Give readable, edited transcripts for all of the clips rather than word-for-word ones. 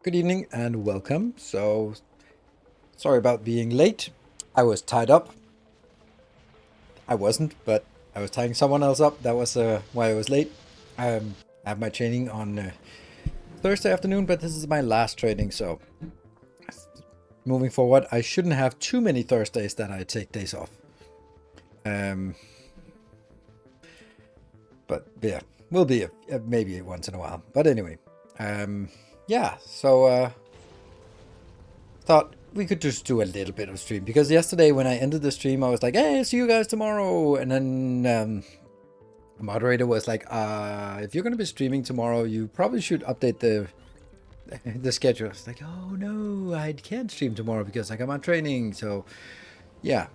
Good evening and welcome. So, sorry about being late. I was tied up. I wasn't, but I was tying someone else up. That was why I was late. I have my training on Thursday afternoon, but this is my last training. So, moving forward, I shouldn't have too many Thursdays that I take days off. But yeah, will be maybe once in a while. But anyway, yeah. So thought we could just do a little bit of stream because yesterday when I ended the stream, I was like, "Hey, see you guys tomorrow," and then the moderator was like, "If you're gonna be streaming tomorrow, you probably should update the schedule." I was like, "Oh no, I can't stream tomorrow because I got my training." So yeah.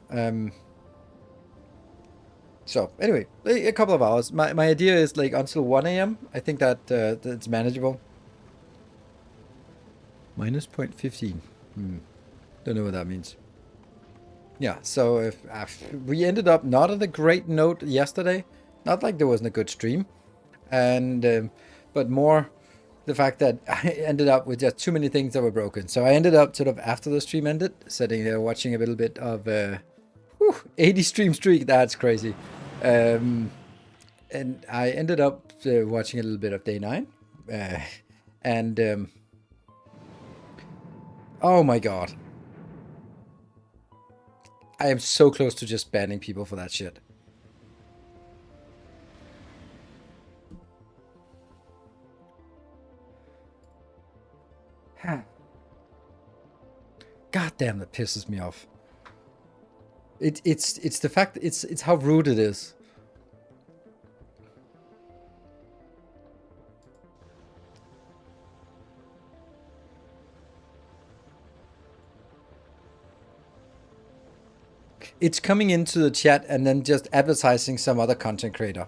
So anyway, a couple of hours. My idea is like until 1 a.m. I think that that's manageable. Minus 0.15. Don't know what that means. Yeah, so if we ended up not on a great note yesterday, not like there wasn't a good stream, and but more the fact that I ended up with just too many things that were broken. So I ended up sort of after the stream ended, sitting there watching a little bit of 80 stream streak. That's crazy. And I ended up watching a little bit of day 9, and oh my god, I am so close to just banning people for that shit. God damn, that pisses me off. It's the fact it's how rude it is. It's coming into the chat and then just advertising some other content creator.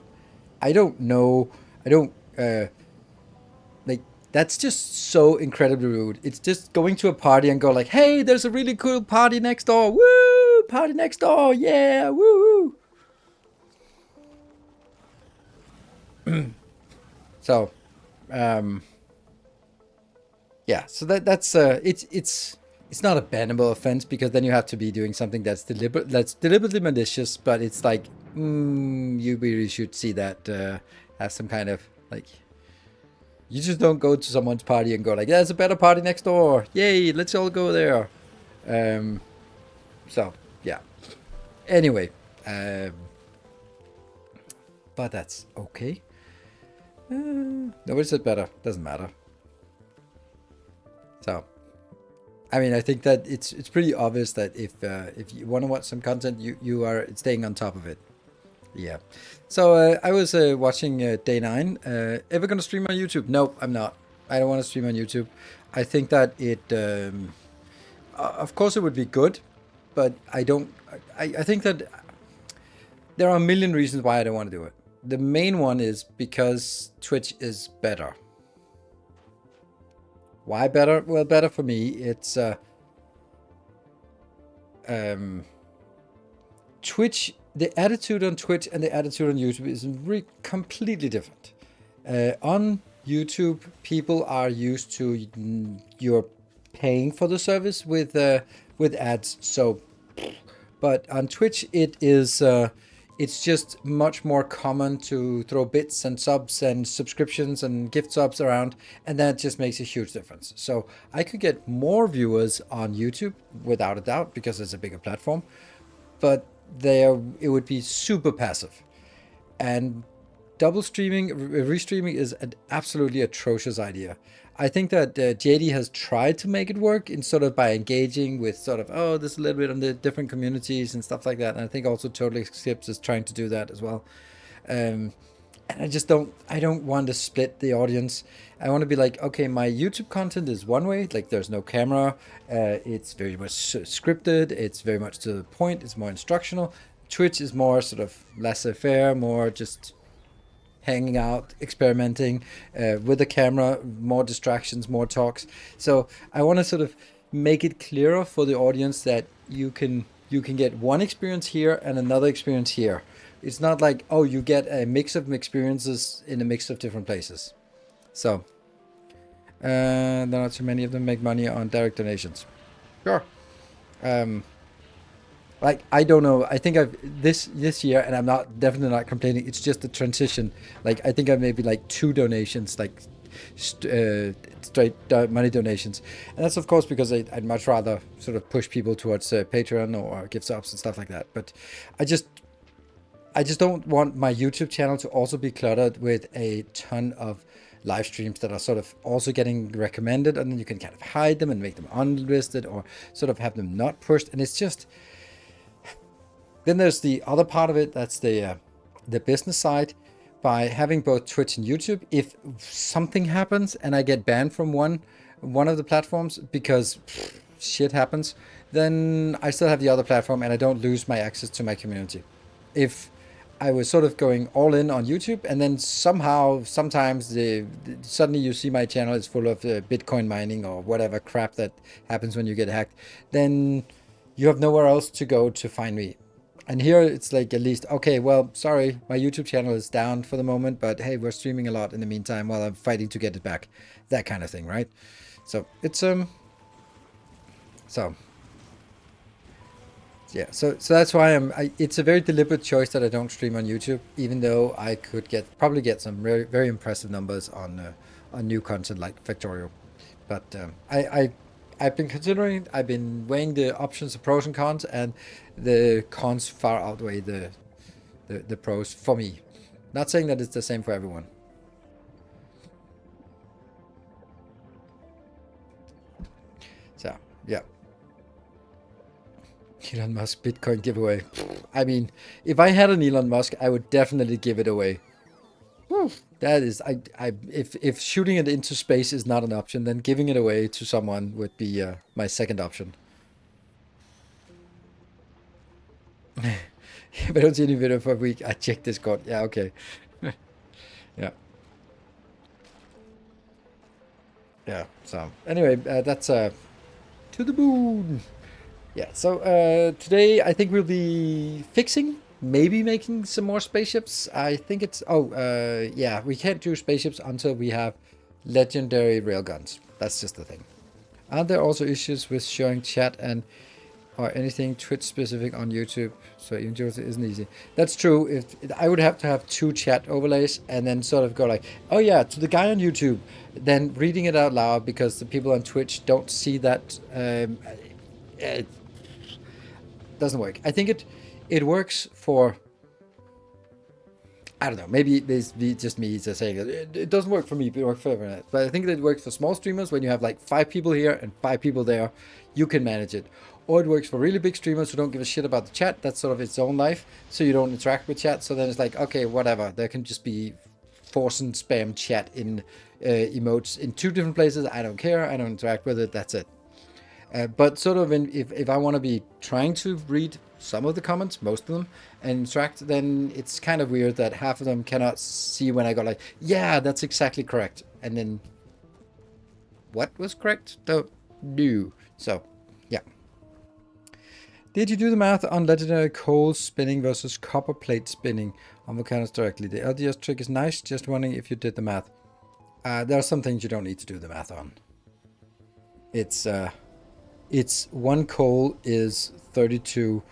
I don't know. I don't like that's just so incredibly rude. It's just going to a party and go like, "Hey, there's a really cool party next door. Woo! Party next door. Yeah, woo!" So, yeah. So that's it's not a bannable offense because then you have to be doing something that's deliberately malicious. But it's like, you really should see that have some kind of like. You just don't go to someone's party and go like, "There's a better party next door. Yay, let's all go there." Um, so yeah. Anyway, but that's okay. Nobody said better. Doesn't matter. So, I mean, I think that it's pretty obvious that if you want to watch some content, you are staying on top of it. Yeah. So I was watching day 9. Ever gonna stream on YouTube? Nope, I'm not. I don't want to stream on YouTube. I think that of course, it would be good, but I don't. I think that there are a million reasons why I don't want to do it. The main one is because Twitch is better. Why better? Well, better for me. It's Twitch. The attitude on Twitch and the attitude on YouTube is completely different. On YouTube, people are used to you're paying for the service with ads. So, but on Twitch, it is it's just much more common to throw bits and subs and subscriptions and gift subs around, and that just makes a huge difference. So I could get more viewers on YouTube without a doubt because it's a bigger platform, but it would be super passive. And double streaming, restreaming is an absolutely atrocious idea. I think that JD has tried to make it work in sort of by engaging with sort of, oh, there's a little bit on the different communities and stuff like that. And I think also Totally Skips is trying to do that as well. And I don't want to split the audience. I want to be like, okay, my YouTube content is one way, like there's no camera. It's very much scripted. It's very much to the point. It's more instructional. Twitch is more sort of laissez-faire, more just hanging out, experimenting with the camera, more distractions, more talks. So I want to sort of make it clearer for the audience that you can get one experience here and another experience here. It's not like, oh, you get a mix of experiences in a mix of different places. So There are not too many of them make money on direct donations. Sure. Like, I don't know. I think I've this year, and I'm definitely not complaining. It's just the transition. Like, I think I maybe like 2 donations, like straight money donations, and that's of course because I'd much rather sort of push people towards Patreon or gift subs and stuff like that. But I just don't want my YouTube channel to also be cluttered with a ton of live streams that are sort of also getting recommended, and then you can kind of hide them and make them unlisted or sort of have them not pushed, and it's just. Then there's the other part of it, that's the business side. By having both Twitch and YouTube, if something happens and I get banned from one of the platforms because shit happens, then I still have the other platform and I don't lose my access to my community. If I was sort of going all in on YouTube and then somehow, sometimes suddenly you see my channel is full of Bitcoin mining or whatever crap that happens when you get hacked, then you have nowhere else to go to find me. And here it's like, at least, okay, well, sorry, my YouTube channel is down for the moment, but hey, we're streaming a lot in the meantime while I'm fighting to get it back. That kind of thing, right? So it's so yeah, so that's why it's a very deliberate choice that I don't stream on YouTube, even though I could probably get some very, very impressive numbers on new content like Factorio. But I've been considering, I've been weighing the options, the pros and cons, and the cons far outweigh the pros for me. Not saying that it's the same for everyone. So, yeah. Elon Musk Bitcoin giveaway. I mean, if I had an Elon Musk, I would definitely give it away. That is, if shooting it into space is not an option, then giving it away to someone would be my second option. If I don't see any video for a week, I check Discord. Yeah, okay. Yeah. Yeah, so anyway, that's to the moon. Yeah, so today I think we'll be fixing, maybe making some more spaceships. I think it's, yeah, we can't do spaceships until we have legendary railguns. That's just the thing. Are there also issues with showing chat and or anything Twitch specific on YouTube? So even YouTube isn't easy. That's true. If I would have to have 2 chat overlays and then sort of go like, oh yeah, to the guy on YouTube, then reading it out loud because the people on Twitch don't see that. It doesn't work. I think it works for, I don't know, maybe it's just me just saying it doesn't work for me, but it works for everyone. But I think that it works for small streamers when you have like 5 people here and 5 people there, you can manage it. Or it works for really big streamers who don't give a shit about the chat. That's sort of its own life, so you don't interact with chat. So then it's like, okay, whatever. There can just be force and spam chat in emotes in 2 different places. I don't care. I don't interact with it. That's it. But sort of if I want to be trying to read some of the comments, most of them, and interact, then it's kind of weird that half of them cannot see when I go like, yeah, that's exactly correct. And then, what was correct? Don't do. So, yeah. Did you do the math on legendary coal spinning versus copper plate spinning on volcanoes directly? The LDS trick is nice, just wondering if you did the math. There are some things you don't need to do the math on. It's 1 coal is 32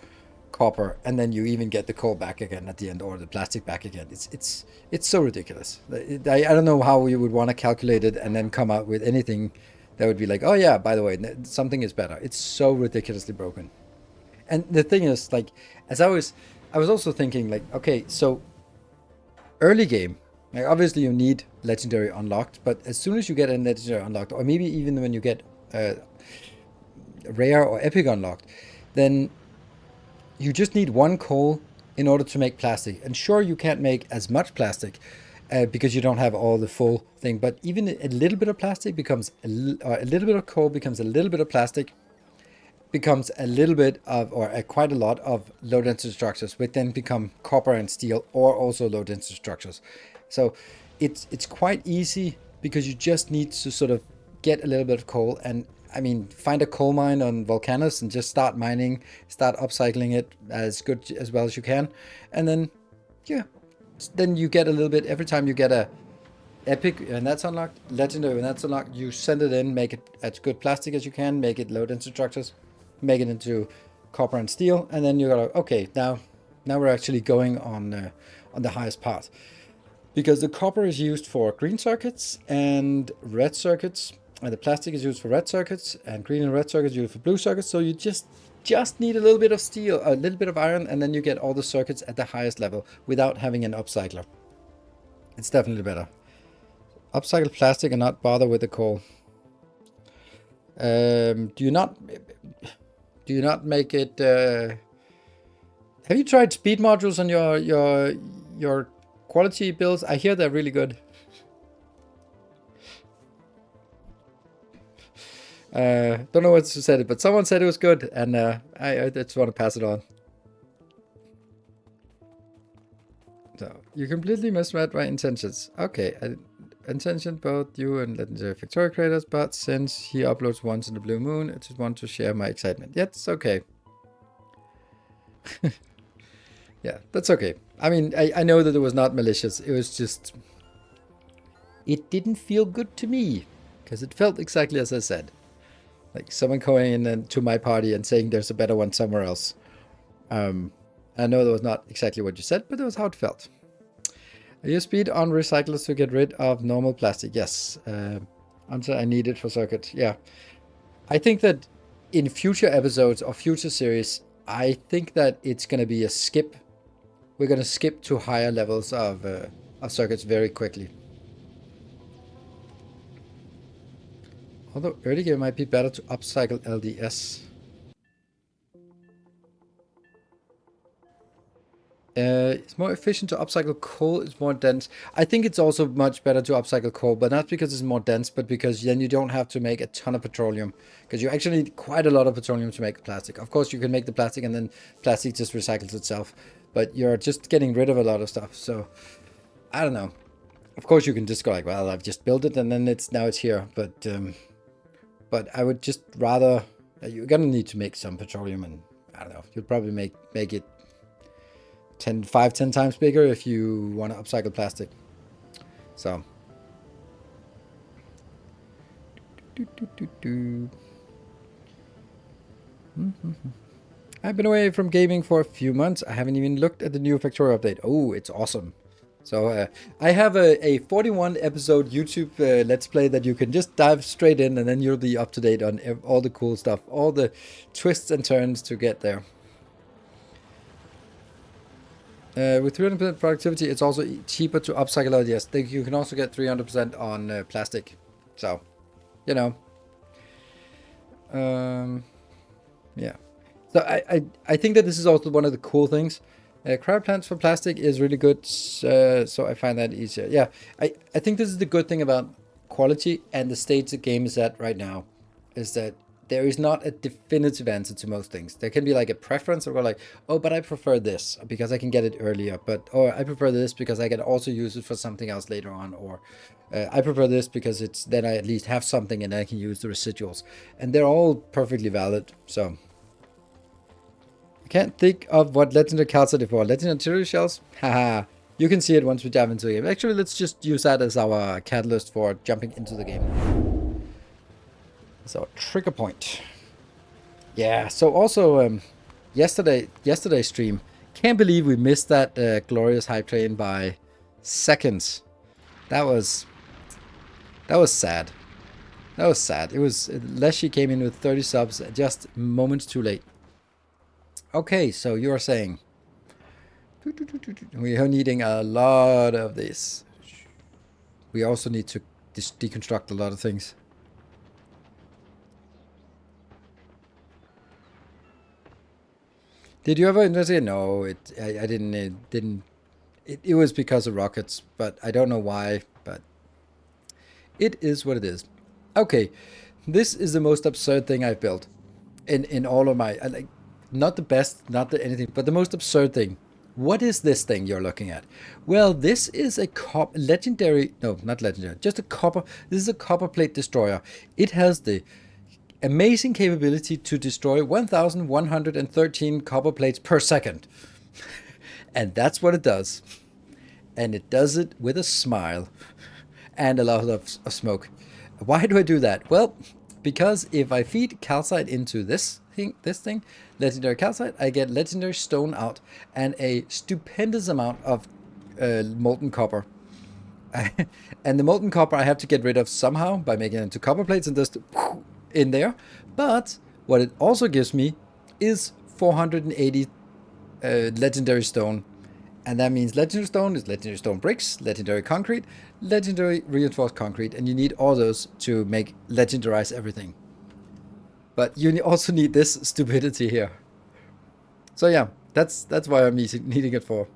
copper, and then you even get the coal back again at the end, or the plastic back again. It's so ridiculous. I don't know how you would want to calculate it and then come out with anything that would be like, oh yeah, by the way, something is better. It's so ridiculously broken. And the thing is, like, I was also thinking, like, okay, so early game, like, obviously you need legendary unlocked, but as soon as you get a legendary unlocked, or maybe even when you get rare or epic unlocked, then you just need 1 coal in order to make plastic. And sure, you can't make as much plastic because you don't have all the full thing, but even a little bit of plastic becomes a little bit of coal becomes a little bit of plastic, becomes a little bit of, or quite a lot of low density structures, which then become copper and steel, or also low density structures. So it's quite easy because you just need to sort of get a little bit of coal, and I mean, find a coal mine on volcanoes and just start mining, start upcycling it as well as you can, and then yeah, then you get a little bit every time you get a Epic, and that's unlocked. Legendary, and that's unlocked. You send it in, make it as good plastic as you can, make it load into structures, make it into copper and steel, and then you gotta, okay, now we're actually going on the highest part. Because the copper is used for green circuits and red circuits, and the plastic is used for red circuits, and green and red circuits used for blue circuits. So you just need a little bit of steel, a little bit of iron, and then you get all the circuits at the highest level without having an upcycler. It's definitely better. Upcycle plastic and not bother with the coal. Do you not make it? Have you tried speed modules on your quality builds? I hear they're really good. Don't know what to say, but someone said it was good, and I just want to pass it on. So you completely misread my intentions. Okay, I intentioned both you and Legendary Factorio creators, but since he uploads once in the blue moon, I just want to share my excitement. Yeah, it's okay. Yeah, that's okay. I mean, I know that it was not malicious. It was just... It didn't feel good to me, because it felt exactly as I said. Like someone going in to my party and saying there's a better one somewhere else. I know that was not exactly what you said, but that was how it felt. You speed on recyclers to get rid of normal plastic. Yes. Until I need it for circuit. Yeah. I think that in future episodes or future series, I think that it's going to be a skip. We're going to skip to higher levels of circuits very quickly. Although early game might be better to upcycle LDS. It's more efficient to upcycle coal. It's more dense. I think it's also much better to upcycle coal, but not because it's more dense, but because then you don't have to make a ton of petroleum. Because you actually need quite a lot of petroleum to make plastic. Of course, you can make the plastic and then plastic just recycles itself. But you're just getting rid of a lot of stuff. So, I don't know. Of course, you can just go like, well, I've just built it and then now it's here. But I would just rather... You're going to need to make some petroleum, and I don't know. You'll probably make it 10 times bigger if you want to upcycle plastic. So I've been away from gaming for a few months. I haven't even looked at the new Factorio update. Oh, it's awesome. So I have a 41 episode YouTube Let's Play that you can just dive straight in, and then you'll be up to date on all the cool stuff, all the twists and turns to get there. With 300% productivity, it's also cheaper to upcycle LDS. You can also get 300% on plastic. So, you know. Yeah. So I think that this is also one of the cool things. Cryo plants for plastic is really good, so I find that easier. Yeah, I think this is the good thing about quality and the stage the game is at right now, is that there is not a definitive answer to most things. There can be like a preference, or like, oh, but I prefer this because I can get it earlier. Or I prefer this because I can also use it for something else later on. Or I prefer this because then I at least have something and I can use the residuals. And they're all perfectly valid. So I can't think of what legendary cards are there for. Legendary artillery shells? Haha. You can see it once we dive into the game. Actually, let's just use that as our catalyst for jumping into the game. So trigger point. Yeah. So also yesterday's stream. Can't believe we missed that glorious hype train by seconds. That was sad. That was sad. It was Leshy came in with 30 subs just moments too late. Okay, so you're saying we are needing a lot of this. We also need to deconstruct a lot of things. Did you ever investigate? No, I didn't. It was because of rockets, but I don't know why. But it is what it is. Okay, this is the most absurd thing I've built in all of my like, not the best, not the anything, but the most absurd thing. What is this thing you're looking at? Well, this is a legendary. No, not legendary. Just a copper. This is a copper plate destroyer. It has the amazing capability to destroy 1,113 copper plates per second. And that's what it does. And it does it with a smile. and a lot of smoke. Why do I do that? Well, because if I feed calcite into this thing, legendary calcite, I get legendary stone out and a stupendous amount of molten copper. And the molten copper I have to get rid of somehow by making it into copper plates and just in there. But what it also gives me is 480 legendary stone. And that means legendary stone is legendary stone bricks, legendary concrete, legendary reinforced concrete, and you need all those to make legendarize everything. But you also need this stupidity here. So yeah, that's why I'm needing it for.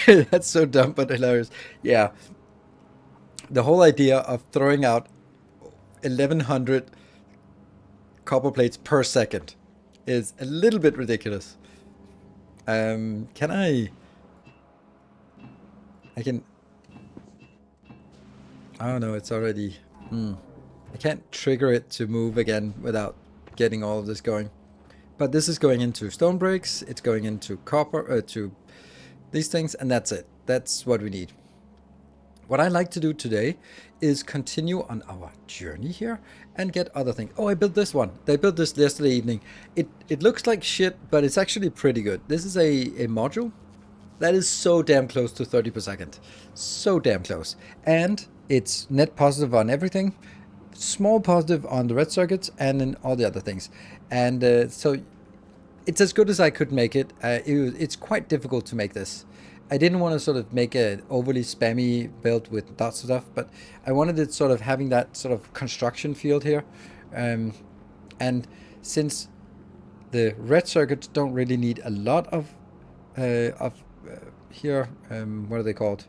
That's so dumb but hilarious. Yeah. The whole idea of throwing out 1100 copper plates per second is a little bit ridiculous. Can I can... Oh no, it's already... I can't trigger it to move again without getting all of this going. But this is going into stone bricks, it's going into copper, to these things, and that's it. That's what we need. What I like to do today is continue on our journey here and get other things. Oh, I built this one. I built this yesterday evening. It looks like shit, but it's actually pretty good. This is a module that is so damn close to 30 per second. So damn close. And it's net positive on everything. Small positive on the red circuits and in all the other things. And so it's as good as I could make it. It's quite difficult to make this. I didn't want to sort of make an overly spammy build with lots of stuff, but I wanted it sort of having that sort of construction field here. And since the red circuits don't really need a lot of here, what are they called?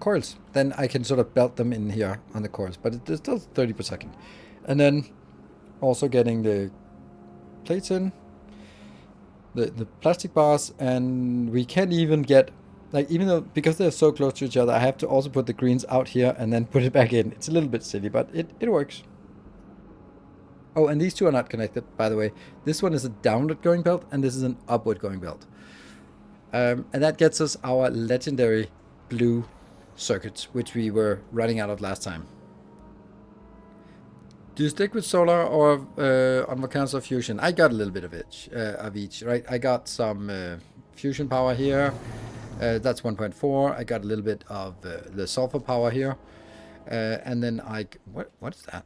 Coils. Then I can sort of belt them in here on the coils, but it's still 30 per second. And then also getting the plates in. The plastic bars, and we can't even get, like, even though, because they're so close to each other, I have to also put the greens out here and then put it back in. It's a little bit silly, but it works. Oh, and these two are not connected, by the way. This one is a downward going belt, and this is an upward going belt. And that gets us our legendary blue circuits, which we were running out of last time. Do you stick with solar or on volcanoes or fusion? I got a little bit of each, right? I got some fusion power here. That's 1.4. I got a little bit of the sulfur power here. And then what is that?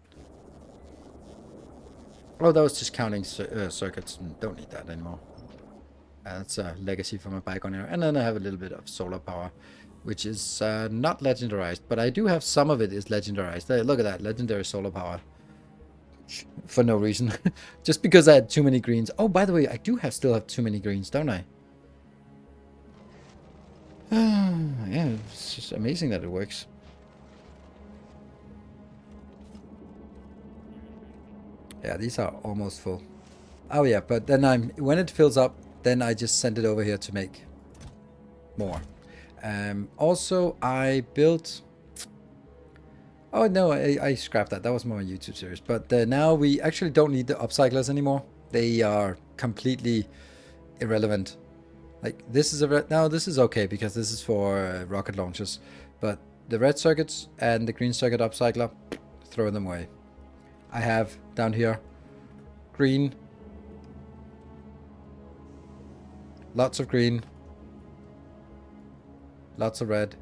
Oh, that was just counting circuits. Don't need that anymore. That's a legacy from a bike on here. And then I have a little bit of solar power, which is not legendarized. But I do have some of it is legendarized. Look at that, legendary solar power. For no reason. Just because I had too many greens. Oh, by the way, I do still have too many greens, don't I? Yeah, it's just amazing that it works. Yeah, these are almost full. Oh yeah, but then when it fills up, then I just send it over here to make more. Also, I built... Oh no, I scrapped that. That was more a YouTube series. But now we actually don't need the upcyclers anymore. They are completely irrelevant. Like this is now this is okay because this is for rocket launchers. But the red circuits and the green circuit upcycler, throw them away. I have down here green, lots of green, lots of red,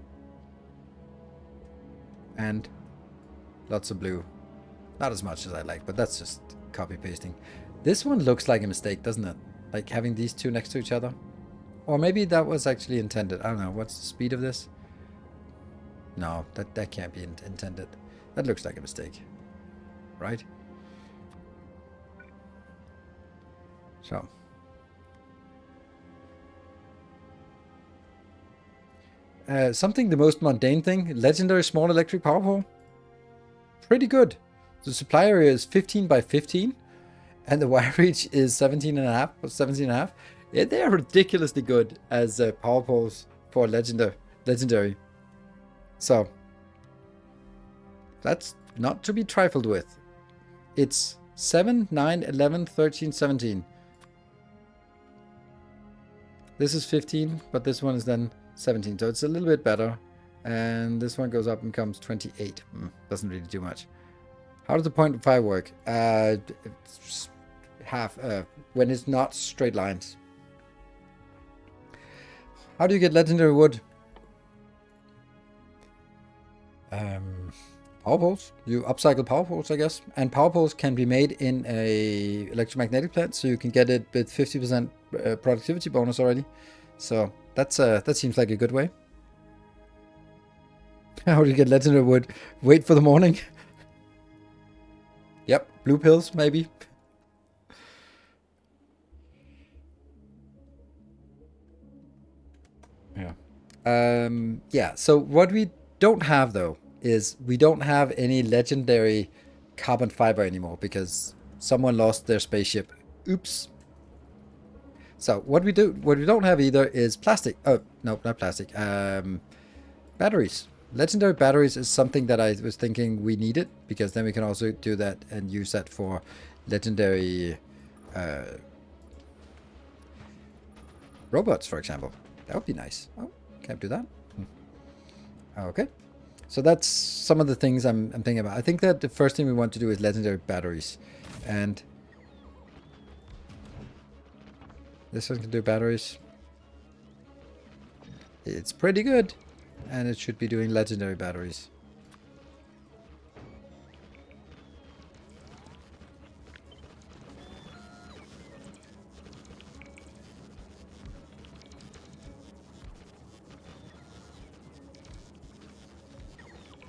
and lots of blue. Not as much as I like, but that's just copy pasting. This one looks like a mistake, doesn't it? Like having these two next to each other. Or maybe that was actually intended. I don't know. What's the speed of this? No, that can't be intended. That looks like a mistake. Right? So. Something, the most mundane thing. Legendary small electric power pole. Pretty good. The supply area is 15 by 15. And the wire reach is 17 and a half or 17 and a half. Yeah, they are ridiculously good as power poles for legendary. So that's not to be trifled with. It's 7, 9, 11, 13, 17. This is 15, but this one is then 17. So it's a little bit better. And this one goes up and becomes 28. Doesn't really do much. How does the 0.5 work? It's half, when it's not straight lines. How do you get legendary wood? Power poles. You upcycle power poles, I guess. And power poles can be made in a electromagnetic plant, so you can get it with 50% productivity bonus already. So that's that seems like a good way. How do you get legendary wood? Wait for the morning. Yep, blue pills maybe. Yeah. Yeah. So what we don't have though is we don't have any legendary carbon fiber anymore because someone lost their spaceship. Oops. So what we don't have either is plastic. Oh no, not plastic. Batteries. Legendary batteries is something that I was thinking we needed because then we can also do that and use that for legendary robots, for example. That would be nice. Oh, can't do that. Okay. So that's some of the things I'm thinking about. I think that the first thing we want to do is legendary batteries. And this one can do batteries. It's pretty good. And it should be doing legendary batteries.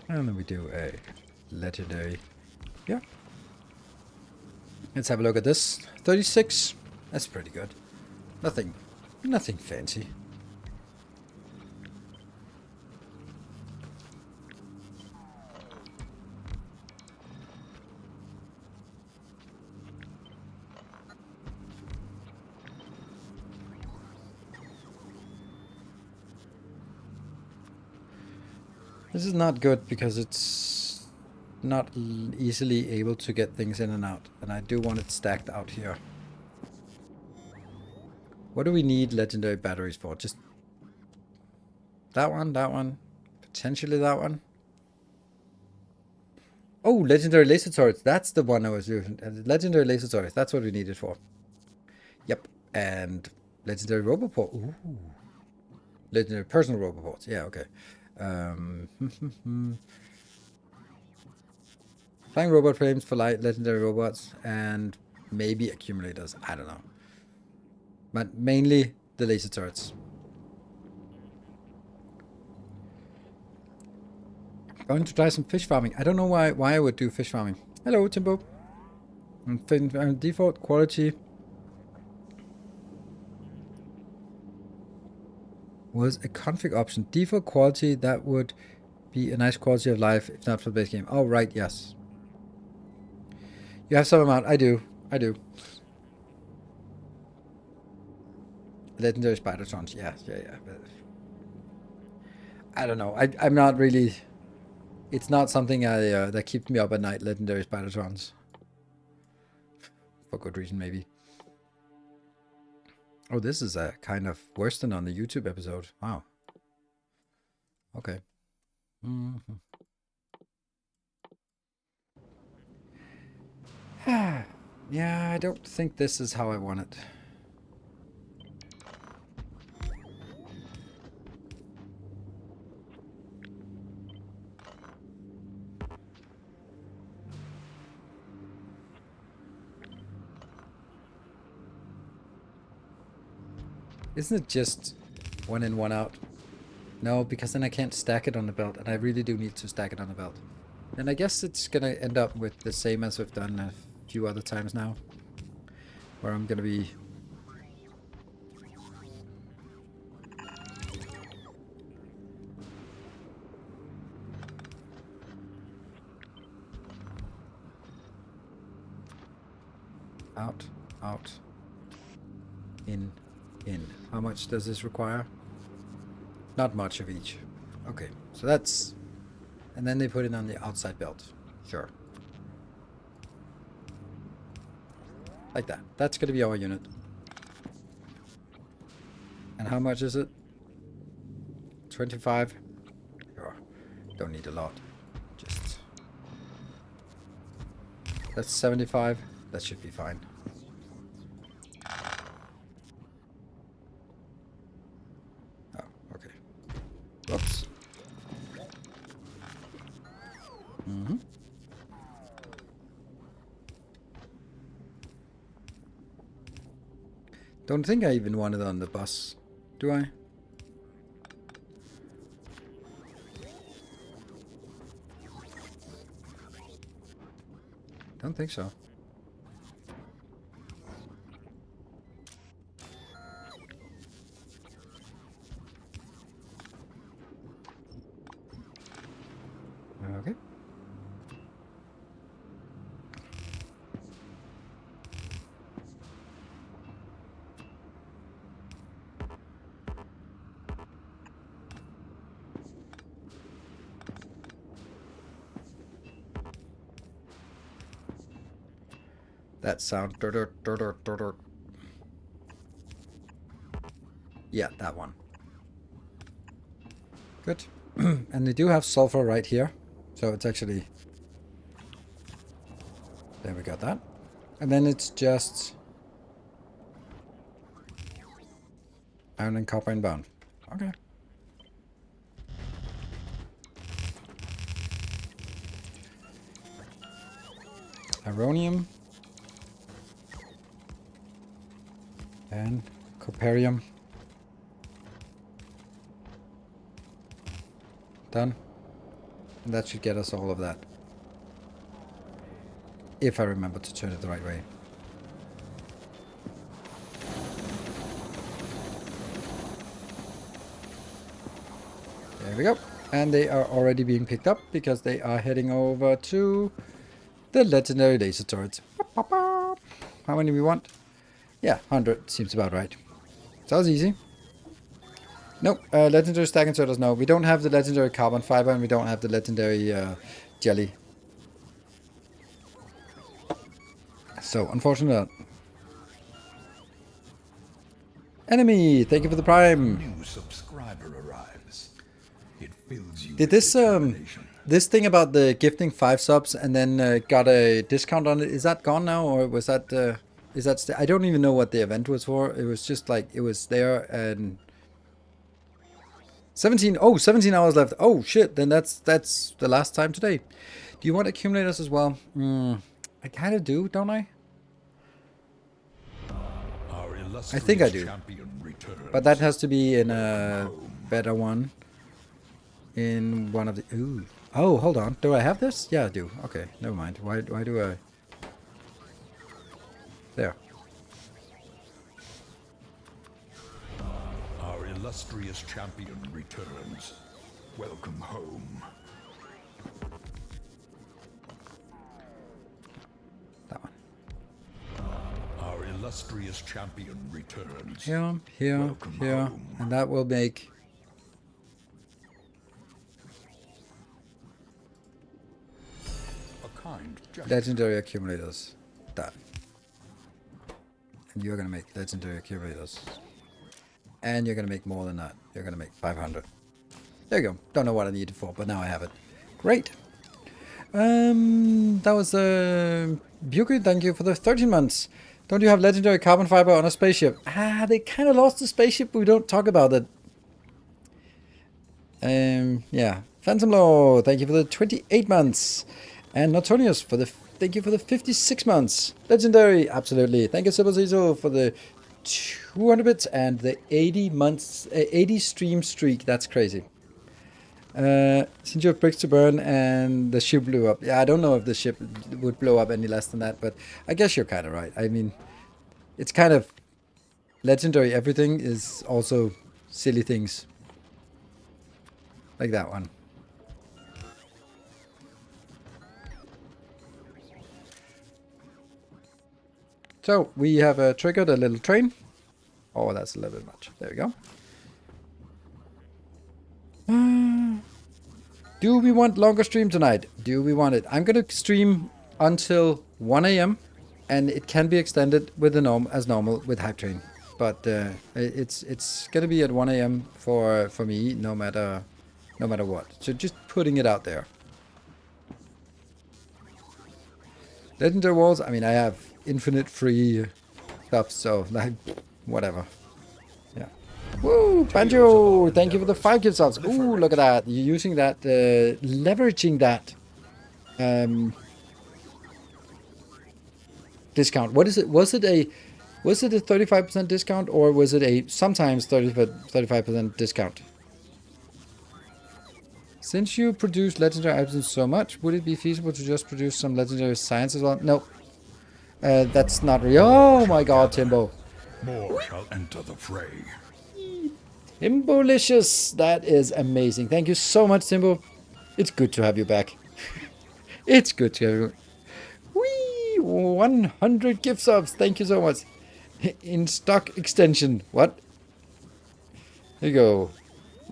And then we do a legendary. Yeah. Let's have a look at this. 36. That's pretty good. Nothing fancy. This is not good because it's not easily able to get things in and out. And I do want it stacked out here. What do we need legendary batteries for? Just that one, potentially that one. Oh, legendary laser turrets. That's the one I was using. Legendary laser turrets. That's what we need it for. Yep. And legendary roboport. Ooh. Legendary personal roboports. Yeah, okay. Flying robot frames for legendary robots and maybe accumulators. I don't know. But mainly the laser turrets. Going to try some fish farming. I don't know why I would do fish farming. Hello, Timbo. Default quality was a config option. Default quality, that would be a nice quality of life if not for the base game. Oh, right, yes. You have some amount. I do. Legendary Spidertrons. Yeah. But I don't know. I'm not really... It's not something that keeps me up at night, legendary Spidertrons. For good reason, maybe. Oh, this is kind of worse than on the YouTube episode. Wow. Okay. Yeah, I don't think this is how I want it. Isn't it just one in, one out? No, because then I can't stack it on the belt, and I really do need to stack it on the belt. And I guess it's gonna end up with the same as we've done a few other times now, where I'm gonna be... out, in. How much does this require? Not much of each. Okay, so that's... And then they put it on the outside belt. Sure. Like that. That's going to be our unit. And how much is it? 25? Sure. Don't need a lot. Just... That's 75. That should be fine. Oh, okay. Oops. Mm-hmm. Don't think I even want it on the bus, do I? Don't think so. Okay. That sound. Yeah, that one. Good. And they do have sulfur right here. So it's actually... There we got that. And then it's just... iron and copper inbound. Okay. Ironium. And coperium. Done. And that should get us all of that. If I remember to turn it the right way. There we go. And they are already being picked up because they are heading over to the legendary laser turrets. How many we want? Yeah, 100 seems about right. Sounds easy. Nope, legendary stack inserters, no. We don't have the legendary carbon fiber and we don't have the legendary jelly. So, unfortunate. Enemy, thank you for the prime. New subscriber arrives. It fills you. Did this thing about the gifting 5 subs and then got a discount on it, is that gone now, or was that is that I don't even know what the event was for. It was just like it was there and 17 hours left. Oh shit, then that's the last time today. Do you want accumulators as well? I kind of do, don't I? I think I do. But that has to be in a better one. In one of the... Ooh. Oh, hold on. Do I have this? Yeah, I do. Okay, never mind. Why do I... There. Our illustrious champion returns. Welcome home. That one. Our illustrious champion returns. Here, Welcome here. home. And that will make... A kind gesture. legendary accumulators. Done. And you're gonna make legendary accumulators. And you're gonna make more than that. You're gonna make 500. There you go. Don't know what I need it for, but now I have it. Great. That was Buki, thank you for the 13 months. Don't you have legendary carbon fiber on a spaceship? Ah, they kind of lost the spaceship, but we don't talk about it. Yeah. Phantom Law, thank you for the 28 months. And Notonius for the thank you for the 56 months. Legendary, absolutely. Thank you, Super Zizo, for the 200 bits and the 80 months, 80 stream streak. That's crazy. Since you have bricks to burn and the ship blew up. Yeah, I don't know if the ship would blow up any less than that, but I guess you're kind of right. I mean, it's kind of legendary. Everything is also silly things. Like that one. So, we have triggered a little train. Oh, that's a little bit much. There we go. Do we want longer stream tonight? Do we want it? I'm going to stream until 1 a.m. and it can be extended with the as normal with Hype Train. But it's gonna be at 1 a.m. for me, no matter what. So just putting it out there. Legendary walls. I mean, I have infinite free stuff, so like whatever. Yeah. Woo, Banjo! Thank you for the 5 gift subs. Ooh, look at that. You're using that, leveraging that discount. What is it? Was it a 35% discount, or was it a sometimes 35% discount? Since you produce legendary items so much, would it be feasible to just produce some legendary science as well? No. That's not real. Oh my god, Timbo. More shall enter the fray. Timbolicious. That is amazing. Thank you so much, Timbo. It's good to have you back. It's good to have you. Whee! 100 gift subs. Thank you so much. In stock extension. What? There you go.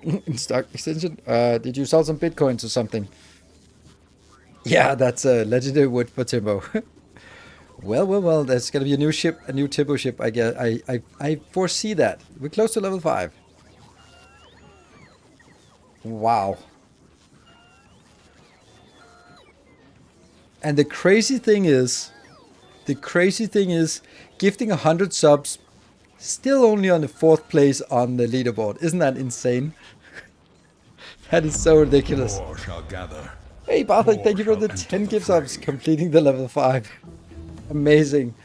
In stock extension. Did you sell some bitcoins or something? Yeah, that's a legendary wood for Timbo. Well. There's gonna be a new ship, a new Timbo ship. I guess I foresee that. We're close to level 5. Wow. And the crazy thing is, gifting 100 subs, still only on the 4th place on the leaderboard. Isn't that insane? That is so ridiculous. More shall gather. Hey, Barthik, thank you for the 10 gift subs, completing the level 5. Amazing.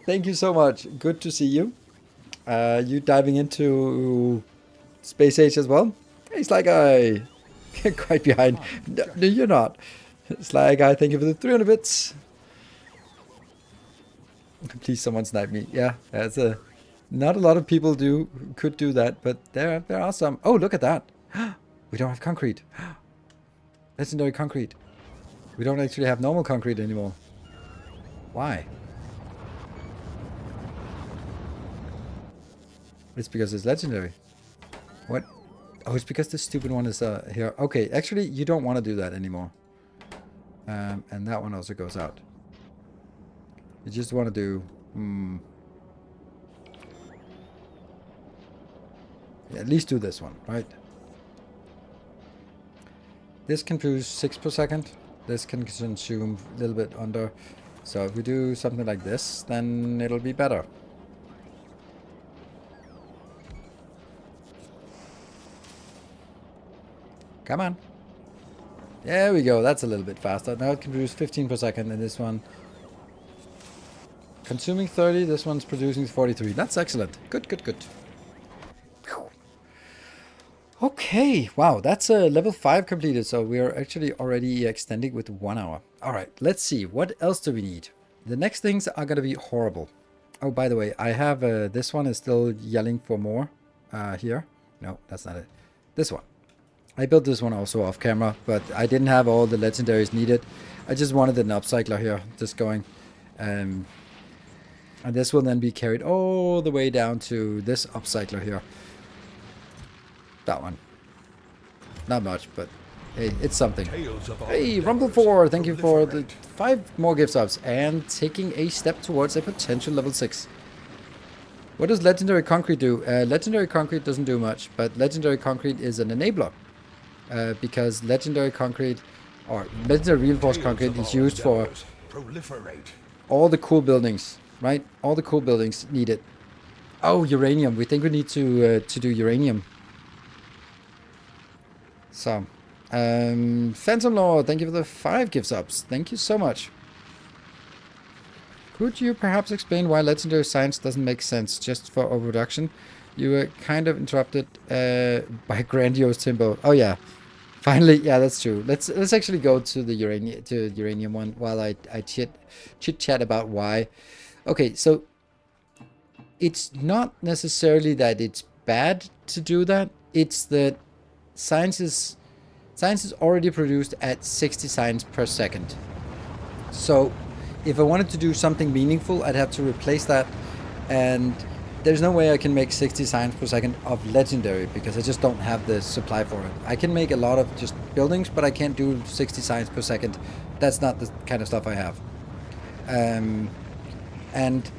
Thank you so much. Good to see you. You diving into Space Age as well? Hey, Sly Guy. Quite behind. No, you're not. Sly Guy, thank you for the 300 bits. Please, someone snipe me. Yeah, that's not a lot of people could do that, but there are some. Oh, look at that. We don't have concrete. Legendary concrete. We don't actually have normal concrete anymore. Why? It's because it's legendary. What? Oh, it's because the stupid one is here. Okay, actually, you don't want to do that anymore. And that one also goes out. You just want to do... Yeah, at least do this one, right? This can produce 6 per second. This can consume a little bit under. So if we do something like this, then it'll be better. Come on. There we go. That's a little bit faster. Now it can produce 15 per second in this one. Consuming 30. This one's producing 43. That's excellent. Good. Whew. Okay. Wow. That's level 5 completed. So we are actually already extending with 1 hour. All right. Let's see. What else do we need? The next things are going to be horrible. Oh, by the way, I have this one is still yelling for more here. No, that's not it. This one. I built this one also off camera, but I didn't have all the legendaries needed. I just wanted an upcycler here, just going. And this will then be carried all the way down to this upcycler here. That one. Not much, but hey, it's something. Hey, Rumble4, thank you for the 5 more gift subs and taking a step towards a potential level 6. What does Legendary Concrete do? Legendary Concrete doesn't do much, but Legendary Concrete is an enabler. Because Legendary Concrete, or Legendary Reinforced Concrete is used for all the cool buildings, right? All the cool buildings need it. Oh, uranium. We think we need to do uranium. So, Phantom Lord, thank you for the 5 gift subs. Thank you so much. Could you perhaps explain why Legendary Science doesn't make sense just for overproduction? You were kind of interrupted by Grandiose Timbo. Oh yeah, finally, yeah, that's true. Let's actually go to the uranium one while I chit chat about why. Okay, so it's not necessarily that it's bad to do that. It's that science is already produced at 60 science per second. So if I wanted to do something meaningful, I'd have to replace that, and there's no way I can make 60 science per second of legendary because I just don't have the supply for it. I can make a lot of just buildings, but I can't do 60 science per second. That's not the kind of stuff I have. and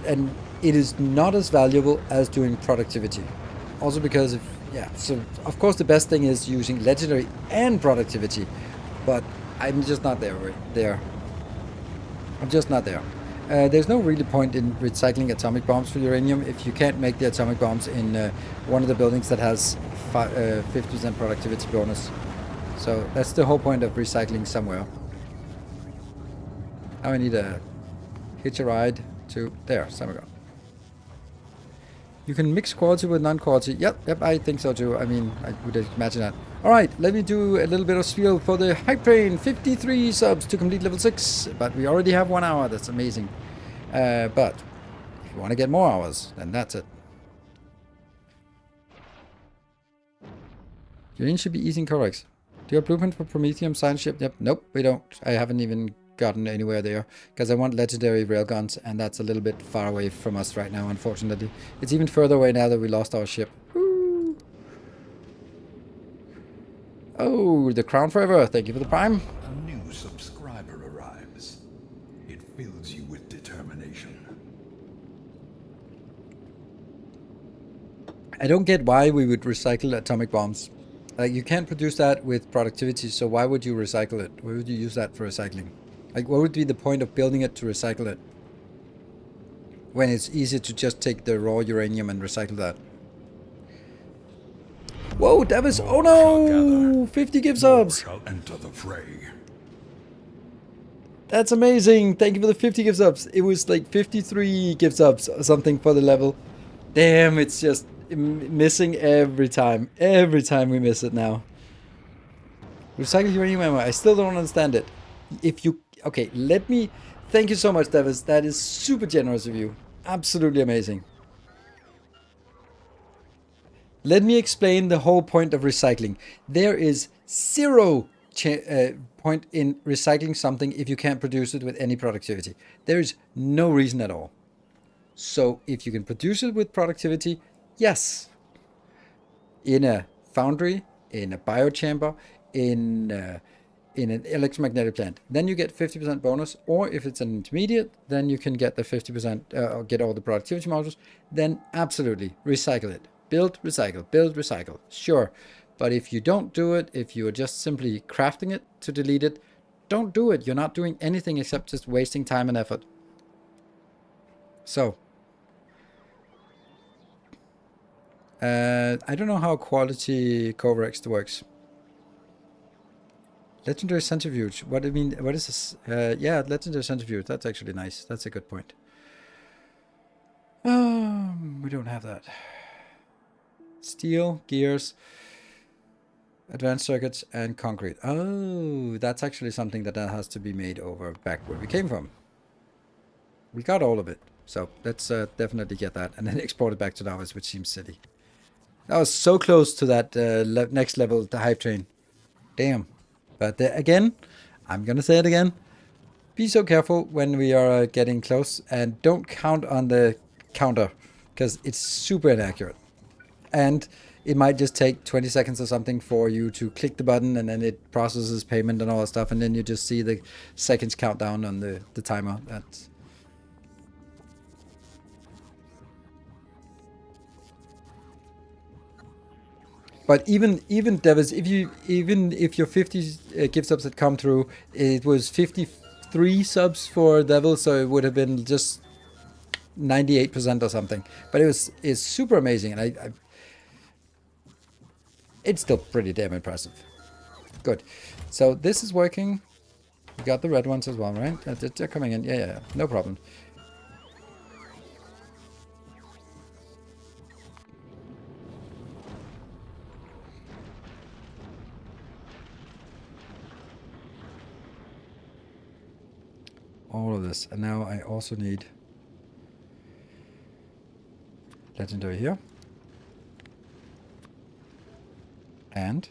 and it is not as valuable as doing productivity. Also because so of course the best thing is using legendary and productivity, but I'm just not there. I'm just not there. There's no really point in recycling atomic bombs for uranium if you can't make the atomic bombs in one of the buildings that has 50% productivity bonus. So that's the whole point of recycling somewhere. Now I need to hitch a ride to there. Somewhere. You can mix quality with non-quality. Yep, I think so too. I mean, I would imagine that. Alright, let me do a little bit of spiel for the hype train. 53 subs to complete level 6. But we already have 1 hour. That's amazing. But if you want to get more hours, then that's it. Your should be easing Corex. Do you have blueprint for Prometheum science ship? Yep. Nope, we don't. I haven't even gotten anywhere there because I want legendary railguns, and that's a little bit far away from us right now, unfortunately. It's even further away now that we lost our ship. Woo. Oh, the Crown Forever. Thank you for the Prime. A new subscriber arrives. It fills you with determination. I don't get why we would recycle atomic bombs. Like, you can't produce that with productivity, so why would you recycle it? Why would you use that for recycling? Like, what would be the point of building it to recycle it? When it's easy to just take the raw uranium and recycle that. Whoa, Davis! Oh no! 50 gift subs! Shall enter the fray. That's amazing! Thank you for the 50 gift subs. It was like 53 gift subs or something for the level. Damn, it's just missing every time. Every time we miss it now. Recycle uranium ammo. I still don't understand it. If you... Okay, let me... Thank you so much, Davis. That is super generous of you. Absolutely amazing. Let me explain the whole point of recycling. There is zero point in recycling something if you can't produce it with any productivity. There is no reason at all. So if you can produce it with productivity, yes. In a foundry, in a biochamber, in an electromagnetic plant, then you get 50% bonus. Or if it's an intermediate, then you can get the 50%, or get all the productivity modules. Then absolutely recycle it. Build, recycle, build, recycle. Sure. But if you don't do it, if you are just simply crafting it to delete it, don't do it. You're not doing anything except just wasting time and effort. So, I don't know how quality Coverex works. Legendary centrifuge. What do you mean? What is this? Yeah, legendary centrifuge. That's actually nice. That's a good point. We don't have that. Steel, gears, advanced circuits, and concrete. Oh, that's actually something that has to be made over back where we came from. We got all of it. So let's definitely get that and then export it back to Davos, which seems silly. That was so close to that next level, the hype train. Damn. But again, I'm going to say it again. Be so careful when we are getting close and don't count on the counter because it's super inaccurate. And it might just take 20 seconds or something for you to click the button and then it processes payment and all that stuff. And then you just see the seconds count down on the timer. That's... But even Davis, if your 50 gift subs had come through, it was 53 subs for Devil, so it would have been just 98% or something. But it's super amazing, and it's still pretty damn impressive. Good. So this is working. We got the red ones as well, right? They're coming in. Yeah, no problem. All of this, and now I also need legendary here and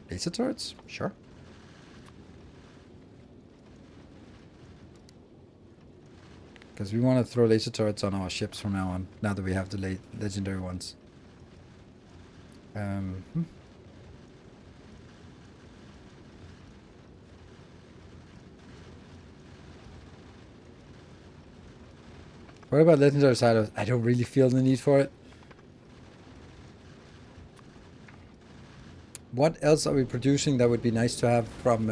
laser turrets, sure. Because we want to throw laser turrets on our ships from now on, now that we have the legendary ones. What about legendary silos? I don't really feel the need for it. What else are we producing that would be nice to have from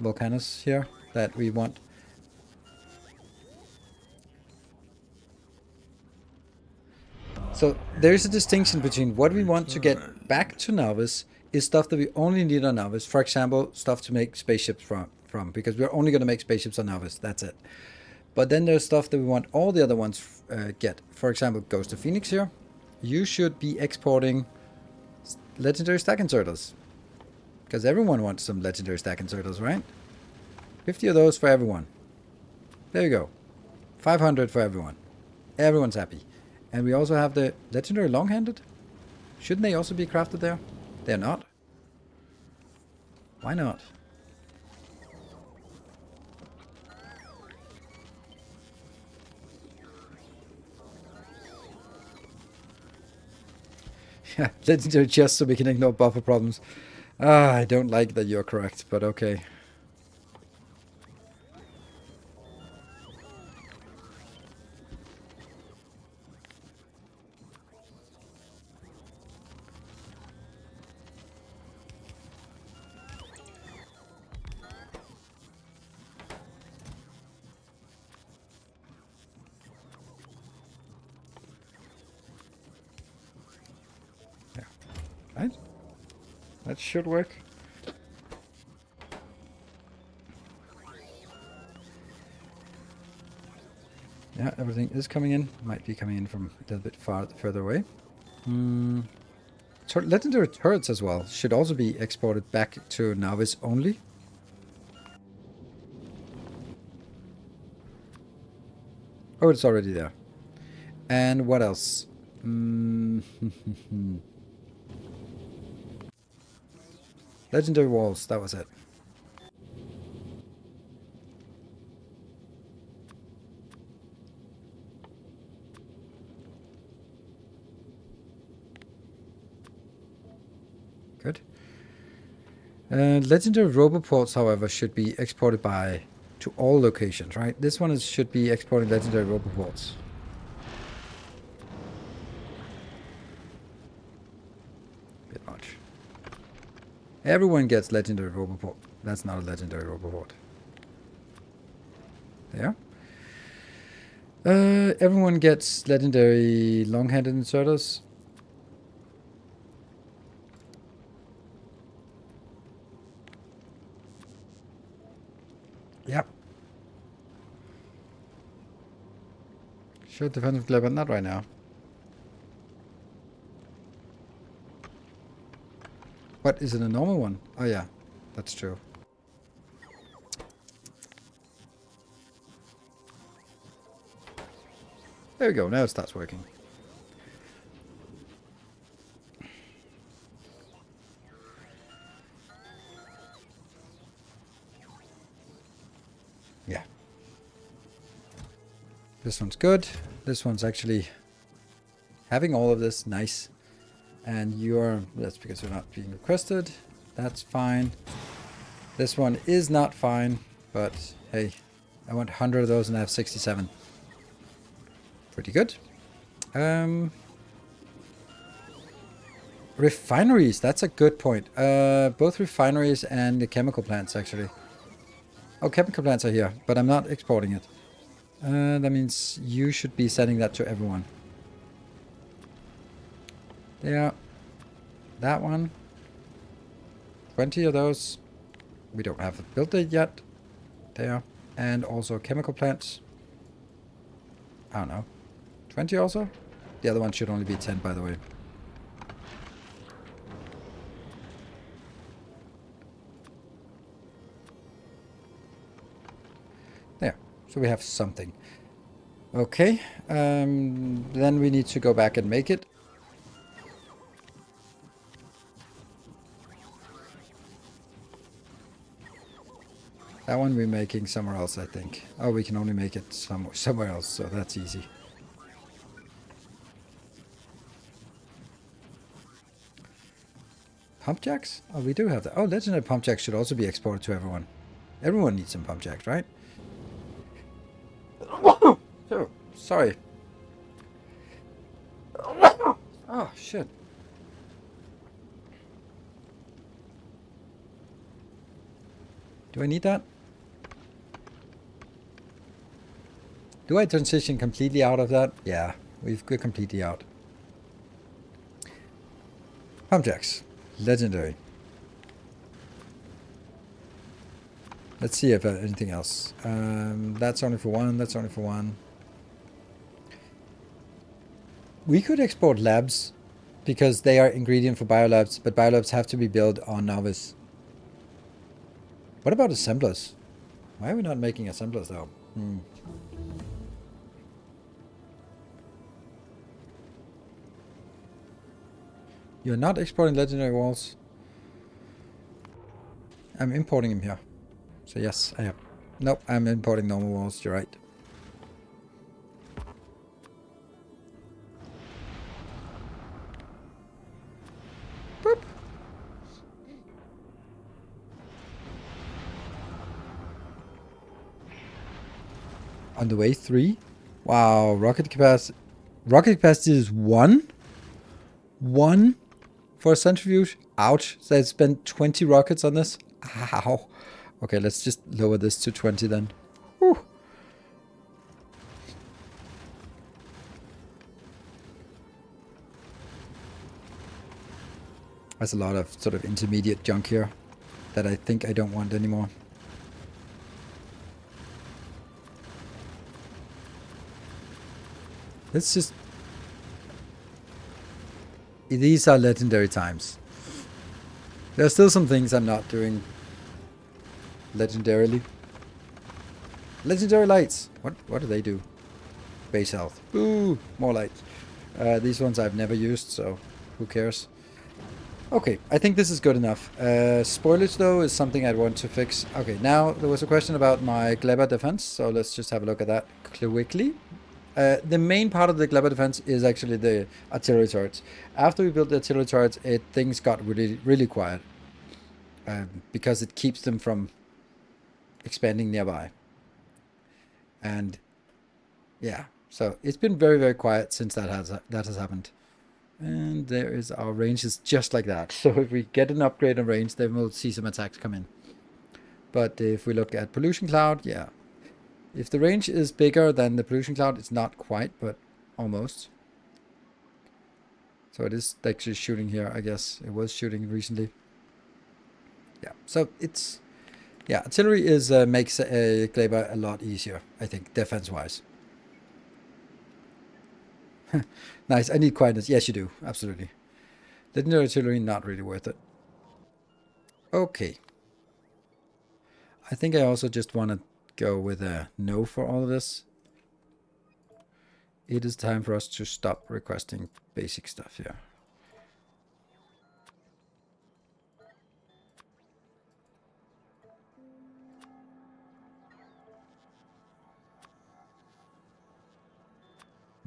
Volcanus here that we want? So there's a distinction between what we want to get back to Novice is stuff that we only need on Novice. For example, stuff to make spaceships from because we're only going to make spaceships on Novice. That's it. But then there's stuff that we want all the other ones get. For example, Ghost of Phoenix here. You should be exporting legendary stack inserters. Because everyone wants some legendary stack inserters, right? 50 of those for everyone. There you go. 500 for everyone. Everyone's happy. And we also have the legendary long-handed. Shouldn't they also be crafted there? They're not. Why not? Yeah, legendary chests so we can ignore buffer problems. I don't like that you're correct, but okay. Yeah, right? That should work. Yeah, everything is coming in. Might be coming in from a little bit further away. Legendary turrets as well should also be exported back to Novice only. Oh, it's already there. And what else? Legendary walls, that was it. Good. Legendary roboports, however, should be exported to all locations, right? This one should be exporting legendary roboports. Bit much. Everyone gets legendary roboport. That's not a legendary roboport. There. Everyone gets legendary long-handed inserters. Yep. Sure, defensive glare, but not right now. What, is it a normal one? Oh yeah, that's true. There we go, now it starts working. Yeah. This one's good. This one's actually having all of this. Nice. And that's because you're not being requested. That's fine. This one is not fine, but hey, I want 100 of those and I have 67. Pretty good. Refineries, that's a good point. Both refineries and the chemical plants, actually. Oh, chemical plants are here, but I'm not exporting it. That means you should be sending that to everyone. There. That one. 20 of those. We don't have it built it yet. There. And also chemical plants. I don't know. 20 also? The other one should only be 10, by the way. There. So we have something. Okay. Then we need to go back and make it. That one we're making somewhere else, I think. Oh, we can only make it somewhere else, so that's easy. Pump jacks? Oh, we do have that. Oh, legendary pump jacks should also be exported to everyone. Everyone needs some pump jacks, right? So, sorry. Oh, shit. Do I need that? Do I transition completely out of that? Yeah, we're completely out. Pump jacks. Legendary. Let's see if anything else. That's only for one. That's only for one. We could export labs because they are ingredient for biolabs, but biolabs have to be built on Novice. What about assemblers? Why are we not making assemblers though? You're not exporting legendary walls. I'm importing them here. So yes, I am. Nope, I'm importing normal walls. You're right. Boop. On the way 3. Wow, rocket capacity. Rocket capacity is 1. 1 for a centrifuge. Ouch. So I spent 20 rockets on this. Ow. Okay, let's just lower this to 20 then. Whew. There's a lot of sort of intermediate junk here that I think I don't want anymore. Let's just... These are legendary times. There are still some things I'm not doing legendarily. Legendary lights. What do they do? Base health. Ooh, more lights. These ones I've never used, so who cares? Okay, I think this is good enough. Spoilage, though, is something I'd want to fix. Okay, now there was a question about my Gleba defense, so let's just have a look at that quickly. The main part of the Gleba defense is actually the artillery turrets. After we built the artillery turrets, things got really, really quiet. Because it keeps them from expanding nearby. And yeah, so it's been very, very quiet since that has happened. And there is our range is just like that. So if we get an upgrade on range, then we'll see some attacks come in. But if we look at pollution cloud, yeah. If the range is bigger than the pollution cloud, it's not quite, but almost. So it is actually shooting here, I guess. It was shooting recently. Yeah, so it's... Yeah, artillery is makes Gleba a lot easier, I think, defense-wise. Nice, I need quietness. Yes, you do, absolutely. Legendary artillery, not really worth it. Okay. I think I also just want to go with a no for all of this. It is time for us to stop requesting basic stuff here.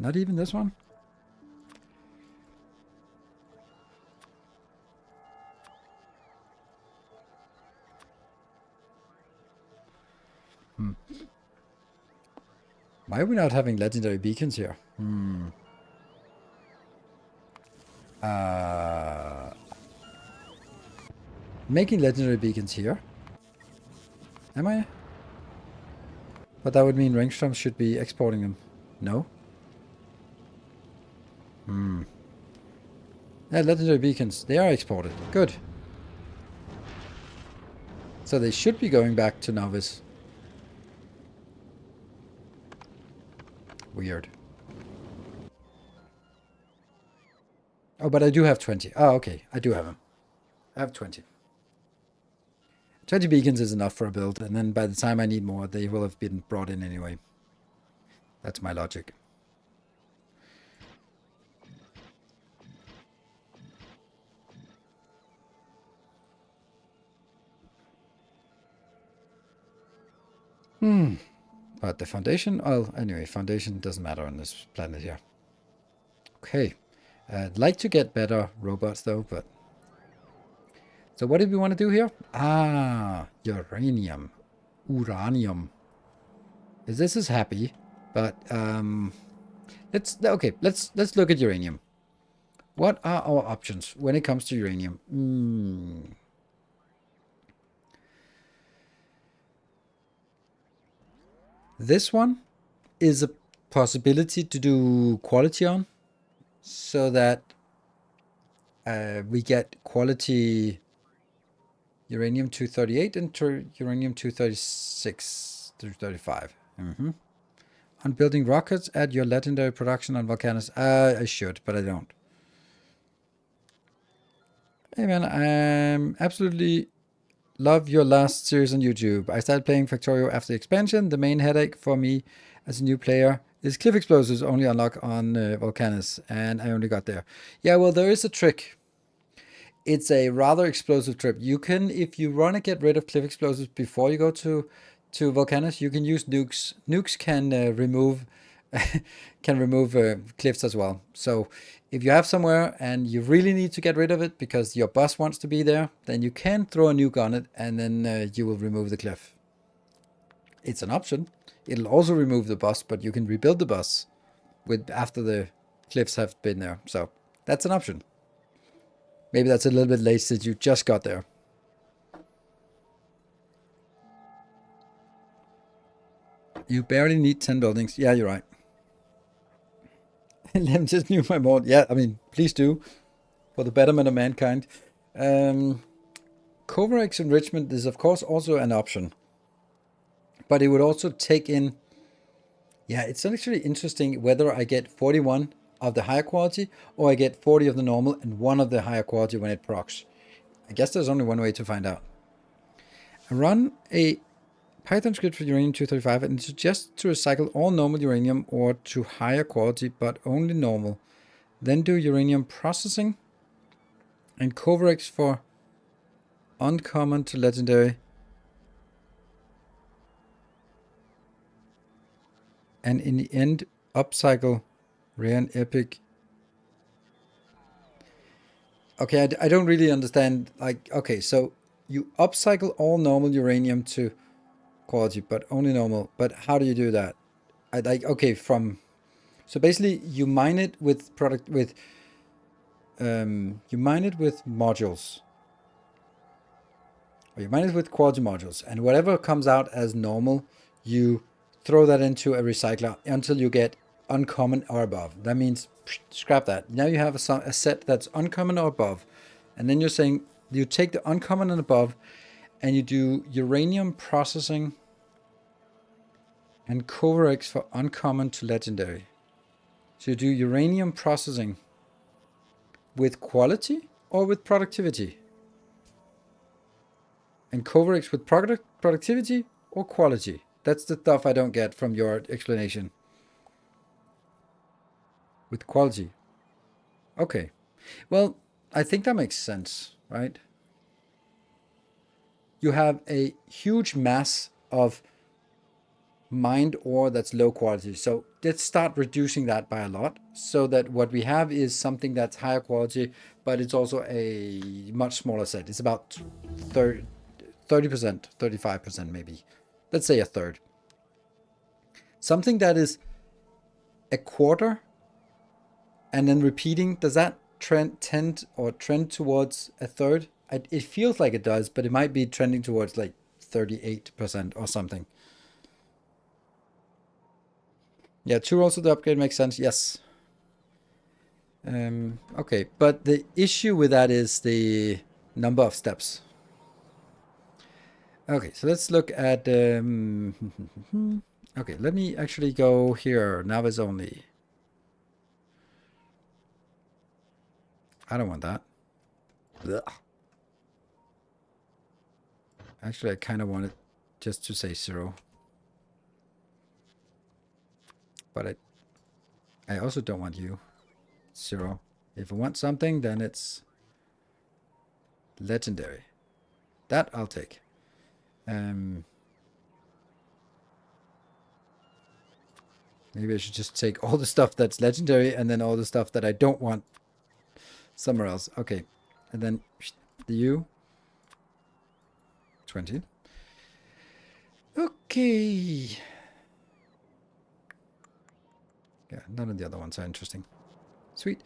Not even this one? Why are we not having legendary beacons here? Making legendary beacons here? Am I? But that would mean Ringstrom should be exporting them. No? Yeah, legendary beacons. They are exported. Good. So they should be going back to Novice. Weird. Oh, but I do have 20. Oh, okay. I do have them. I have 20. 20 beacons is enough for a build, and then by the time I need more, they will have been brought in anyway. That's my logic. But the foundation, well, anyway, foundation doesn't matter on this planet here. Okay. I'd like to get better robots though, but... So what did we want to do here? Ah, uranium. Uranium. This is happy, But let's look at uranium. What are our options when it comes to uranium? This one is a possibility to do quality on, so that we get quality uranium-238 and uranium-236 through 35. On building rockets, add your legendary production on volcanoes. I should, but I don't. Hey man, I absolutely love your last series on YouTube. I started playing Factorio after the expansion. The main headache for me as a new player is cliff explosives only unlock on volcanoes, and I only got there. Yeah, well, there is a trick. It's a rather explosive trip. You can, if you want to get rid of cliff explosives before you go to volcanoes, you can use nukes. Nukes can remove cliffs as well. So if you have somewhere and you really need to get rid of it because your boss wants to be there, then you can throw a nuke on it, and then you will remove the cliff. It's an option. It'll also remove the boss, but you can rebuild the boss after the cliffs have been there. So that's an option. Maybe that's a little bit late since you just got there. You barely need 10 buildings. Yeah, you're right. Let me just new my mod. Yeah, I mean, please do. For the betterment of mankind. Coverx enrichment is, of course, also an option. But it would also take in... Yeah, it's actually interesting whether I get 41 of the higher quality or I get 40 of the normal and 1 of the higher quality when it procs. I guess there's only one way to find out. I run a Python script for uranium-235 and it suggests to recycle all normal uranium or to higher quality, but only normal. Then do uranium processing and Coverx for uncommon to legendary. And in the end, upcycle rare and epic. Okay, I don't really understand. Like, okay, so you upcycle all normal uranium to quality, but only normal. But how do you do that? So basically you mine it with modules. Or you mine it with quality modules, and whatever comes out as normal, you throw that into a recycler until you get uncommon or above. That means scrap that. Now you have a set that's uncommon or above, and then you're saying you take the uncommon and above, and you do uranium processing and Coverx for uncommon to legendary. So you do uranium processing with quality or with productivity, and Coverx with productivity or quality. That's the stuff I don't get from your explanation. With quality. Okay. Well, I think that makes sense, right? You have a huge mass of mined ore that's low quality. So let's start reducing that by a lot so that what we have is something that's higher quality, but it's also a much smaller set. It's about 30%, 35% maybe. Let's say a third. Something that is a quarter and then repeating, does that trend towards a third? It feels like it does, but it might be trending towards like 38% or something. Yeah, 2 rolls of the upgrade makes sense. Yes. Okay, but the issue with that is the number of steps. Okay, so let's look at... okay, let me actually go here. Navis only. I don't want that. Ugh. Actually, I kind of want it just to say 0. But I also don't want you. 0. If I want something, then it's legendary. That I'll take. Maybe I should just take all the stuff that's legendary and then all the stuff that I don't want somewhere else. Okay. And then the U. 20. Okay. none of the other ones are interesting. Sweet.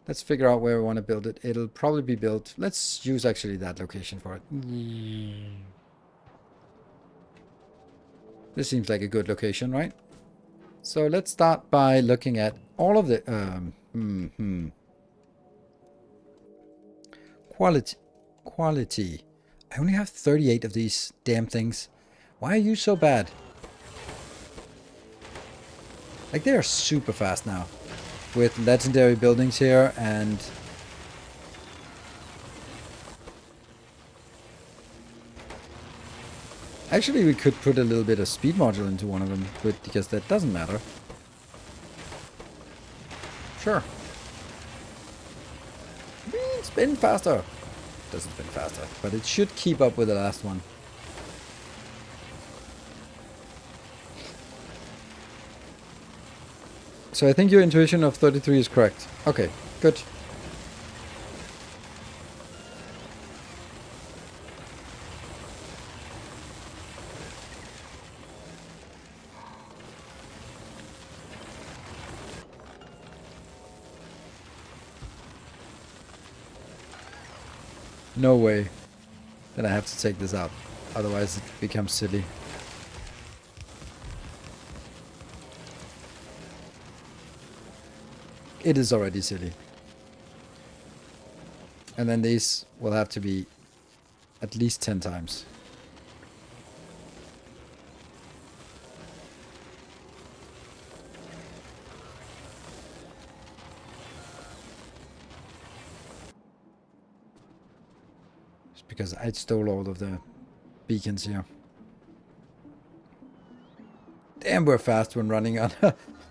Let's figure out where we want to build it. It'll probably be built... Let's use actually that location for it. This seems like a good location, right? So let's start by looking at all of the... Quality. I only have 38 of these damn things. Why are you so bad? Like, they are super fast now. With legendary buildings here and... Actually, we could put a little bit of speed module into one of them, but because that doesn't matter. Sure. Spin faster. Doesn't spin faster, but it should keep up with the last one. So I think your intuition of 33 is correct. Okay, good. No way. Then I have to take this out. Otherwise it becomes silly. It is already silly. And then these will have to be at least 10 times. Just because I stole all of the beacons here. Damn, we're fast when running on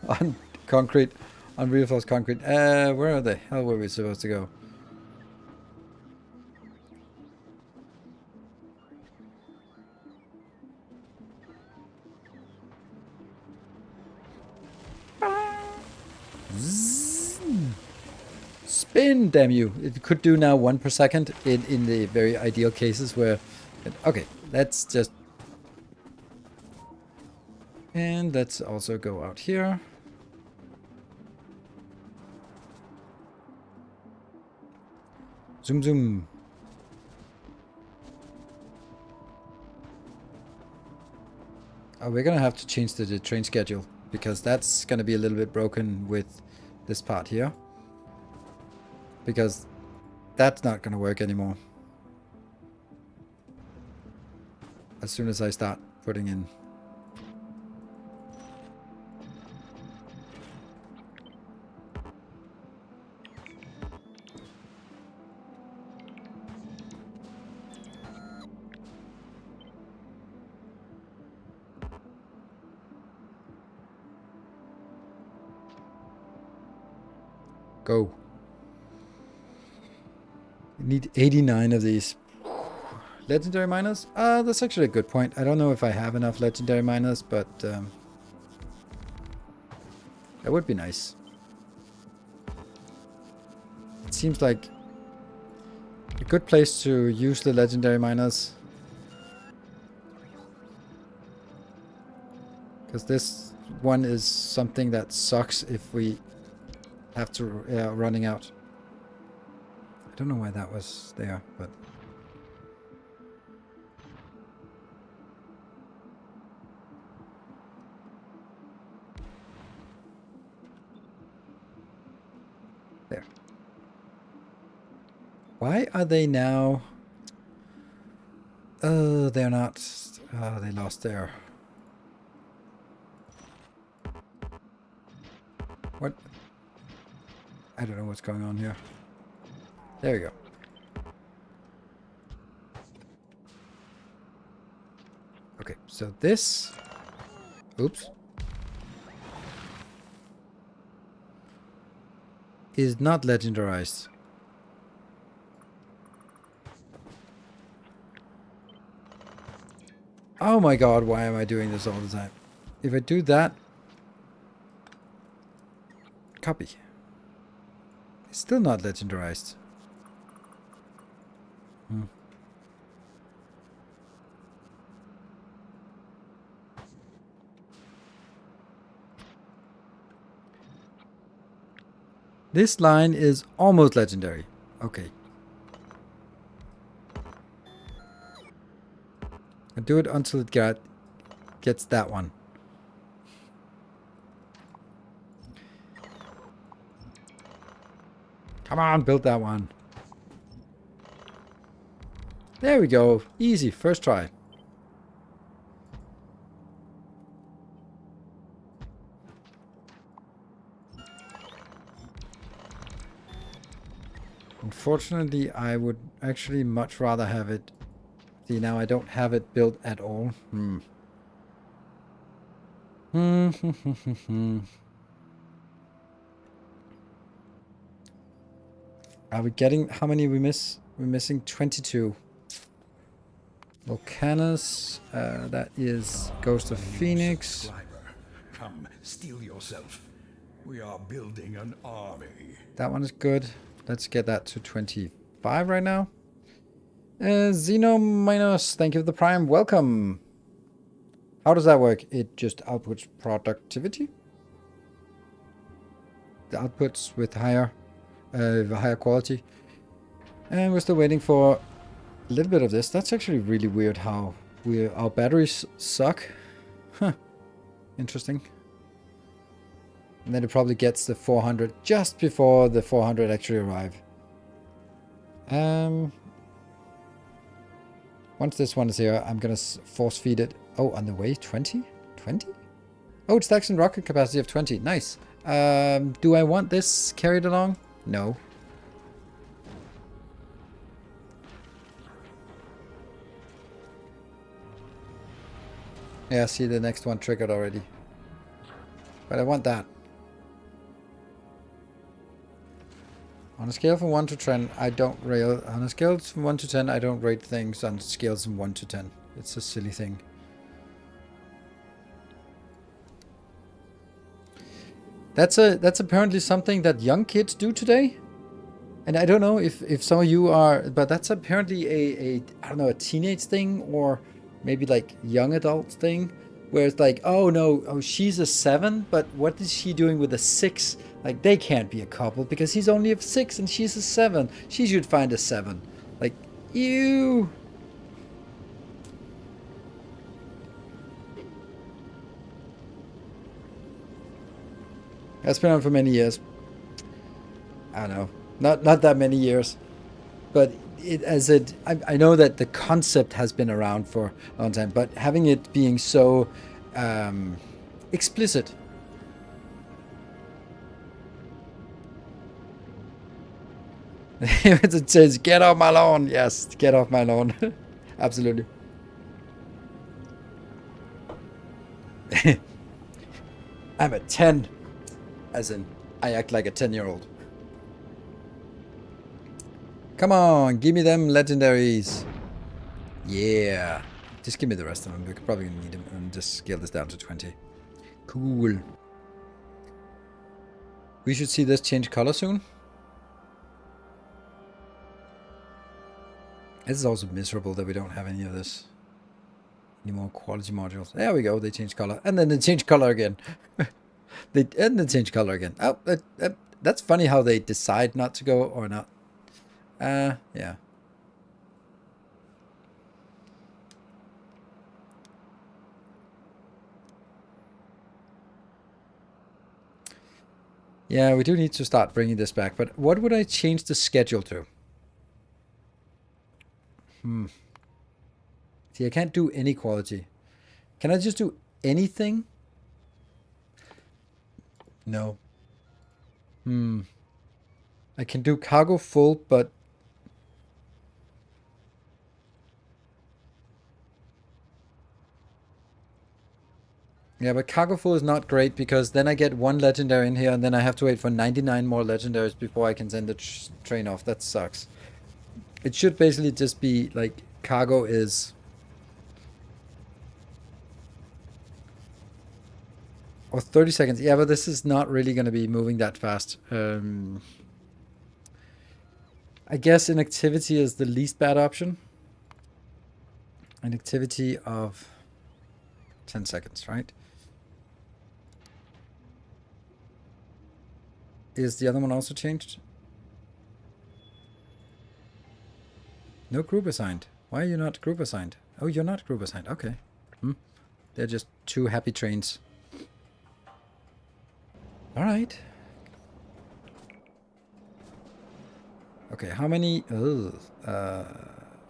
on concrete, on reinforced concrete. Where the hell were we supposed to go? Spin, damn you. It could do now 1 per second in the very ideal cases where... Okay, let's just... And let's also go out here. Zoom, zoom. Oh, we're gonna have to change the train schedule, because that's gonna be a little bit broken with this part here. Because that's not gonna work anymore. As soon as I start putting in. Go. We need 89 of these. Legendary miners? That's actually a good point. I don't know if I have enough legendary miners, but that would be nice. It seems like a good place to use the legendary miners. Because this one is something that sucks if we have to running out. I don't know why that was there, but... There. Why are they now... Oh, they're not... Oh, they lost their... What? I don't know what's going on here. There we go. Okay, so this... Oops. Is not legendarized. Oh my god, why am I doing this all the time? If I do that... Copy. It's still not legendarized. This line is almost legendary. Okay. I'll do it until it gets that one. Come on, build that one. There we go. Easy, first try. Unfortunately, I would actually much rather have it. See, now I don't have it built at all. Are we getting... How many we miss? We're missing 22. Volcanus. That is Ghost of Phoenix. Subscriber, come, steel yourself. We are building an army. That one is good. Let's get that to 25 right now. Xeno Minus, thank you for the prime. Welcome. How does that work? It just outputs productivity. The outputs with higher quality. And we're still waiting for a little bit of this. That's actually really weird how our batteries suck. Huh. Interesting. And then it probably gets the 400 just before the 400 actually arrive. Once this one is here, I'm gonna force feed it. Oh, on the way, 20? 20? Oh, it stacks in rocket capacity of 20. Nice. Do I want this carried along? No. Yeah, see the next one triggered already. But I want that. On a scale from 1 to 10, I don't rail. On a scale from 1 to 10, I don't rate things on scales from 1 to 10. It's a silly thing. That's apparently something that young kids do today. And I don't know if some of you are, but that's apparently a I don't know, a teenage thing or maybe like young adult thing where it's like, oh no, oh she's a 7, but what is she doing with a 6? Like they can't be a couple because he's only a 6 and she's a 7. She should find a 7. Like, ew. That's been on for many years. I don't know. Not that many years. But I know that the concept has been around for a long time, but having it being so explicit. It says, get off my lawn. Yes, get off my lawn. Absolutely. I'm a 10. As in, I act like a 10-year-old. Come on, give me them legendaries. Yeah. Just give me the rest of them. We're probably going to need them. And just scale this down to 20. Cool. We should see this change color soon. This is also miserable that we don't have any of this. Any more quality modules. There we go. They change color. And then they change color again. They change color again. Oh, that's funny how they decide not to go or not. Yeah. Yeah, we do need to start bringing this back. But what would I change the schedule to? See, I can't do any quality. Can I just do anything? No. I can do cargo full, but... Yeah, but cargo full is not great because then I get one legendary in here and then I have to wait for 99 more legendaries before I can send the train off. That sucks. It should basically just be like cargo is... Or 30 seconds. Yeah, but this is not really going to be moving that fast. I guess inactivity is the least bad option. An activity of 10 seconds, right? Is the other one also changed? No group assigned. Why are you not group assigned? Oh, you're not group assigned. Okay. They're just two happy trains. All right. Okay, how many? Oh,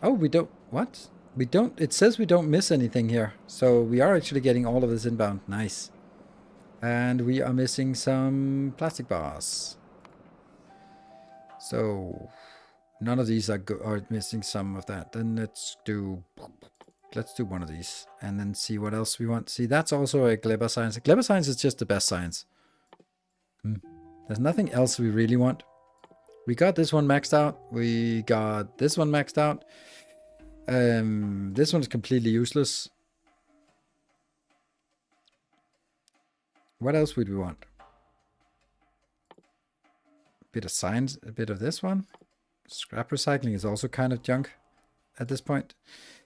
we don't. What? We don't. It says we don't miss anything here. So we are actually getting all of this inbound. Nice. And we are missing some plastic bars. So none of these are missing some of that. Then let's do one of these and then see what else we want. See, that's also a Gleba science. Gleba science is just the best science. There's nothing else we really want. We got this one maxed out. We got this one maxed out. This one is completely useless. What else would we want? A bit of science, a bit of this one. Scrap recycling is also kind of junk at this point.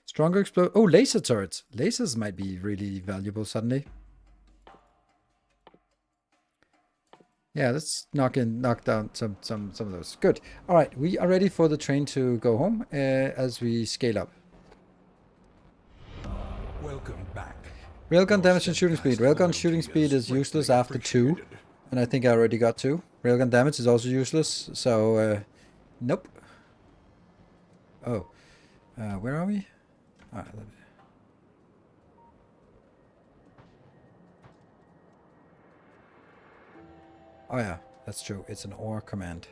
Stronger explode. Oh, laser turrets. Lasers might be really valuable suddenly. Yeah, let's knock down some of those. Good. All right, we are ready for the train to go home as we scale up. Welcome back. Railgun damage and shooting speed. Railgun shooting speed is useless after 2. And I think I already got 2. Railgun damage is also useless. So, nope. Oh. Where are we? Alright. Oh yeah, that's true. It's an OR command.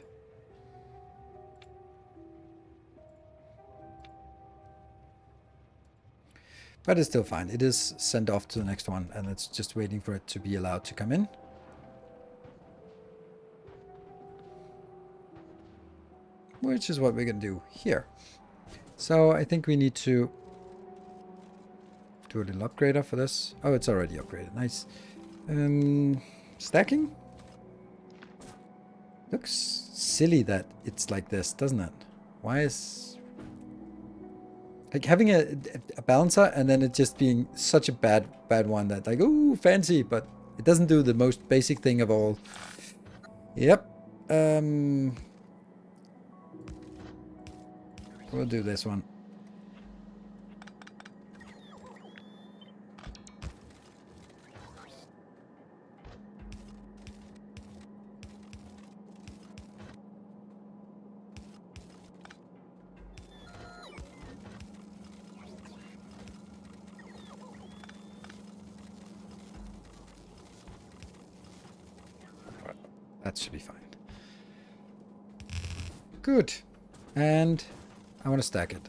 But it's still fine. It is sent off to the next one, and it's just waiting for it to be allowed to come in. Which is what we're going to do here. So I think we need to do a little upgrader for this. Oh, it's already upgraded. Nice. Stacking? Looks silly that it's like this, doesn't it? Why is... like having a balancer and then it just being such a bad one that like, ooh, fancy, but it doesn't do the most basic thing of all. Yep. We'll do this one. That should be fine. Good. And I want to stack it.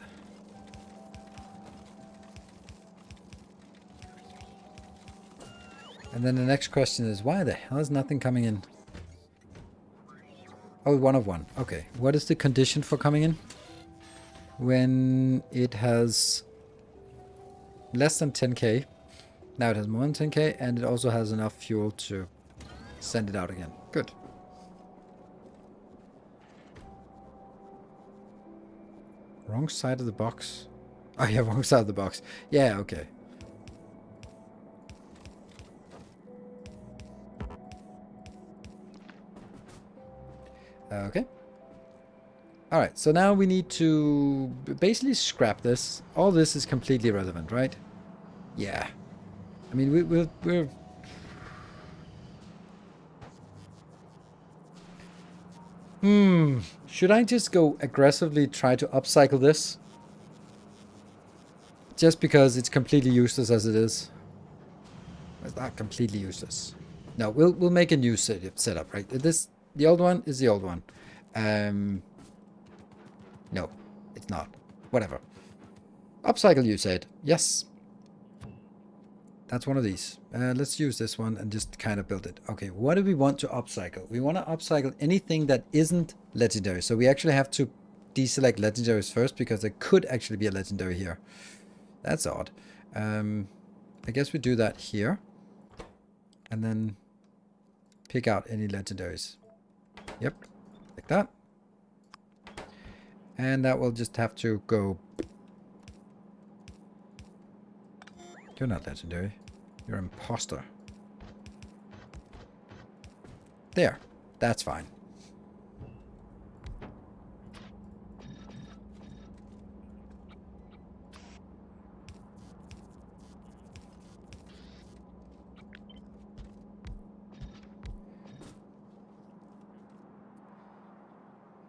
And then the next question is, why the hell is nothing coming in? Oh, 1 of 1. Okay. What is the condition for coming in? When it has less than 10k. Now it has more than 10k, and it also has enough fuel to send it out again. Good. Wrong side of the box. Oh yeah, wrong side of the box. Yeah, okay. Okay. Alright, so now we need to basically scrap this. All this is completely irrelevant, right? Yeah. I mean, we're... Should I just go aggressively try to upcycle this? Just because it's completely useless as it is. It's not completely useless. No, we'll make a new setup, right? The old one is the old one. No, it's not. Whatever. Upcycle, you said. Yes. That's one of these. Let's use this one and just kind of build it. Okay, what do we want to upcycle? We want to upcycle anything that isn't legendary. So we actually have to deselect legendaries first because there could actually be a legendary here. That's odd. I guess we do that here. And then pick out any legendaries. Yep, like that. And that will just have to go... You're not legendary. You're an imposter. There. That's fine.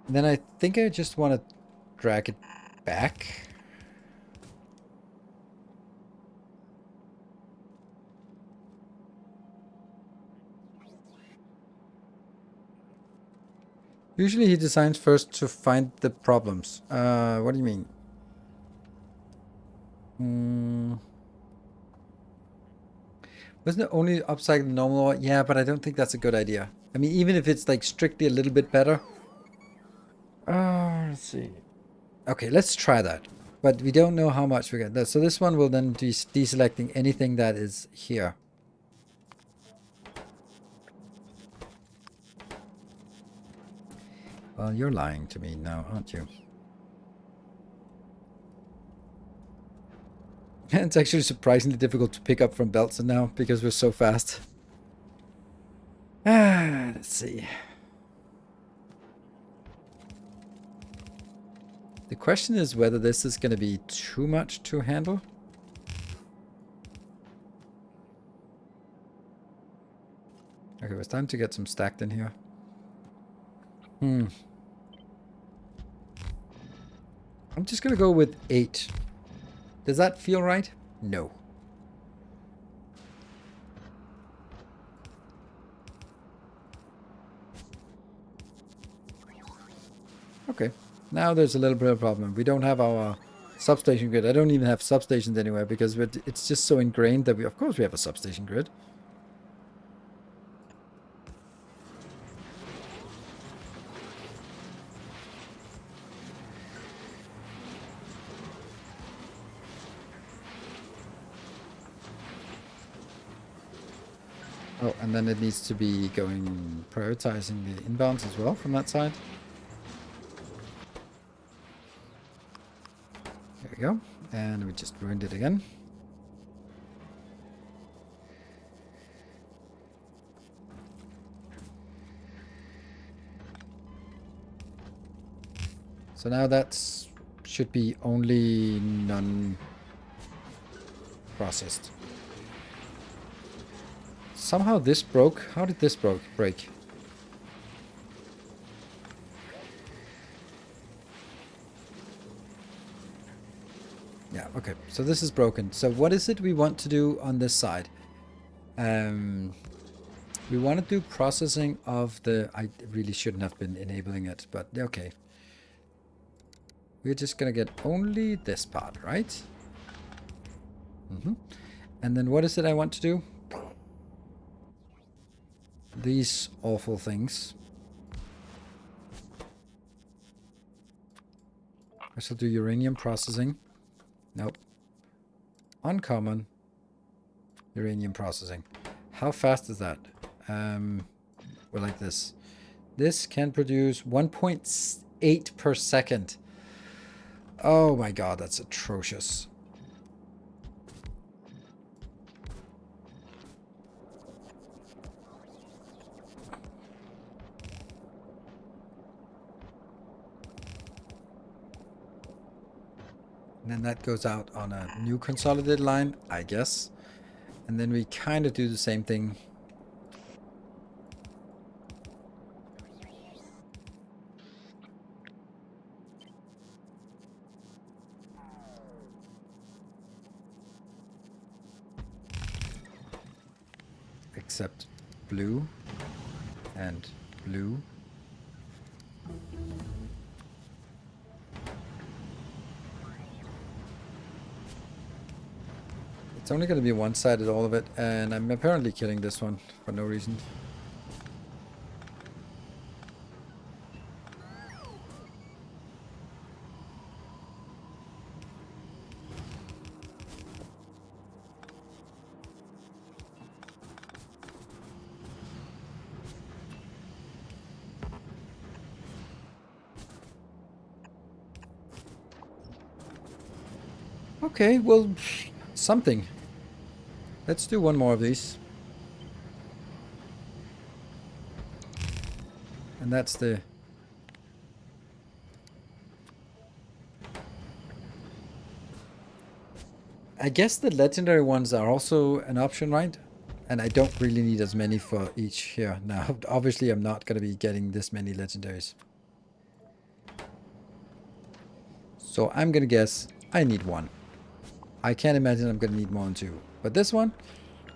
Then I think I just want to drag it back. Usually he designs first to find the problems. What do you mean? Wasn't it only upside the normal one? Yeah, but I don't think that's a good idea. I mean, even if it's like strictly a little bit better. Let's see. Okay, let's try that. But we don't know how much we get. So this one will then be deselecting anything that is here. Well, you're lying to me now, aren't you? It's actually surprisingly difficult to pick up from Belton now because we're so fast. Let's see. The question is whether this is going to be too much to handle. Okay, it's time to get some stacked in here. I'm just going to go with 8. Does that feel right? No. Okay. Now there's a little bit of a problem. We don't have our substation grid. I don't even have substations anywhere because it's just so ingrained that of course we have a substation grid. Oh, and then it needs to be prioritizing the inbounds as well from that side. There we go. And we just ruined it again. So now that should be only non-processed. Somehow this broke. How did this break? Yeah, okay. So this is broken. So what is it we want to do on this side? We want to do processing of the... I really shouldn't have been enabling it, but okay. We're just going to get only this part, right? And then what is it I want to do? These awful things. I shall do uranium processing. Nope. Uncommon. Uranium processing. How fast is that? Well, like this. This can produce 1.8 per second. Oh my god, that's atrocious. And then that goes out on a new consolidated line, I guess. And then we kind of do the same thing. Except blue and blue. It's only going to be one-sided, all of it, and I'm apparently killing this one for no reason. Okay, well, something. Let's do one more of these. And that's the... I guess the legendary ones are also an option, right? And I don't really need as many for each here. Now, obviously, I'm not going to be getting this many legendaries. So I'm going to guess I need one. I can't imagine I'm going to need more than two. But this one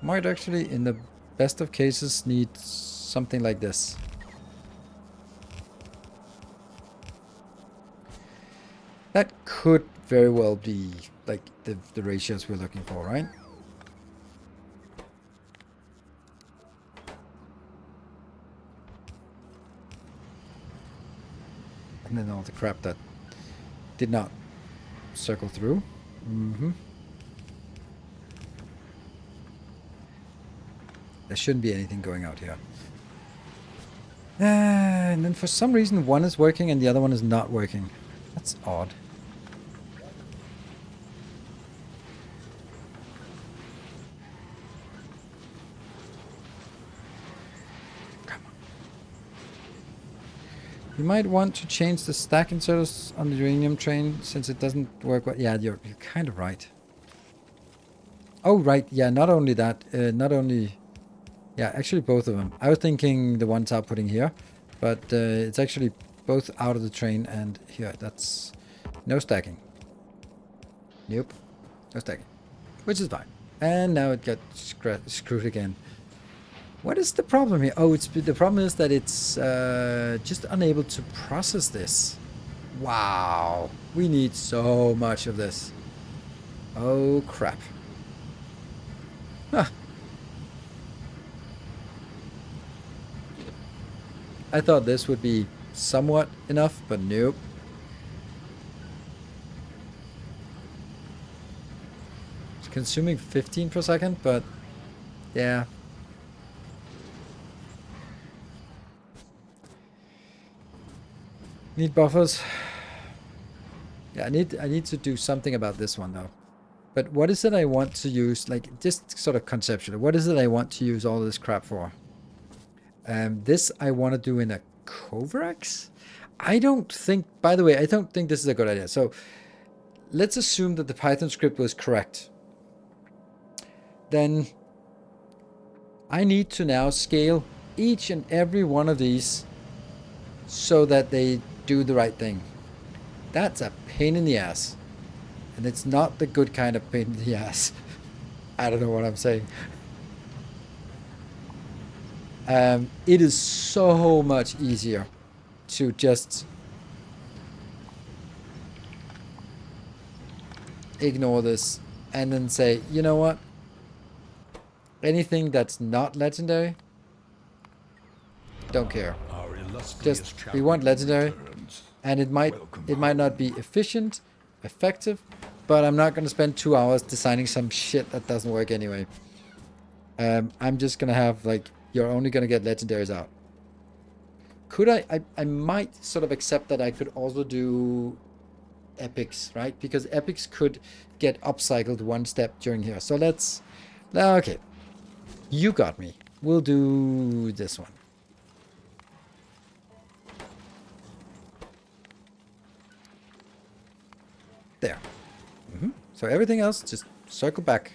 might actually, in the best of cases, need something like this. That could very well be like the ratios we're looking for, right? And then all the crap that did not circle through. There shouldn't be anything going out here. And then for some reason one is working and the other one is not working. That's odd. Come on. You might want to change the stack inserters on the uranium train since it doesn't work well. Yeah, you're kind of right. Oh, right. Yeah, not only that. Yeah, actually both of them. I was thinking the ones I'm putting here, but it's actually both out of the train and here. That's no stacking. Nope. No stacking. Which is fine. And now it got screwed again. What is the problem here? Oh, the problem is that it's just unable to process this. Wow. We need so much of this. Oh, crap. Huh. I thought this would be somewhat enough, but nope. It's consuming 15 per second, but yeah. Need buffers. Yeah, I need to do something about this one though. But what is it I want to use? Like, just sort of conceptually, what is it I want to use all this crap for? This I want to do in a Kovarex? I don't think, by the way, I don't think this is a good idea. So let's assume that the Python script was correct. Then I need to now scale each and every one of these so that they do the right thing. That's a pain in the ass. And it's not the good kind of pain in the ass. I don't know what I'm saying. It is so much easier to just ignore this and then say, you know what? Anything that's not legendary, don't care. Just, we want legendary, and it might not be efficient, effective, but I'm not going to spend 2 hours designing some shit that doesn't work anyway. I'm just going to have, like, you're only going to get legendaries out. Could I might sort of accept that I could also do epics, right? Because epics could get upcycled one step during here. So let's, okay. You got me. We'll do this one. There. So everything else, just circle back.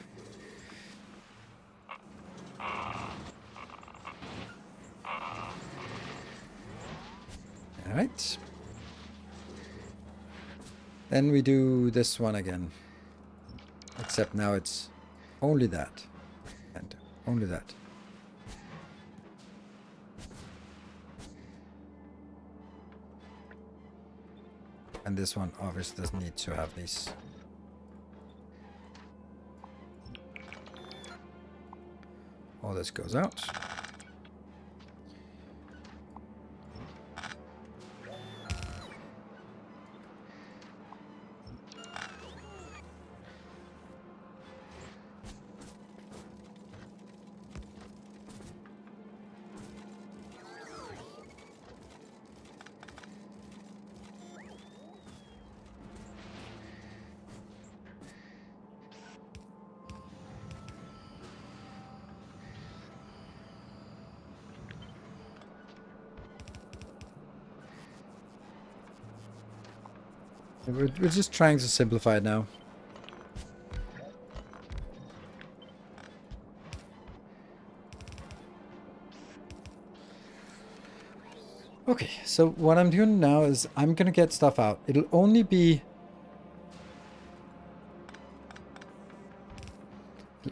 Alright. Then we do this one again. Except now it's only that. And only that. And this one obviously doesn't need to have these. All this goes out. We're just trying to simplify it now. Okay, so what I'm doing now is I'm gonna get stuff out. It'll only be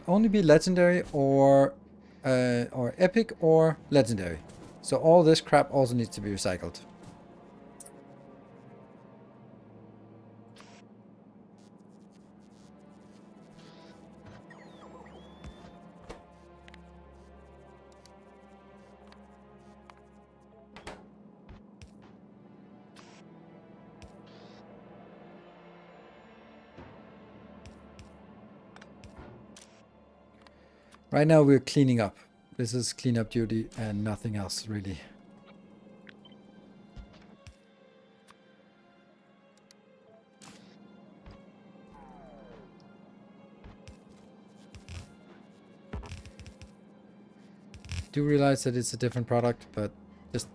legendary or epic or legendary. So all this crap also needs to be recycled. Right now we're cleaning up. This is cleanup duty and nothing else really. Do realize that it's a different product, but just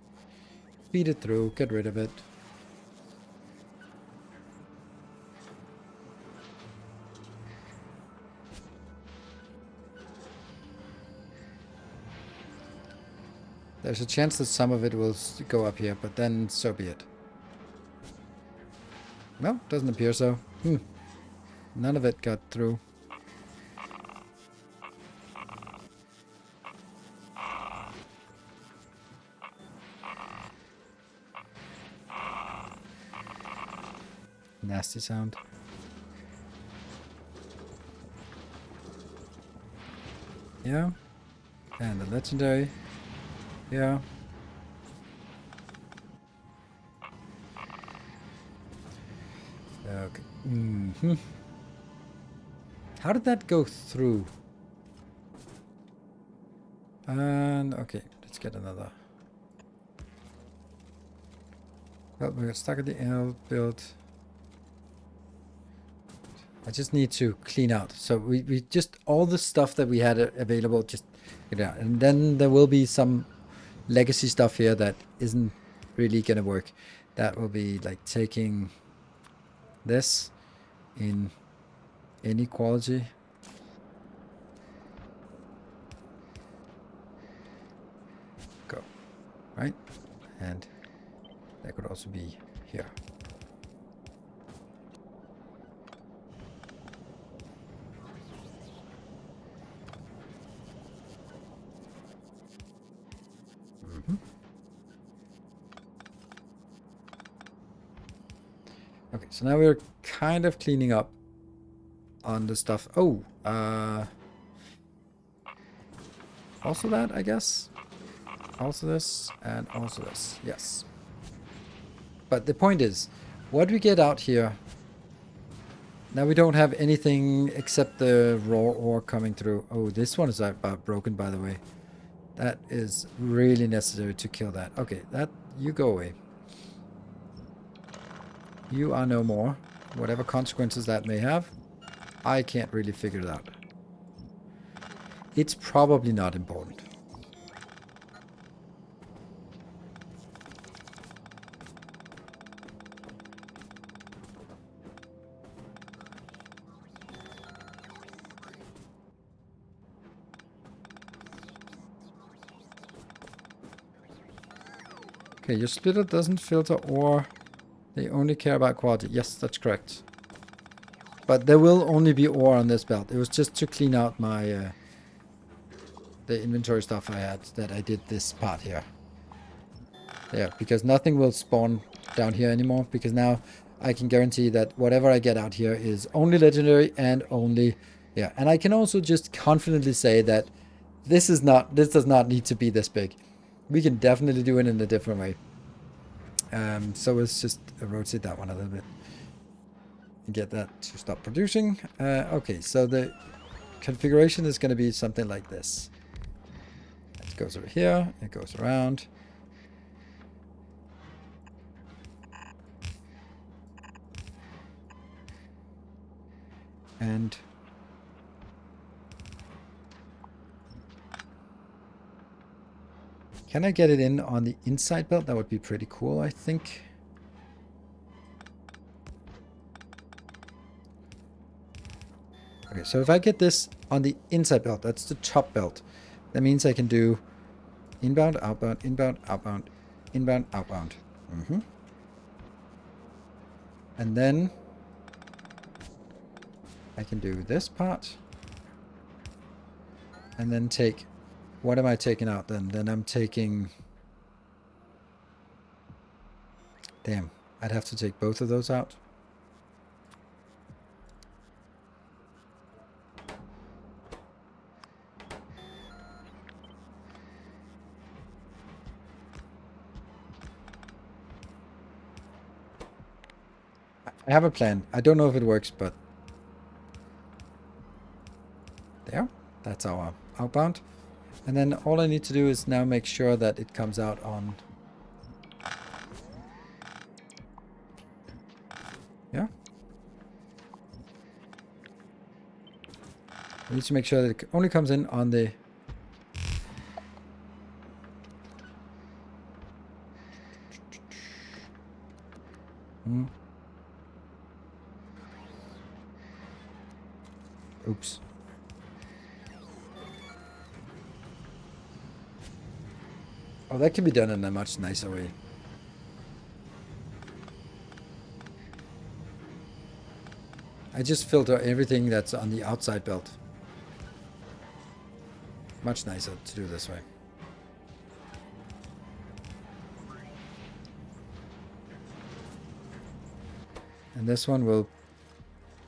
feed it through, get rid of it. There's a chance that some of it will go up here, but then so be it. No, doesn't appear so. None of it got through. Nasty sound. Yeah. And the legendary. Yeah. Okay. How did that go through? And okay, let's get another. Well, we got stuck at the L build. I just need to clean out. So we just, all the stuff that we had available, just get out. And then there will be some legacy stuff here that isn't really gonna work. That will be like taking this in any quality. Go. Right? And that could also be here. Okay, so now we're kind of cleaning up on the stuff. Oh, also that, I guess. Also this, and also this. Yes. But the point is, what we get out here, now we don't have anything except the raw ore coming through. Oh, this one is about broken, by the way. That is really necessary to kill that. Okay, that, you go away. You are no more. Whatever consequences that may have, I can't really figure it out. It's probably not important. Okay, your splitter doesn't filter ore. They only care about quality. Yes, that's correct. But there will only be ore on this belt. It was just to clean out my the inventory stuff I had that I did this part here. Yeah, because nothing will spawn down here anymore, because now I can guarantee that whatever I get out here is only legendary and only, yeah. And I can also just confidently say that this does not need to be this big. We can definitely do it in a different way. So let's just rotate that one a little bit and get that to stop producing. Okay, so the configuration is going to be something like this. It goes over here, it goes around. And can I get it in on the inside belt? That would be pretty cool, I think. Okay, so if I get this on the inside belt, that's the top belt. That means I can do inbound, outbound, inbound, outbound, inbound, outbound. And then I can do this part. And then take... What am I taking out then? Then I'm taking... Damn, I'd have to take both of those out. I have a plan. I don't know if it works, but... There. That's our outbound. And then all I need to do is now make sure that it comes out on... Yeah. I need to make sure that it only comes in on the... Oops. Oh, that can be done in a much nicer way. I just filter everything that's on the outside belt. Much nicer to do this way. And this one will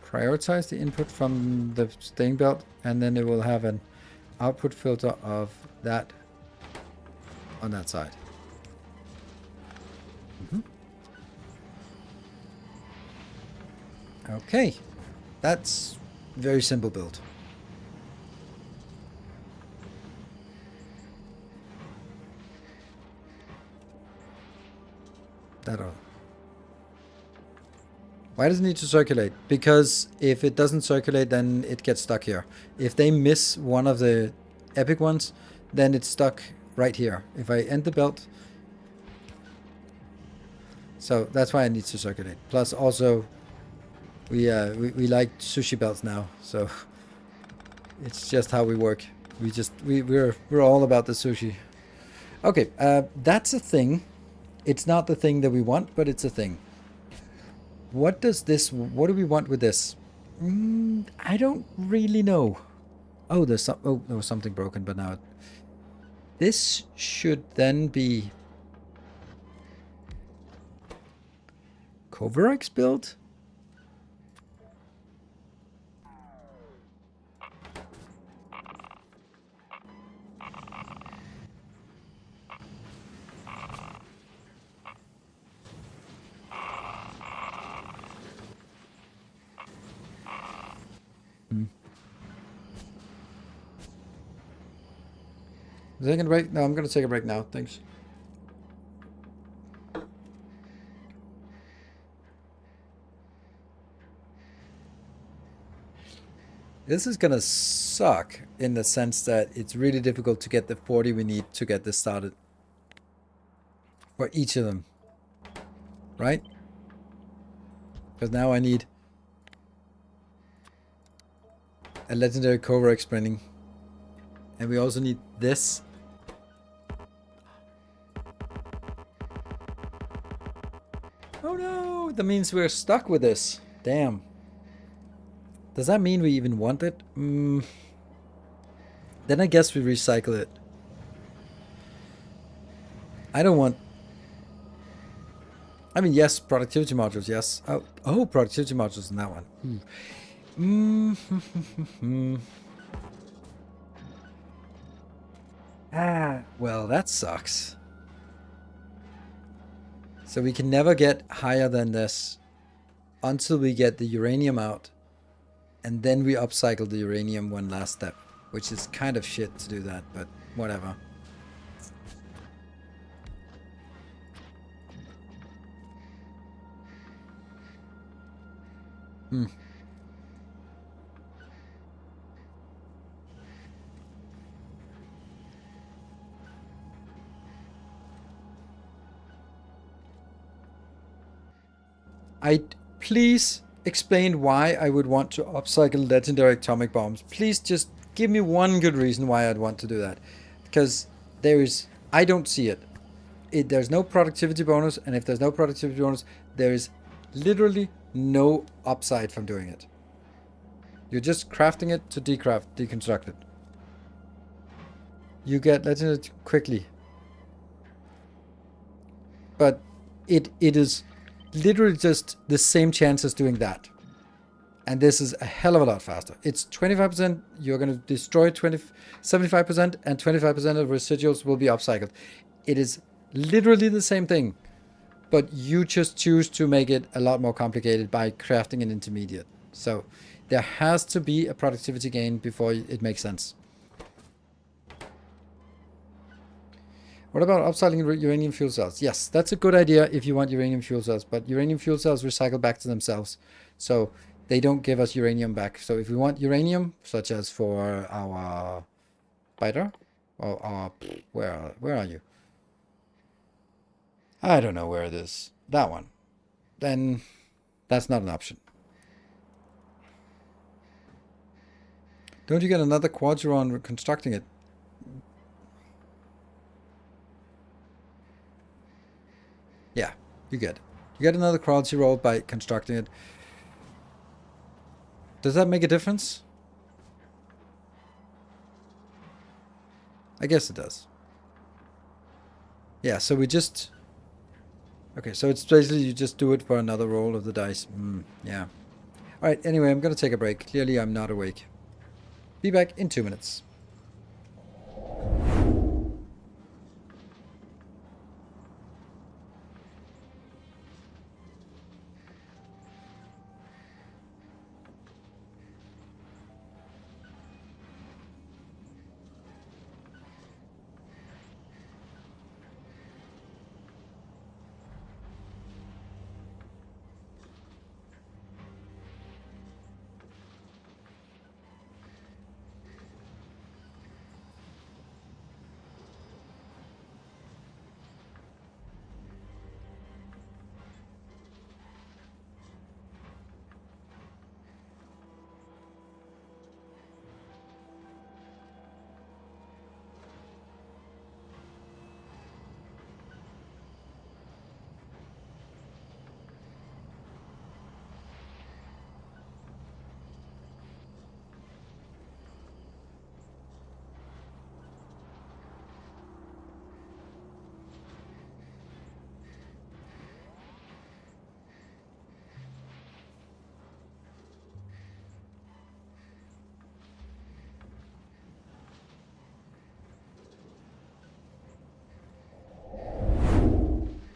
prioritize the input from the staying belt, and then it will have an output filter of that on that side. Okay, that's very simple build. That all. Why does it need to circulate? Because if it doesn't circulate, then it gets stuck here. If they miss one of the epic ones, then it's stuck right here. If I end the belt... So that's why I need to circulate. Plus also, we like sushi belts now, so it's just how we work. We're all about the sushi. Okay, that's a thing. It's not the thing that we want, but it's a thing. What do we want with this? I don't really know. Oh, there was something broken, but now this should then be Coverex build. Taking a break? No, I'm going to take a break now. Thanks. This is going to suck in the sense that it's really difficult to get the 40 we need to get this started. For each of them. Right? Because now I need a legendary Coverex printing. And we also need this. Oh no! That means we're stuck with this. Damn. Does that mean we even want it? Then I guess we recycle it. I don't want... I mean, yes, productivity modules, yes. Oh, productivity modules in that one. Well, that sucks. So we can never get higher than this until we get the uranium out. And then we upcycle the uranium one last step. Which is kind of shit to do that, but whatever. Please explained why I would want to upcycle legendary atomic bombs. Please just give me one good reason why I'd want to do that. Because I don't see it. There's no productivity bonus, and if there's no productivity bonus, there is literally no upside from doing it. You're just crafting it to deconstruct it. You get legendary quickly. But it is literally just the same chance as doing that. And this is a hell of a lot faster. It's 25%, you're going to destroy 75%, and 25% of residuals will be upcycled. It is literally the same thing, but you just choose to make it a lot more complicated by crafting an intermediate. So there has to be a productivity gain before it makes sense. What about upcycling uranium fuel cells? Yes, that's a good idea if you want uranium fuel cells, but uranium fuel cells recycle back to themselves. So they don't give us uranium back. So if we want uranium, such as for our biter, or our, where are you? I don't know where it is. That one. Then that's not an option. Don't you get another quadron reconstructing it? Yeah, you get another quality roll by constructing it. Does that make a difference? I guess it does. Yeah, so we just... Okay, so it's basically you just do it for another roll of the dice. Yeah. Alright, anyway, I'm going to take a break. Clearly I'm not awake. Be back in 2 minutes.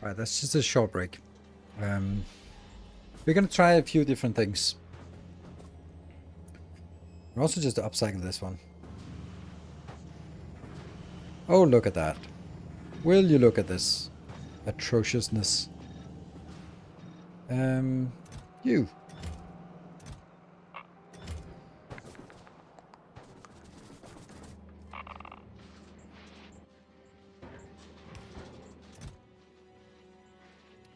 Alright, that's just a short break. We're going to try a few different things. We're also just upcycle this one. Oh, look at that. Will you look at this atrociousness? You.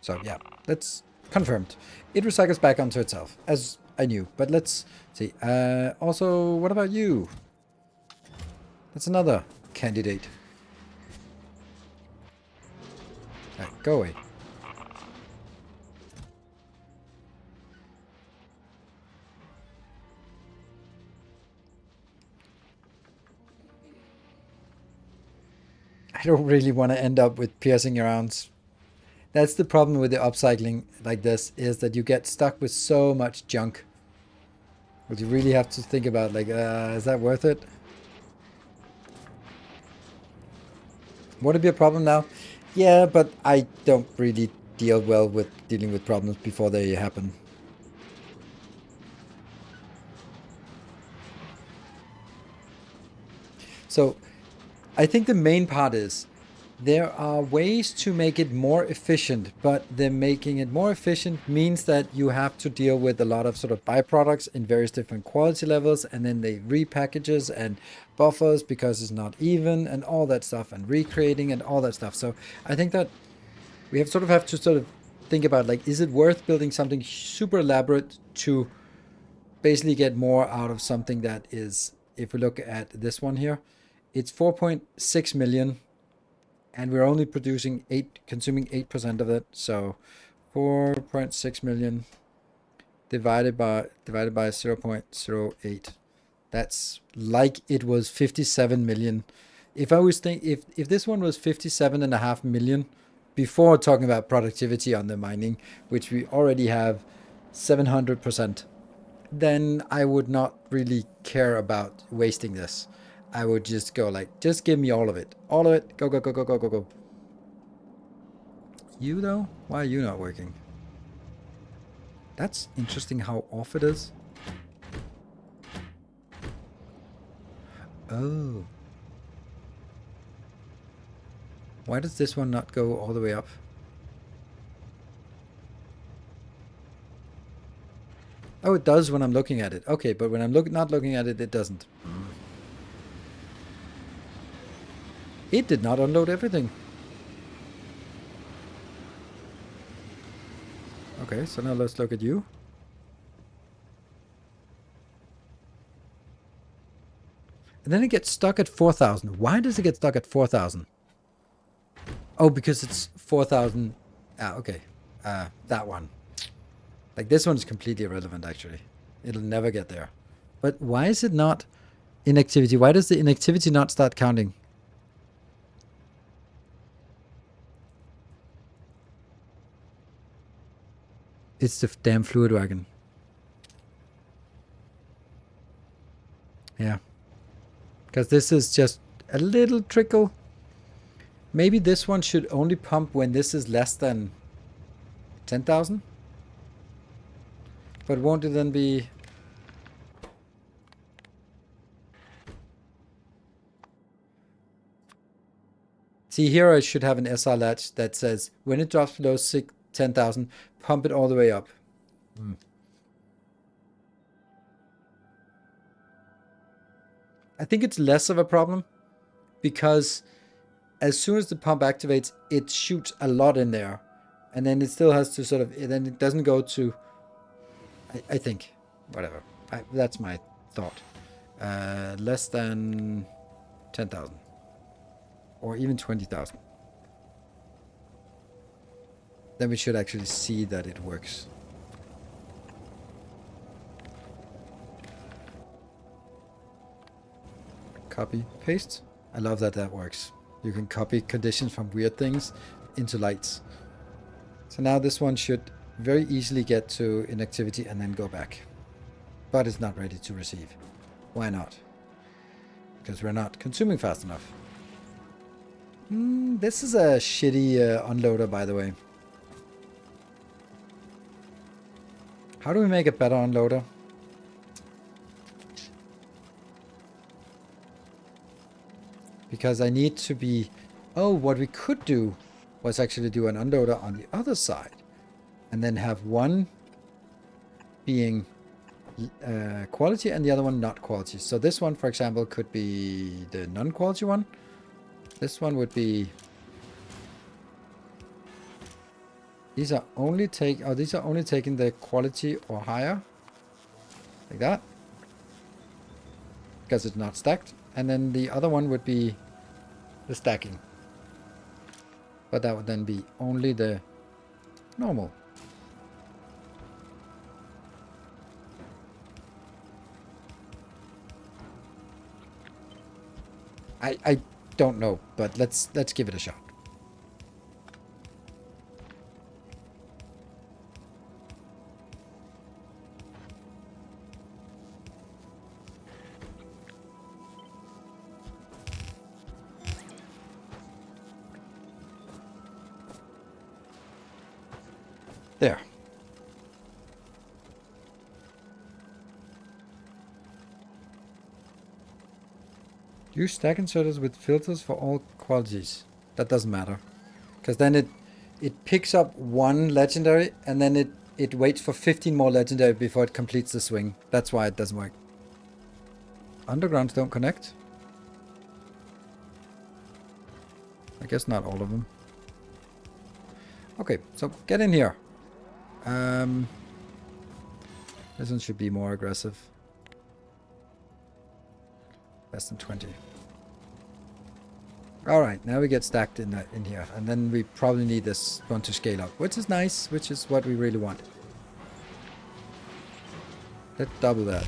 So yeah, that's confirmed. It recycles back onto itself, as I knew. But let's see. Also, what about you? That's another candidate. Right, go away. I don't really want to end up with piercing rounds. That's the problem with the upcycling like this, is that you get stuck with so much junk. But you really have to think about, like, is that worth it? Would it be a problem now? Yeah, but I don't really deal well with dealing with problems before they happen. So I think the main part is there are ways to make it more efficient, but the making it more efficient means that you have to deal with a lot of sort of byproducts in various different quality levels, and then they repackages and buffers because it's not even, and all that stuff, and recreating and all that stuff. So I think that we have to think about, like, is it worth building something super elaborate to basically get more out of something that is, if we look at this one here, it's 4.6 million, and we're only consuming 8% of it. So 4.6 million divided by 0.08. That's like it was 57 million. If this one was 57.5 million before talking about productivity on the mining, which we already have 700%, then I would not really care about wasting this. I would just go like, just give me all of it. All of it. Go, go, go, go, go, go, go. You though? Why are you not working? That's interesting how off it is. Oh. Why does this one not go all the way up? Oh, it does when I'm looking at it. Okay, but when I'm not looking at it, it doesn't. It did not unload everything. Okay, so now let's look at you. And then it gets stuck at 4,000. Why does it get stuck at 4,000? Oh, because it's 4,000. Ah, okay. That one. Like, this one is completely irrelevant, actually. It'll never get there. But why is it not inactivity? Why does the inactivity not start counting? It's the damn fluid wagon. Yeah. Because this is just a little trickle. Maybe this one should only pump when this is less than 10,000. But won't it then be... See, here I should have an SR latch that says, when it drops below 10,000, pump it all the way up. I think it's less of a problem because as soon as the pump activates, it shoots a lot in there. And then it still has to sort of, then it doesn't go to, I think, whatever. That's my thought. Less than 10,000 or even 20,000. Then we should actually see that it works. Copy, paste. I love that that works. You can copy conditions from weird things into lights. So now this one should very easily get to inactivity and then go back. But it's not ready to receive. Why not? Because we're not consuming fast enough. This is a shitty unloader, by the way. How do we make a better unloader? Because I need to be... Oh, what we could do was actually do an unloader on the other side. And then have one being quality and the other one not quality. So this one, for example, could be the non-quality one. This one would be... These are only taking the quality or higher. Like that. Because it's not stacked. And then the other one would be the stacking. But that would then be only the normal. I don't know, but let's give it a shot. There. Use stack inserters with filters for all qualities. That doesn't matter. Because then it picks up one legendary and then it waits for 15 more legendary before it completes the swing. That's why it doesn't work. Undergrounds don't connect. I guess not all of them. Okay, so get in here. This one should be more aggressive. Less than 20. Alright, now we get stacked in here. And then we probably need this one to scale up, which is nice, which is what we really want. Let's double that.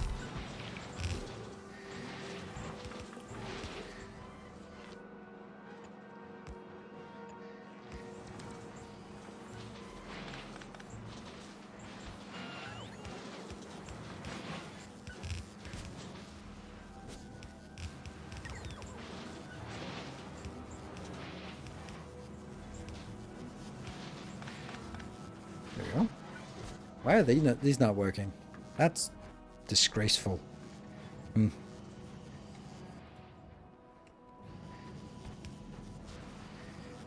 There we go. Why are these not working? That's disgraceful.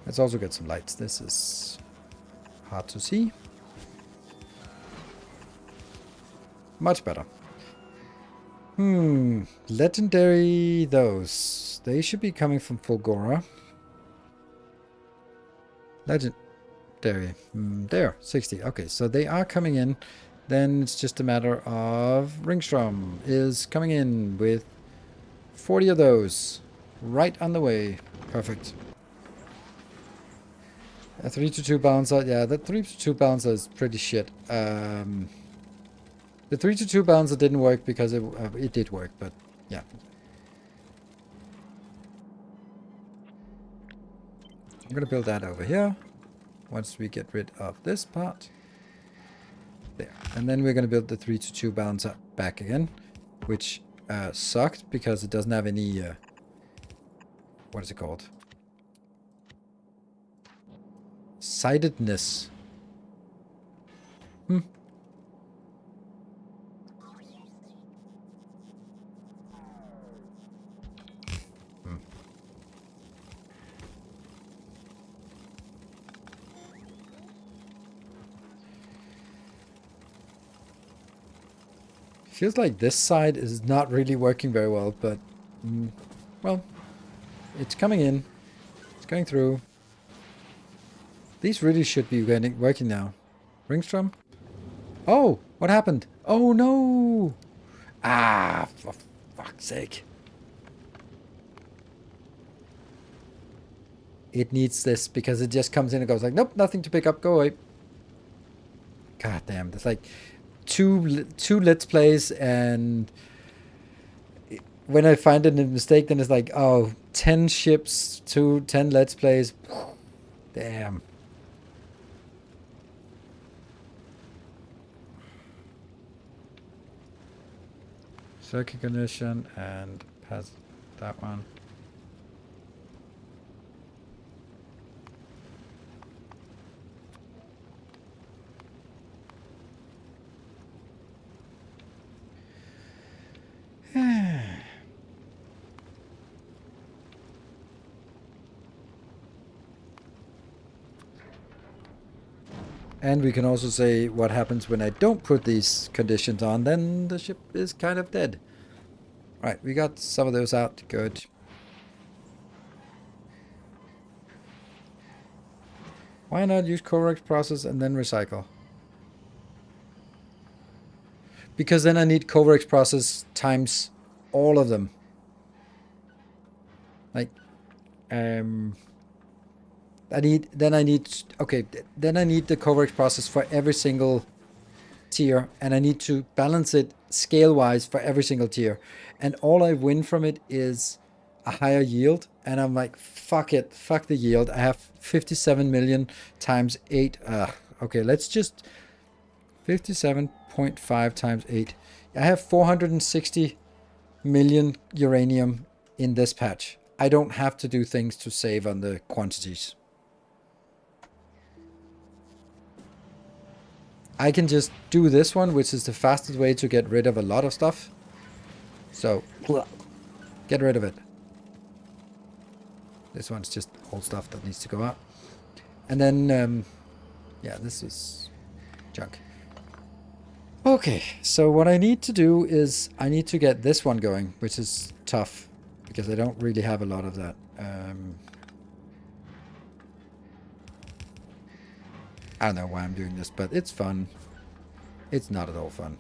Let's also get some lights. This is hard to see. Much better. Legendary those. They should be coming from Fulgora. Legendary. There, 60. Okay, so they are coming in. Then it's just a matter of Ringstrom is coming in with 40 of those. Right on the way. Perfect. A 3-2 bouncer. Yeah, that 3-2 bouncer is pretty shit. The 3-2 bouncer didn't work because it did work, but yeah. I'm gonna build that over here. Once we get rid of this part. There. And then we're gonna build the 3-2 bouncer back again. Which sucked because it doesn't have any what is it called? Sightedness. Feels like this side is not really working very well, but well, it's coming in. It's going through. These really should be working now. Ringstrom? Oh, what happened? Oh no! Ah, for fuck's sake. It needs this because it just comes in and goes like, nope, nothing to pick up, go away. God damn, there's like two let's plays, and when I find a mistake, then it's like, oh, 10 ships to 10 let's plays. Damn. Circuit condition and pass that one. And we can also say what happens when I don't put these conditions on, then the ship is kind of dead. Right, we got some of those out. Good. Why not use Corex process and then recycle? Because then I need Corex process times all of them. Like, I need the Corex process for every single tier, and I need to balance it scale-wise for every single tier. And all I win from it is a higher yield, and I'm like, fuck it, fuck the yield. I have 57 million times 8. Okay, let's just 57.5 times 8. I have 460 million uranium in this patch. I don't have to do things to save on the quantities. I can just do this one, which is the fastest way to get rid of a lot of stuff. So, get rid of it. This one's just old stuff that needs to go out. And then, yeah, this is junk. Okay, so what I need to do is I need to get this one going, which is tough because I don't really have a lot of that. I don't know why I'm doing this, but it's fun. It's not at all fun.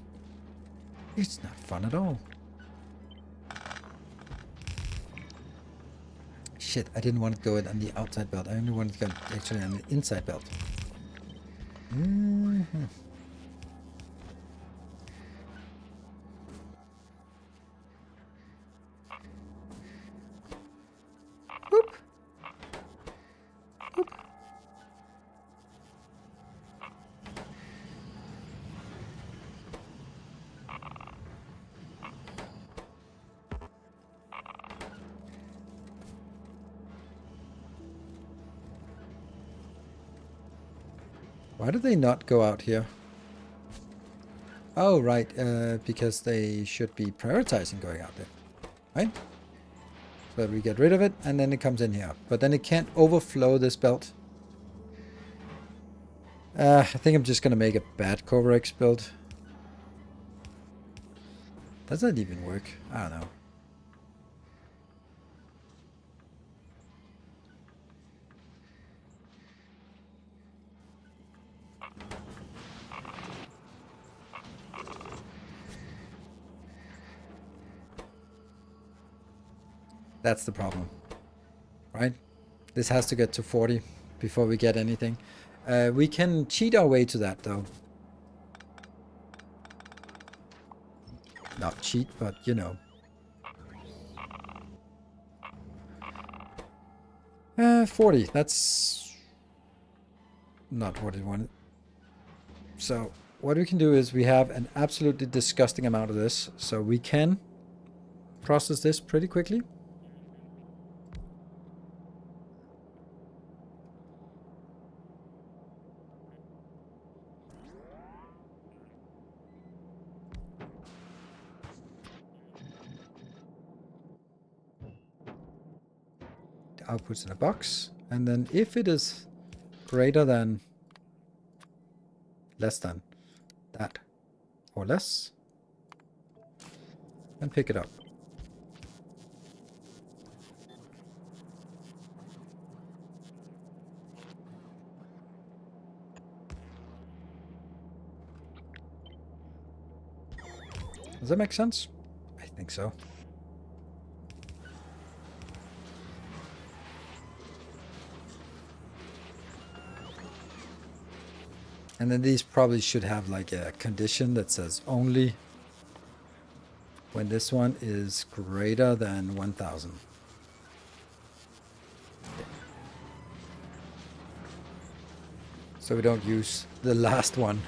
It's not fun at all. Shit, I didn't want to go on the outside belt. I only wanted to go actually on the inside belt. Mm-hmm. Boop. Boop. Why do they not go out here? Oh, right, because they should be prioritizing going out there, right? So that we get rid of it, and then it comes in here. But then it can't overflow this belt. I think I'm just gonna make a bad Corex build. Does that even work? I don't know. That's the problem, right? This has to get to 40 before we get anything. We can cheat our way to that, though. Not cheat, but you know. 40, that's not what I wanted. So what we can do is we have an absolutely disgusting amount of this, so we can process this pretty quickly. Outputs in a box, and then if it is greater than less than that or less, then pick it up. Does that make sense? I think so. And then these probably should have like a condition that says only when this one is greater than 1000. So we don't use the last one.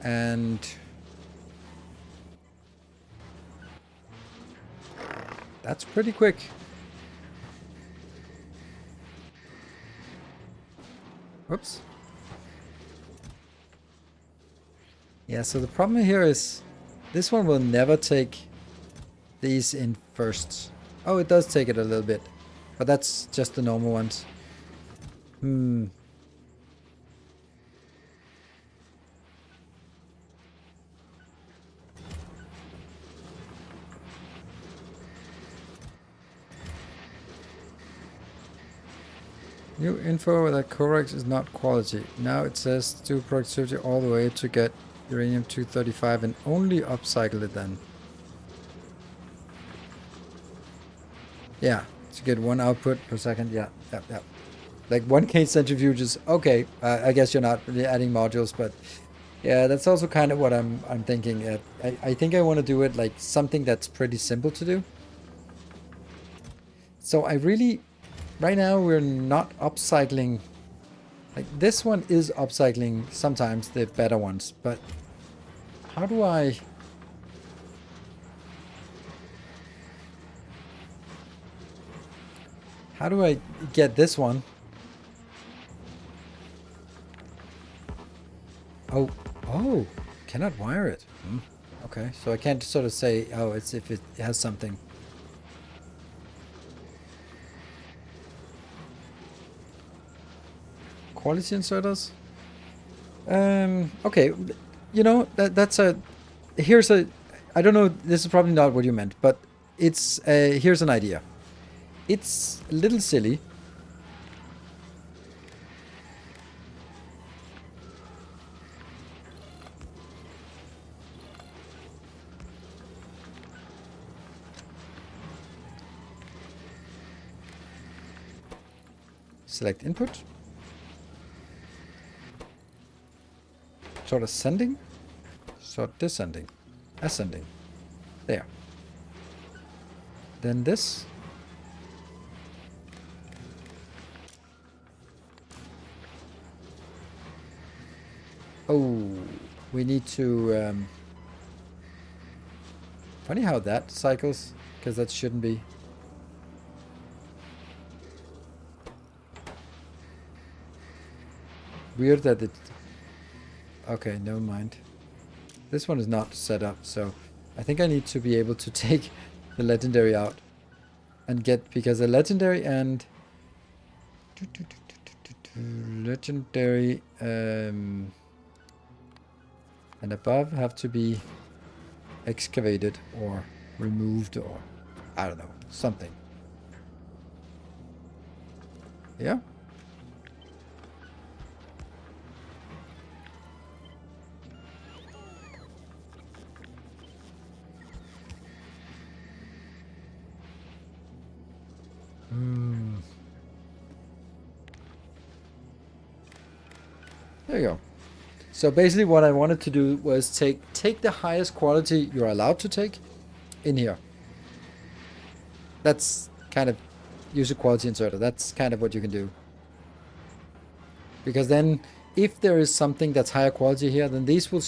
And that's pretty quick. Whoops. Yeah, so the problem here is this one will never take these in first. Oh, it does take it a little bit, but that's just the normal ones. New info that Corex is not quality. Now it says do productivity all the way to get uranium 235 and only upcycle it then. Yeah, to get 1 output per second. Yeah. Like 1K centrifuges. Okay, I guess you're not really adding modules, but yeah, that's also kind of what I'm thinking. I think I want to do it like something that's pretty simple to do. So I really, right now we're not upcycling. Like this one is upcycling sometimes the better ones, but how do I get this one? Oh, cannot wire it. Okay, so I can't sort of say, oh, it's if it has something. Quality inserters? Okay, you know, that's a, I don't know, this is probably not what you meant, but it's, here's an idea. It's a little silly. Select input. Sort ascending. Sort descending. Ascending. There. Then this. Oh, we need to... funny how that cycles, because that shouldn't be. Weird that it... Okay, never mind. This one is not set up, so I think I need to be able to take the legendary out and get, because the legendary and legendary and above have to be excavated or removed, or I don't know, something. Yeah. There you go. So basically what I wanted to do was take the highest quality you're allowed to take in here. That's kind of use a quality inserter. That's kind of what you can do. Because then if there is something that's higher quality here, then these will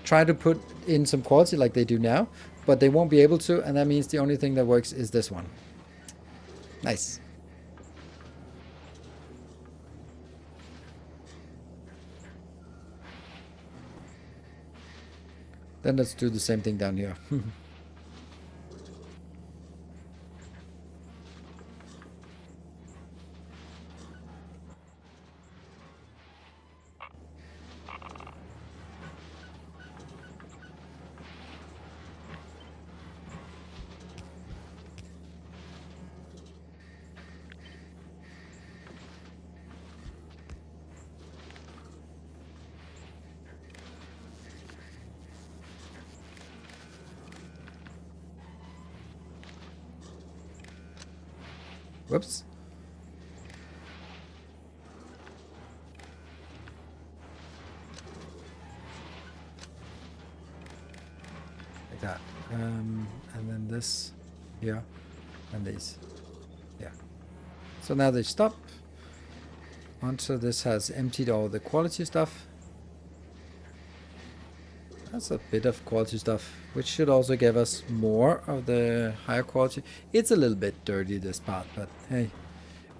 try to put in some quality like they do now, but they won't be able to, and that means the only thing that works is this one. Nice. Then let's do the same thing down here. Whoops. Like that. And then this here and these. Yeah. So now they stop. Onto this has emptied all the quality stuff. That's a bit of quality stuff, which should also give us more of the higher quality. It's a little bit dirty, this part, but hey,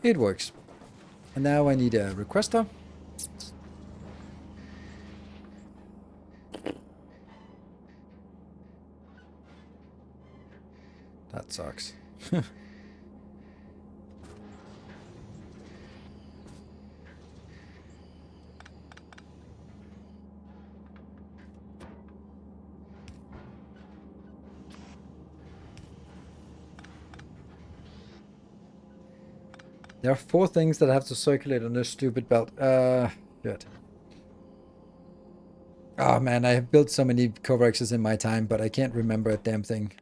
it works. And now I need a requester. That sucks. There are 4 things that I have to circulate on this stupid belt. Good. Oh man, I have built so many Covrexes in my time, but I can't remember a damn thing.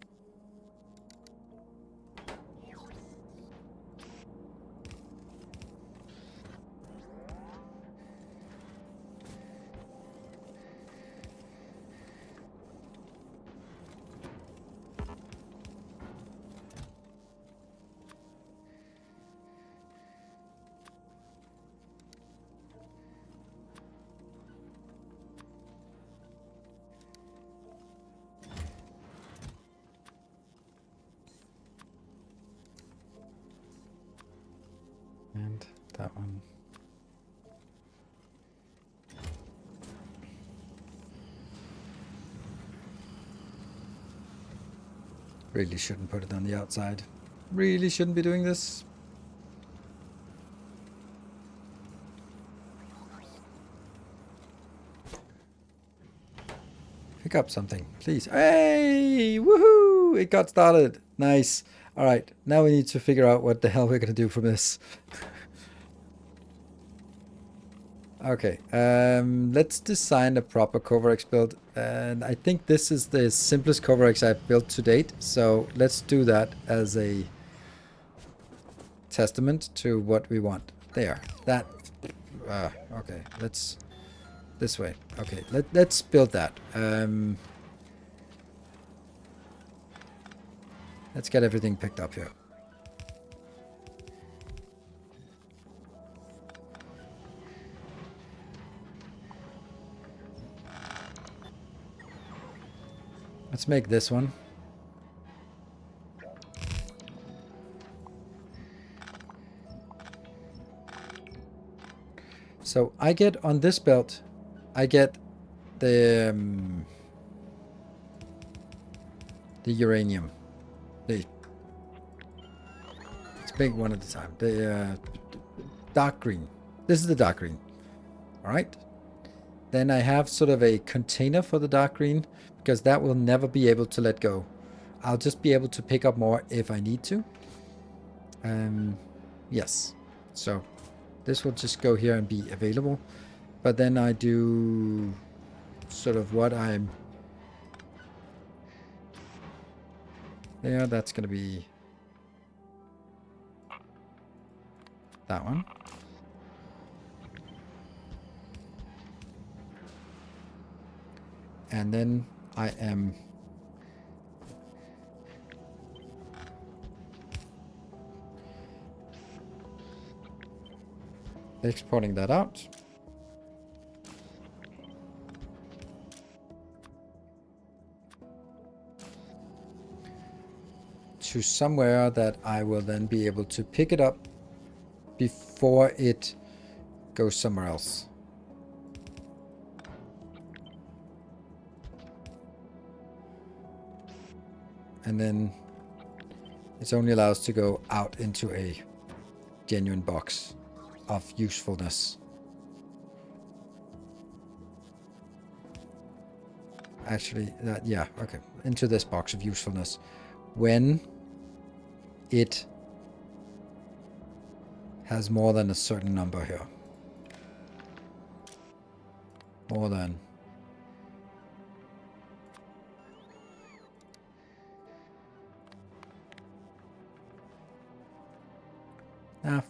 And that one. Really shouldn't put it on the outside. Really shouldn't be doing this. Pick up something, please. Hey! Woohoo! It got started. Nice. All right, now we need to figure out what the hell we're gonna do from this. Okay, let's design a proper Coverx build, and I think this is the simplest Coverx I've built to date, so let's do that as a testament to what we want. There, that, okay, let's, this way. Okay, let's build that. Let's get everything picked up here. Let's make this one. So I get on this belt, I get the uranium. Let's make one at a time. The dark green. This is the dark green. All right. Then I have sort of a container for the dark green, because that will never be able to let go. I'll just be able to pick up more if I need to. Yes. So this will just go here and be available. But then I do sort of what I'm... There, that's going to be that one. And then I am exporting that out. To somewhere that I will then be able to pick it up before it goes somewhere else. And then it's only allows to go out into a genuine box of usefulness. Actually, yeah, okay. Into this box of usefulness. When it has more than a certain number here. More than...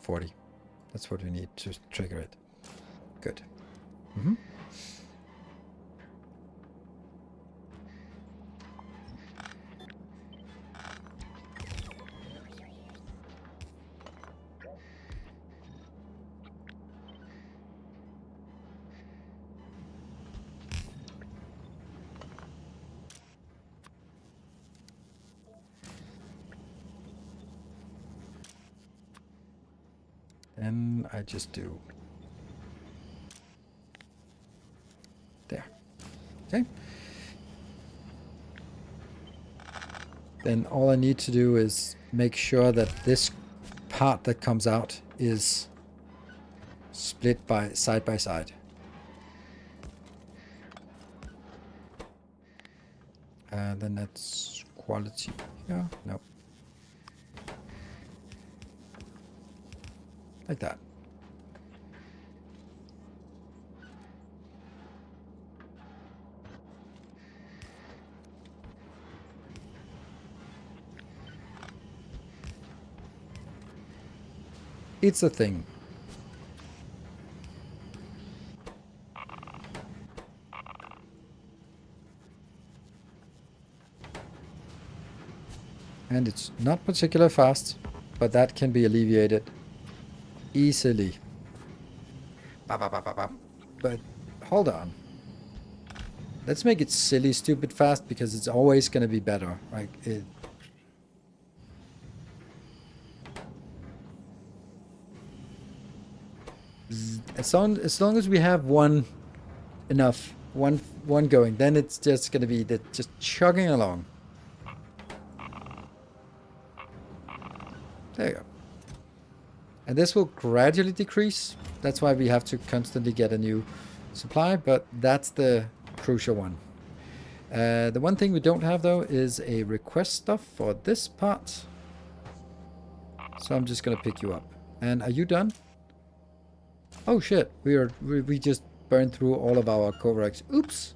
40. That's what we need to trigger it. Good. Mm-hmm. Then I just do there. Okay. Then all I need to do is make sure that this part that comes out is split by side. Then that's quality. Yeah, no. Like that. It's a thing. And it's not particularly fast, but that can be alleviated easily. But hold on. Let's make it silly, stupid fast, because it's always going to be better. Like it. As long as we have one going, then it's just going to be just chugging along. There you go. And this will gradually decrease. That's why we have to constantly get a new supply, but that's the crucial one. The one thing we don't have, though, is a request stuff for this part. So I'm just gonna pick you up. And are you done? Oh shit, we just burned through all of our Kovacs. Oops.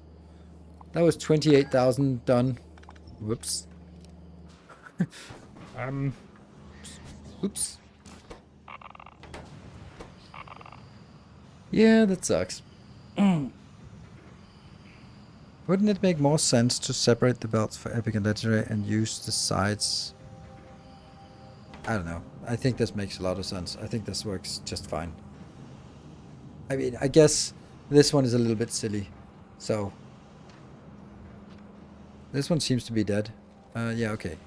That was 28,000 done. Whoops. Oops. Yeah, that sucks. Wouldn't it make more sense to separate the belts for epic and legendary and use the sides? I don't know. I think this makes a lot of sense. I think this works just fine. I mean, I guess this one is a little bit silly. So, this one seems to be dead. Yeah, okay.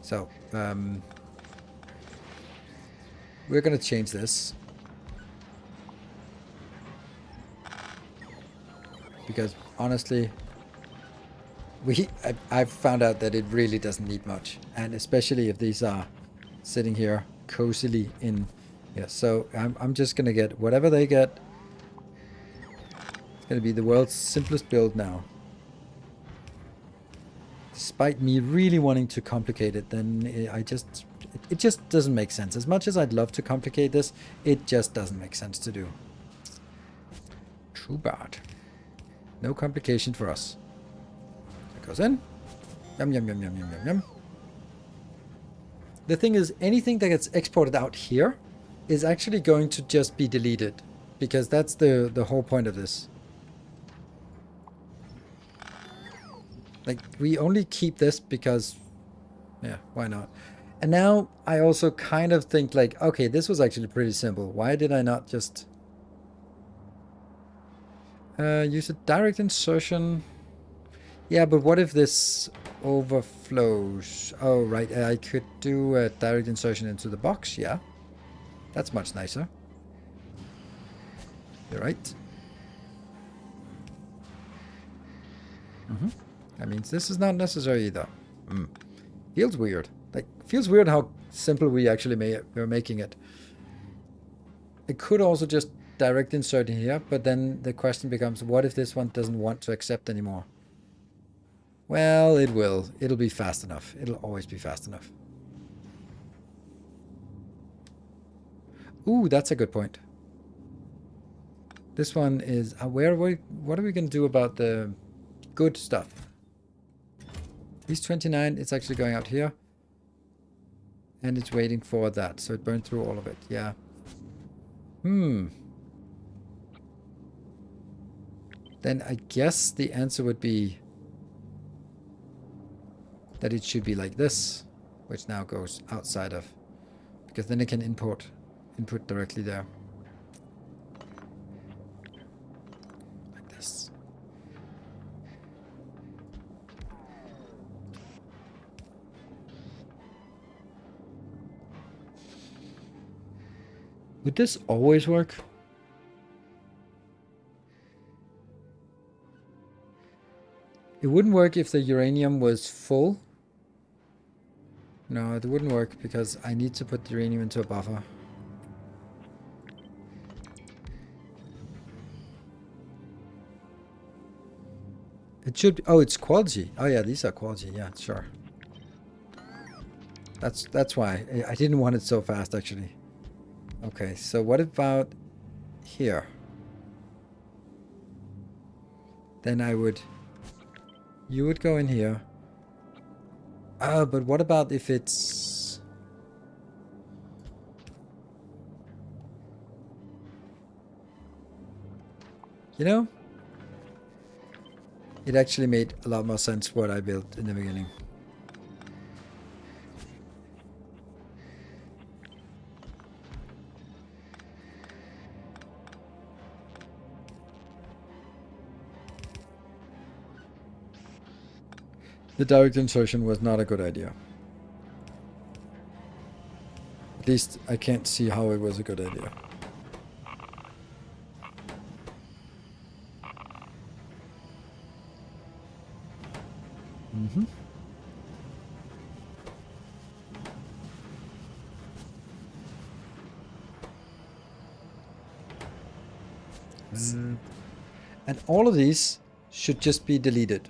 So, we're gonna change this. Because, honestly, I've found out that it really doesn't need much. And especially if these are sitting here cozily in... Yeah, so I'm just gonna get whatever they get. It's gonna be the world's simplest build now. Despite me really wanting to complicate it, then it just doesn't make sense. As much as I'd love to complicate this, it just doesn't make sense to do. Too bad. No complication for us. That goes in. Yum, yum, yum, yum, yum, yum, yum. The thing is, anything that gets exported out here is actually going to just be deleted. Because that's the whole point of this. Like, we only keep this because... Yeah, why not? And now I also kind of think like, okay, this was actually pretty simple. Why did I not just... use a direct insertion? Yeah, but what if this overflows? Oh, right, I could do a direct insertion into the box, yeah. That's much nicer. You're right. That means this is not necessary either. Feels weird. Like, feels weird how simple we actually we're making it. It could also just direct insert in here, but then the question becomes, what if this one doesn't want to accept anymore? Well, it will. It'll be fast enough. It'll always be fast enough. Ooh, that's a good point. This one is... what are we going to do about the good stuff? These 29, it's actually going out here. And it's waiting for that, so it burned through all of it. Yeah. Then I guess the answer would be that it should be like this, which now goes outside of, because then it can input directly there. Like this. Would this always work? It wouldn't work if the uranium was full. No, it wouldn't work because I need to put the uranium into a buffer. It should... Oh, it's quality. Oh yeah, these are quality. Yeah, sure. That's why. I didn't want it so fast, actually. Okay, so what about here? Then I would... You would go in here. But what about if it's... You know? It actually made a lot more sense what I built in the beginning. The direct insertion was not a good idea. At least I can't see how it was a good idea. And all of these should just be deleted.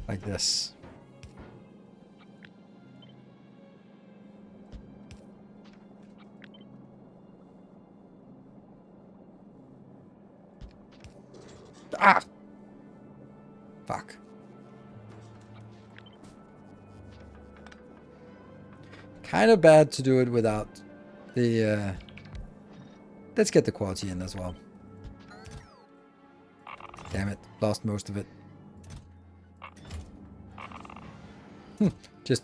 Like this. Ah! Fuck. Kind of bad to do it without the... Let's get the quality in as well. Damn it. Lost most of it. Just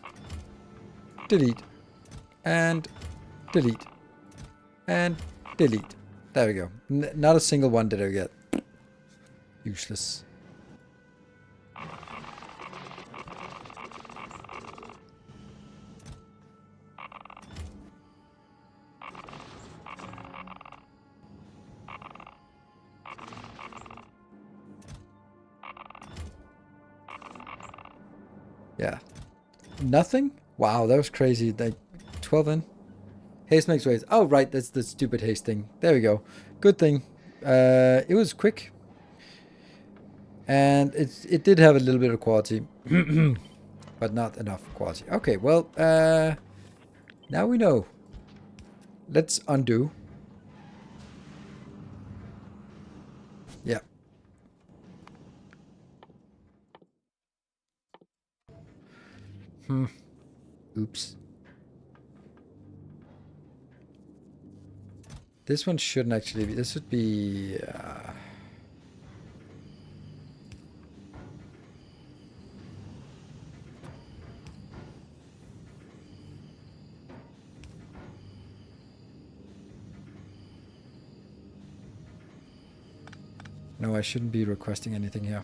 delete. And delete. And delete. There we go. Not a single one did I get. Useless. Yeah. Nothing? Wow, that was crazy. Like 12 in. Haste makes waves. Oh, right. That's the stupid haste thing. There we go. Good thing. It was quick. And it did have a little bit of quality. But not enough quality. Okay, well, now we know. Let's undo. Yeah. Oops. This one shouldn't actually be. This would be... No, I shouldn't be requesting anything here.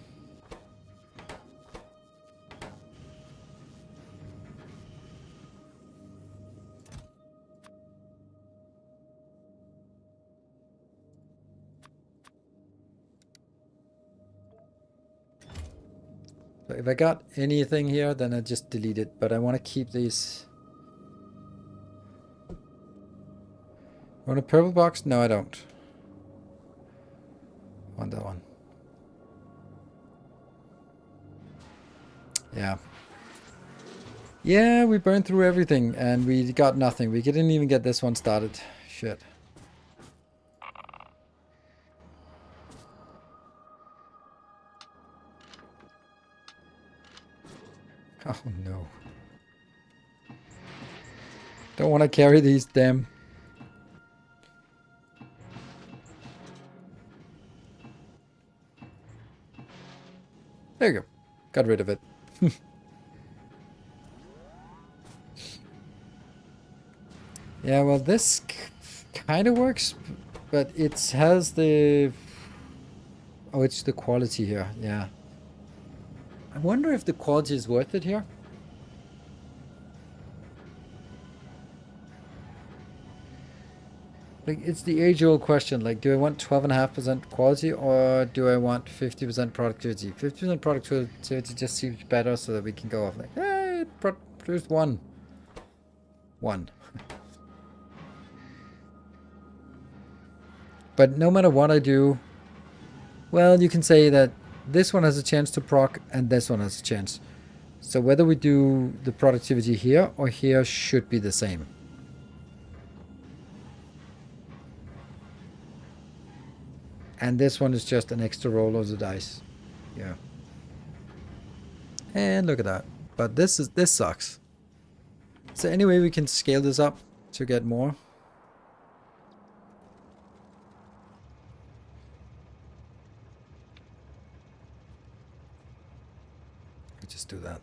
So if I got anything here, then I just delete it. But I want to keep these. Want a purple box? No, I don't. Want that one. Yeah. Yeah, we burned through everything and we got nothing. We didn't even get this one started. Shit. Oh no. Don't want to carry these damn... There you go. Got rid of it. Yeah, well, this kind of works, but it has the... Oh, it's the quality here. Yeah. I wonder if the quality is worth it here. Like, it's the age-old question. Like, do I want 12.5% quality or do I want 50% productivity? 50% productivity just seems better so that we can go off like, hey, it produced one. But no matter what I do, well, you can say that this one has a chance to proc and this one has a chance. So whether we do the productivity here or here should be the same. And this one is just an extra roll of the dice. Yeah. And look at that. But this sucks. Is there any way we can scale this up to get more? Let's just do that.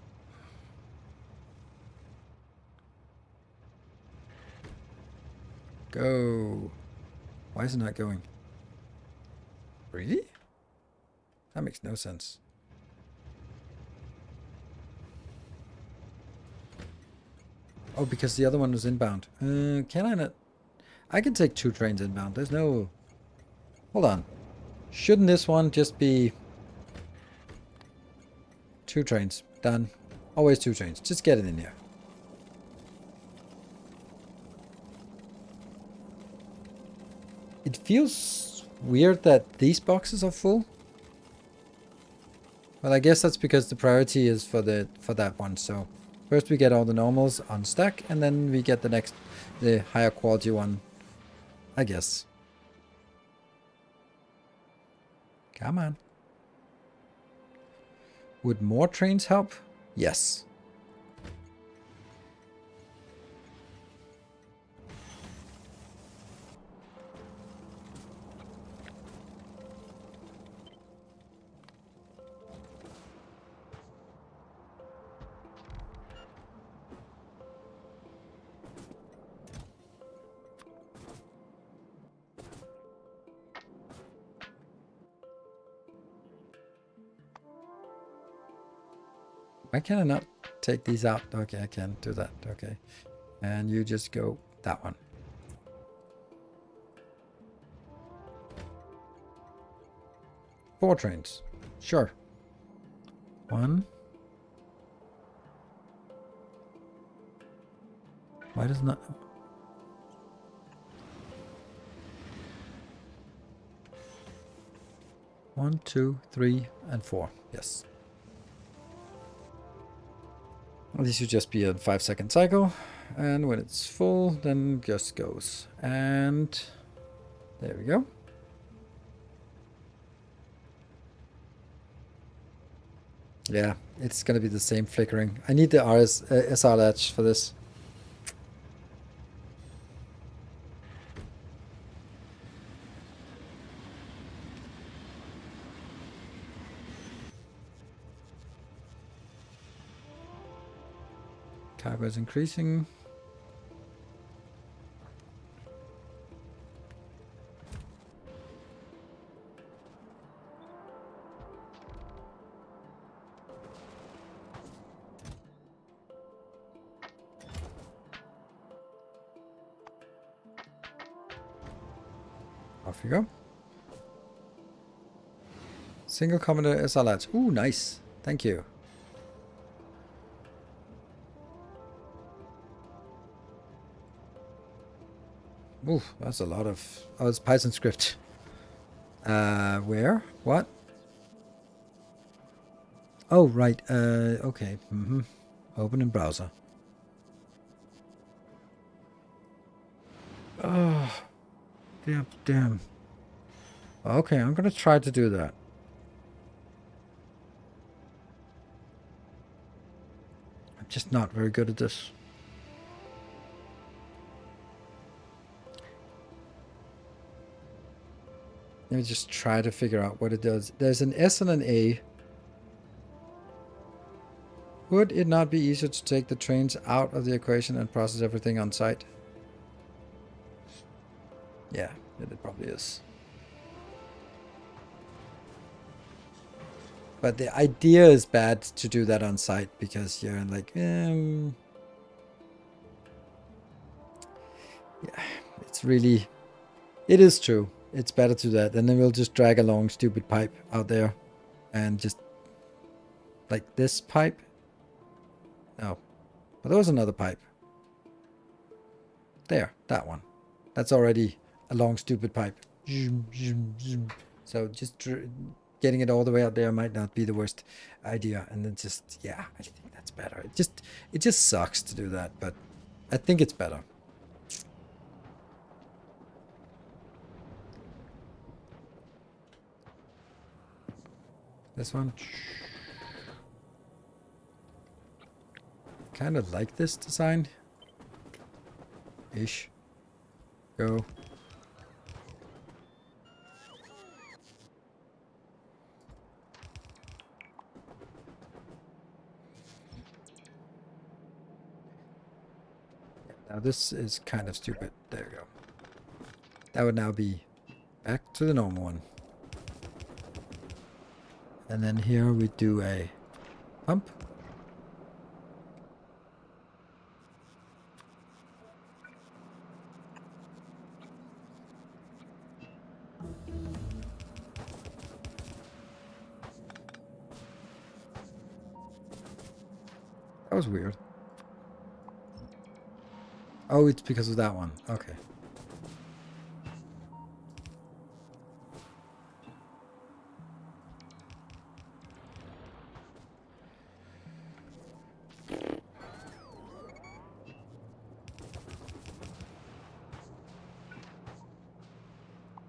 Go. Why is it not going? Really? That makes no sense. Oh, because the other one was inbound. Can I not? I can take 2 trains inbound. There's no... Hold on. Shouldn't this one just be 2 trains? Done. Always 2 trains. Just get it in here. It feels weird that these boxes are full. Well, I guess that's because the priority is for that one. So first we get all the normals on stack, and then we get the higher quality one, I guess. Come on. Would more trains help? Yes. Why can I not take these out? Okay, I can do that. Okay. And you just go that one. Four trains. Sure. One. Why does not... One, two, three, and four. Yes. This should just be a 5-second cycle, and when it's full, then it just goes. And there we go. Yeah, it's gonna be the same flickering. I need the SR latch for this. Cargo is increasing. Off you go. Single Commodore SR latch. Ooh, nice. Thank you. Ooh, that's a lot of... Oh, it's Python script. Where? What? Oh, right. Okay. Open in browser. Oh, damn. Okay, I'm gonna try to do that. I'm just not very good at this. Let me just try to figure out what it does. There's an S and an A. Would it not be easier to take the trains out of the equation and process everything on site? Yeah, it probably is. But the idea is bad to do that on site because you're like, yeah, it's really, it is true. It's better to do that. And then we'll just drag a long stupid pipe out there and just like this pipe. No, but there was another pipe. There, that one. That's already a long stupid pipe. So just getting it all the way out there might not be the worst idea. And then just, yeah, I think that's better. It just sucks to do that, but I think it's better. This one. Kind of like this design. Ish. Go. Now this is kind of stupid. There we go. That would now be back to the normal one. And then here we do a pump. That was weird. Oh, it's because of that one. Okay.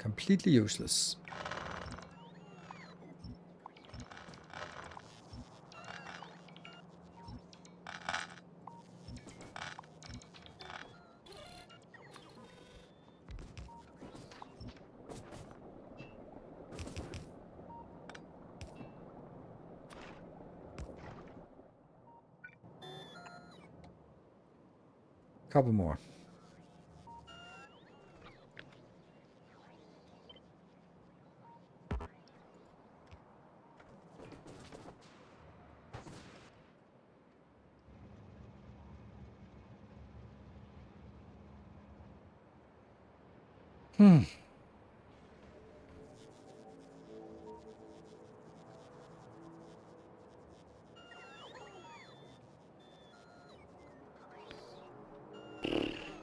Completely useless. Couple more.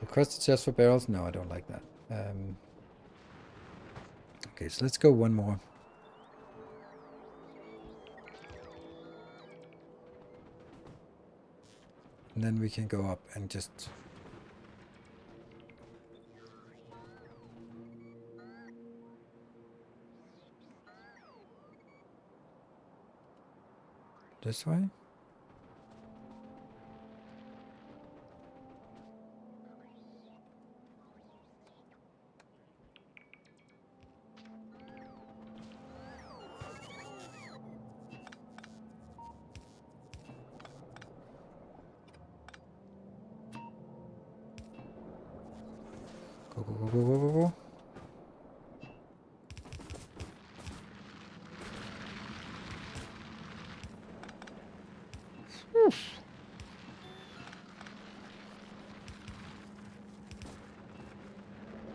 Requested chest for barrels? No, I don't like that. Okay, so let's go one more. And then we can go up and just... This way? Go, go, go, go, go, go, go.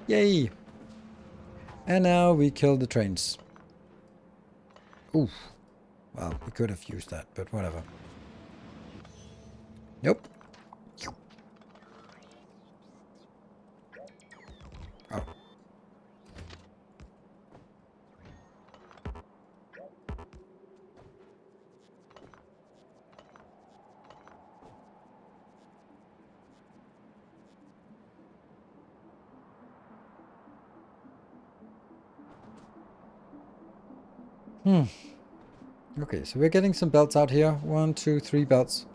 Yay! And now we kill the trains. Oof. Well, we could have used that, but whatever. Nope. Oh. Okay, so we're getting some belts out here. 1, 2, 3 belts.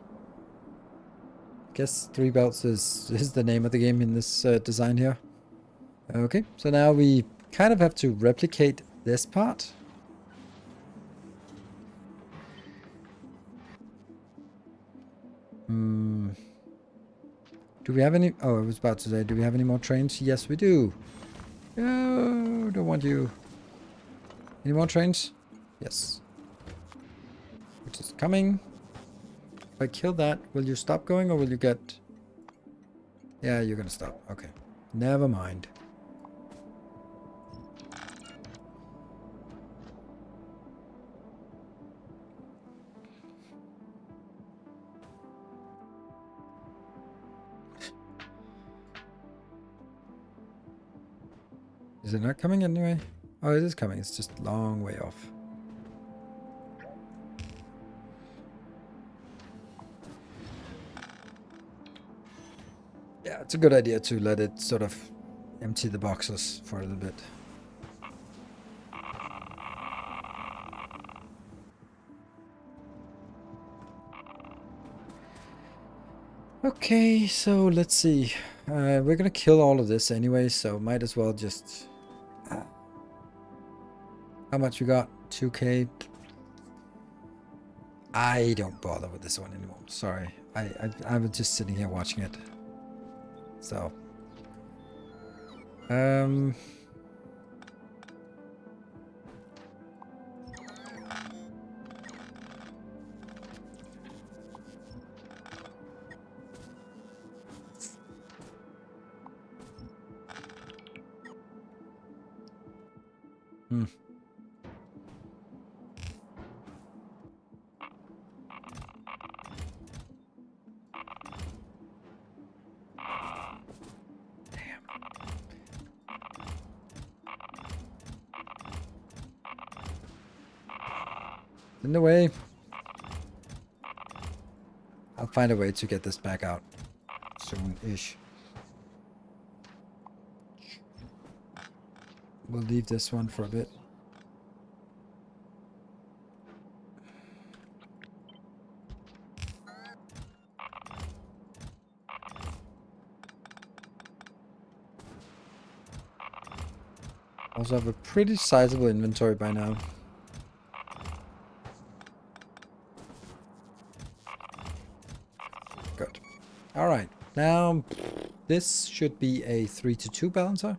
Guess 3 belts is the name of the game in this design here. Okay, so now we kind of have to replicate this part. Do we have any... Oh, I was about to say, do we have any more trains? Yes, we do. Oh, don't want you. Any more trains? Yes. Which is coming. If I kill that, will you stop going or will you get... Yeah, you're gonna stop. Okay. Never mind. Is it not coming anyway? Oh, it is coming. It's just a long way off. Yeah, it's a good idea to let it sort of empty the boxes for a little bit. Okay, so let's see. We're gonna kill all of this anyway, so might as well just... How much we got? 2k. I don't bother with this one anymore. Sorry. I was just sitting here watching it. So. In the way. I'll find a way to get this back out soon-ish. We'll leave this one for a bit. Also have a pretty sizable inventory by now. Good. Alright, now this should be a 3-to-2 balancer.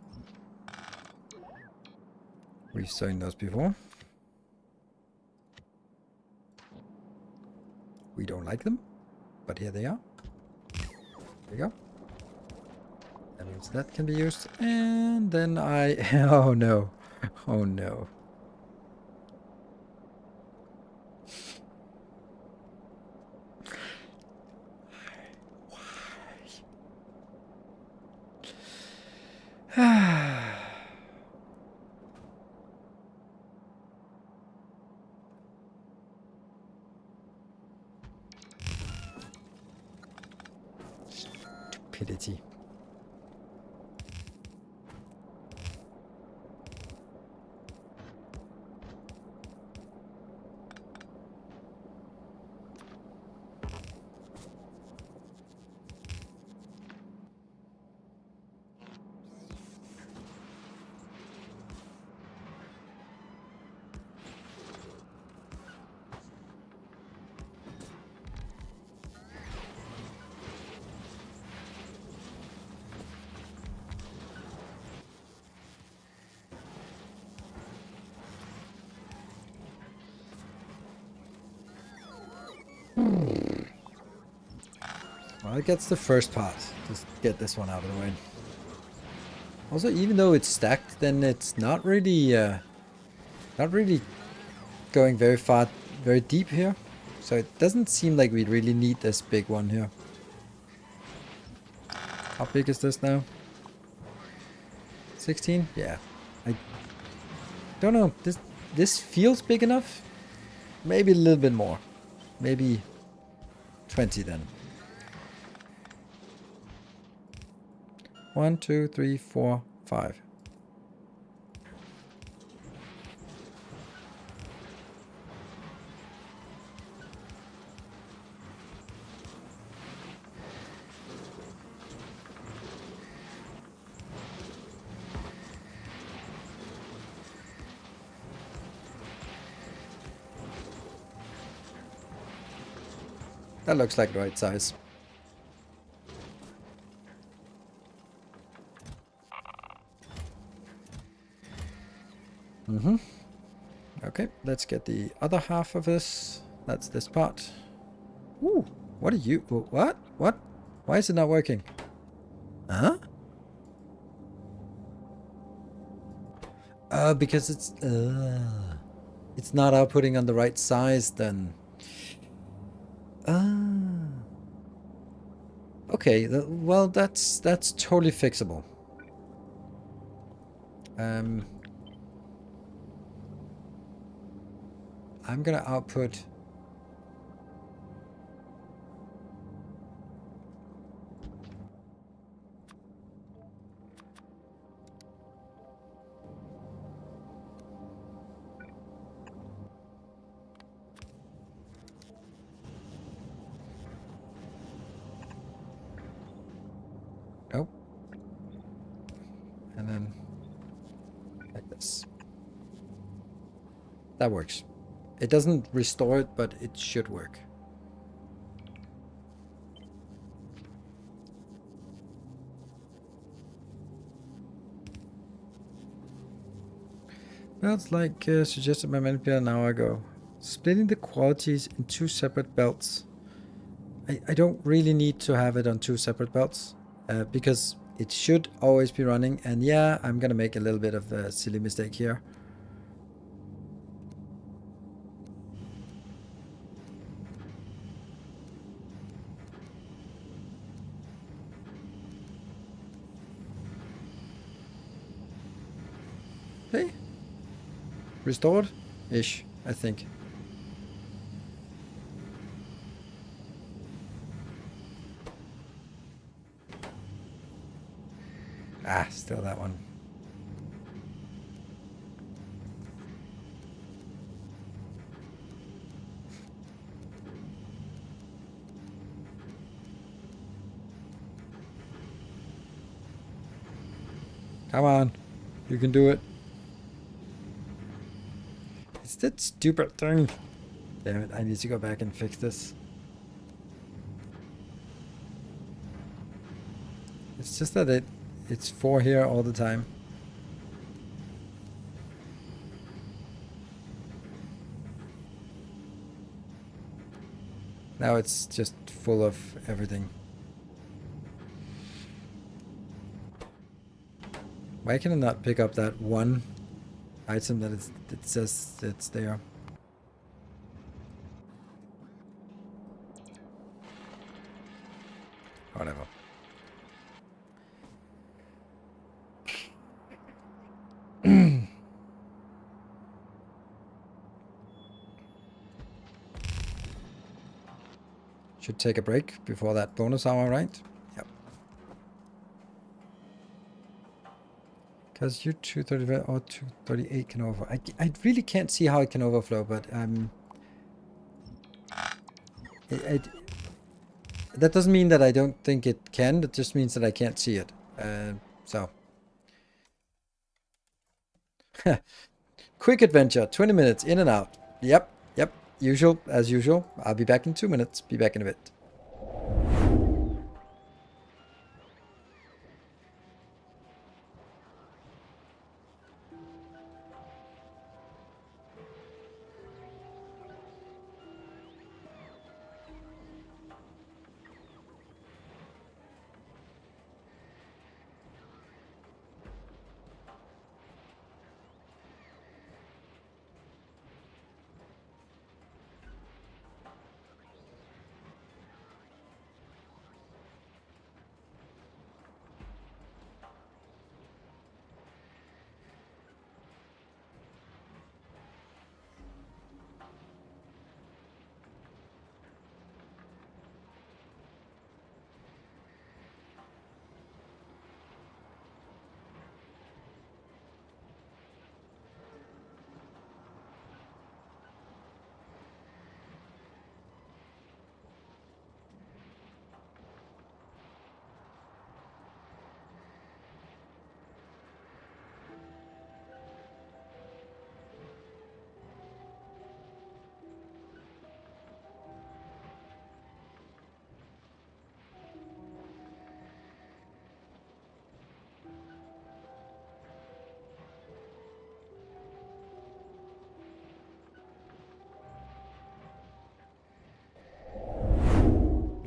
We've seen those before. We don't like them, but here they are. There we go. That means that can be used. And then I... Oh no. Oh no. Stupidity. Well, it gets the first part. Just get this one out of the way. Also, even though it's stacked, then it's not really going very far, very deep here. So it doesn't seem like we really need this big one here. How big is this now? 16? Yeah. I don't know. This feels big enough. Maybe a little bit more. Maybe 20 then. 1, 2, 3, 4, 5. That looks like the right size. Okay, let's get the other half of this. That's this part. Ooh, what are you? What? What? Why is it not working? Huh? Because it's not outputting on the right size then. Okay, well that's totally fixable. I'm gonna output nope. And then like this. That works. It doesn't restore it, but it should work. Well, it's like suggested by many people an hour ago. Splitting the qualities in 2 separate belts. I don't really need to have it on 2 separate belts because it should always be running. And yeah, I'm gonna make a little bit of a silly mistake here. Okay. Restored-ish, I think. Ah, still that one. Come on. You can do it. It's that stupid thing. Damn it, I need to go back and fix this. It's just that it's 4 here all the time. Now it's just full of everything. Why can I not pick up that one item that it says it's there? Whatever. Should take a break before that bonus hour, right? Yep. Because you 235 or 238 can overflow. I really can't see how it can overflow, but that doesn't mean that I don't think it can. It just means that I can't see it. So. Quick adventure, 20 minutes, in and out. Yep. Usual, as usual. I'll be back in 2 minutes. Be back in a bit.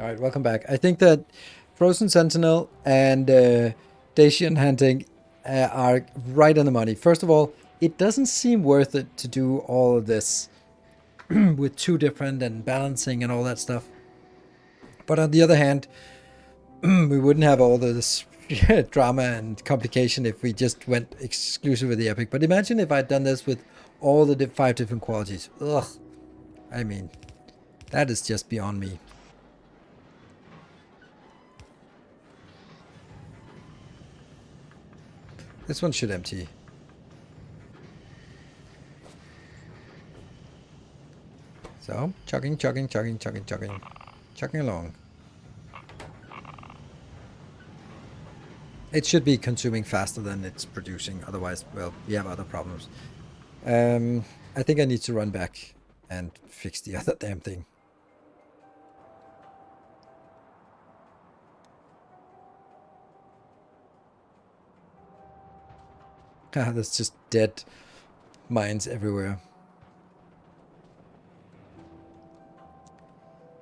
All right, welcome back. I think that Frozen Sentinel and Dacian Hunting are right on the money. First of all, it doesn't seem worth it to do all of this with 2 different and balancing and all that stuff. But on the other hand, we wouldn't have all this drama and complication if we just went exclusive with the Epic. But imagine if I'd done this with all the 5 different qualities. Ugh. I mean, that is just beyond me. This one should empty. So, chugging along. It should be consuming faster than it's producing, otherwise, well, we have other problems. I think I need to run back and fix the other damn thing. There's just dead mines everywhere.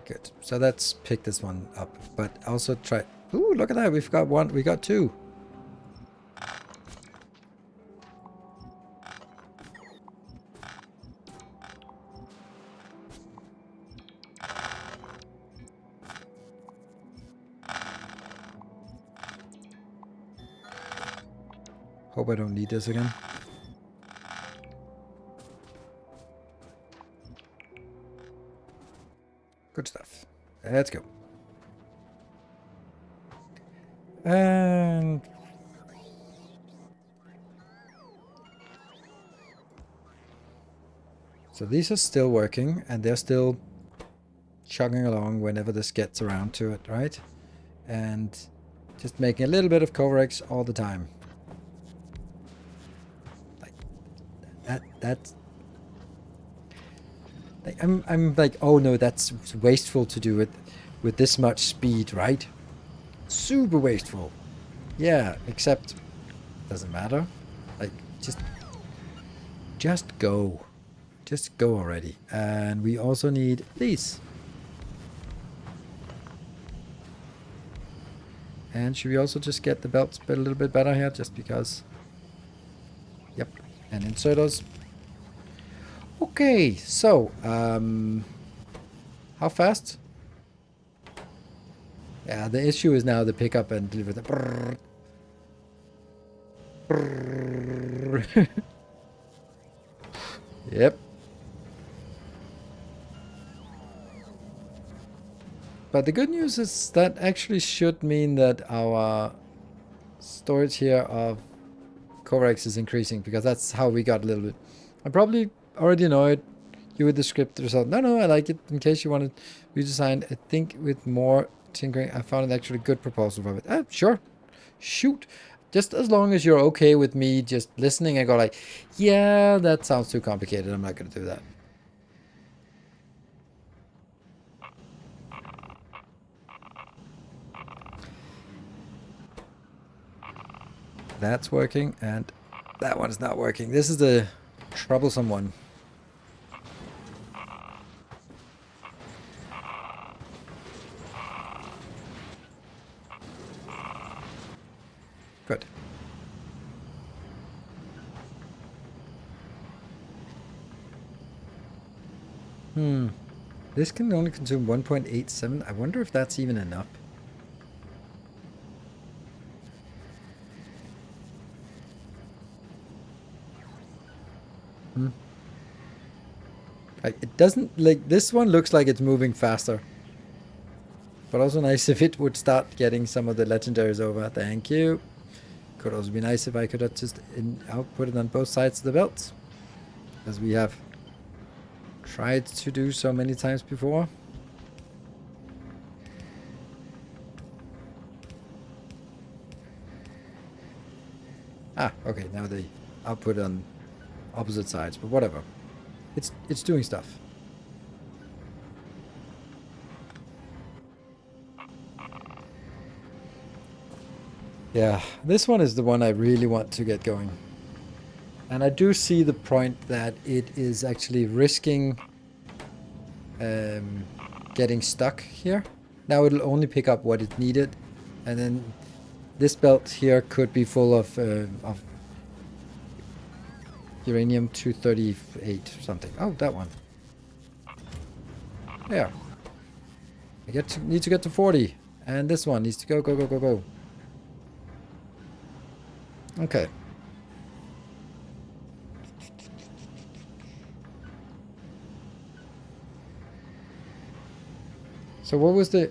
Good. So let's pick this one up, but also try. Ooh, look at that! We've got 1. We got 2. Hope I don't need this again. Good stuff. Let's go. And so these are still working, and they're still chugging along whenever this gets around to it, right? And just making a little bit of Coverx all the time. That's like, I'm like, oh no, that's wasteful to do it with this much speed, right? Super wasteful. Yeah, except doesn't matter. Like just go. Just go already. And we also need these. And should we also just get the belts a little bit better here, just because? Yep. And insert us. Okay, so how fast? Yeah, the issue is now the pickup and deliver the brrr, brrr. Yep. But the good news is that actually should mean that our storage here of Corex is increasing, because that's how we got a little bit. I probably already annoyed you with the script result. No, I like it. In case you wanted redesigned, I think with more tinkering, I found it actually a good proposal from it. Sure. Shoot. Just as long as you're okay with me just listening and go like, yeah, that sounds too complicated. I'm not going to do that. That's working, and that one's not working. This is the troublesome one. Good. This can only consume 1.87. I wonder if that's even enough. It doesn't, like, this one looks like it's moving faster. But also nice if it would start getting some of the legendaries over. Thank you. Could also be nice if I could have just output it on both sides of the belt, as we have tried to do so many times before. Okay, now they output on opposite sides, but whatever. It's doing stuff. Yeah, this one is the one I really want to get going. And I do see the point that it is actually risking getting stuck here. Now it'll only pick up what it needed, and then this belt here could be full of uranium-238 something. Oh, that one. There. I need to get to 40, and this one needs to go. Okay. So what was the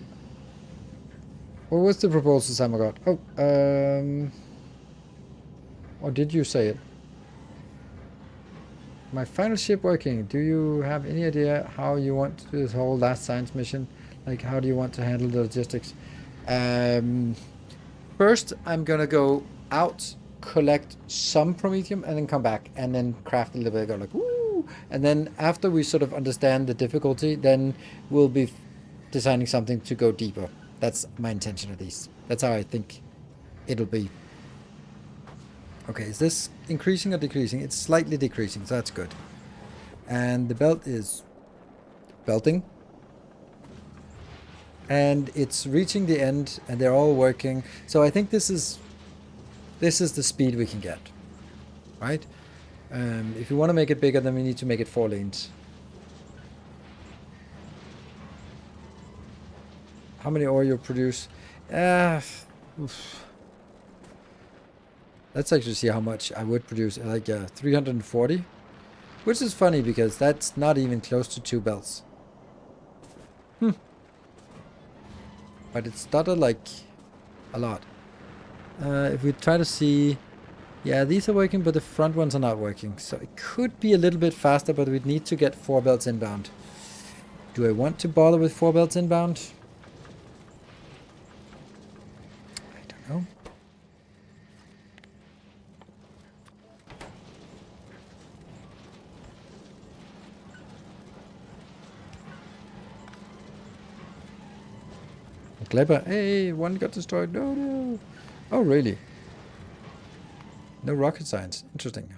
proposal Sam got? Oh, or did you say it? My final ship working. Do you have any idea how you want to do this whole last science mission? Like, how do you want to handle the logistics? First, I'm gonna go out, collect some promethium, and then come back, and then craft a little bit. Go like, woo! And then after we sort of understand the difficulty, then we'll be designing something to go deeper. That's my intention, at least. That's how I think it'll be. Okay, is this increasing or decreasing? It's slightly decreasing, so that's good. And the belt is belting. And it's reaching the end, and they're all working. So I think this is the speed we can get, right? If you want to make it bigger, then we need to make it 4 lanes. How many ore you produce? Let's actually see how much I would produce. Like 340, which is funny because that's not even close to 2 belts. But it's started like a lot. If we try to see, yeah, these are working, but the front ones are not working. So it could be a little bit faster, but we'd need to get 4 belts inbound. Do I want to bother with 4 belts inbound? I don't know. Clever. Hey, one got destroyed. No, no. Oh, really? No rocket science. Interesting.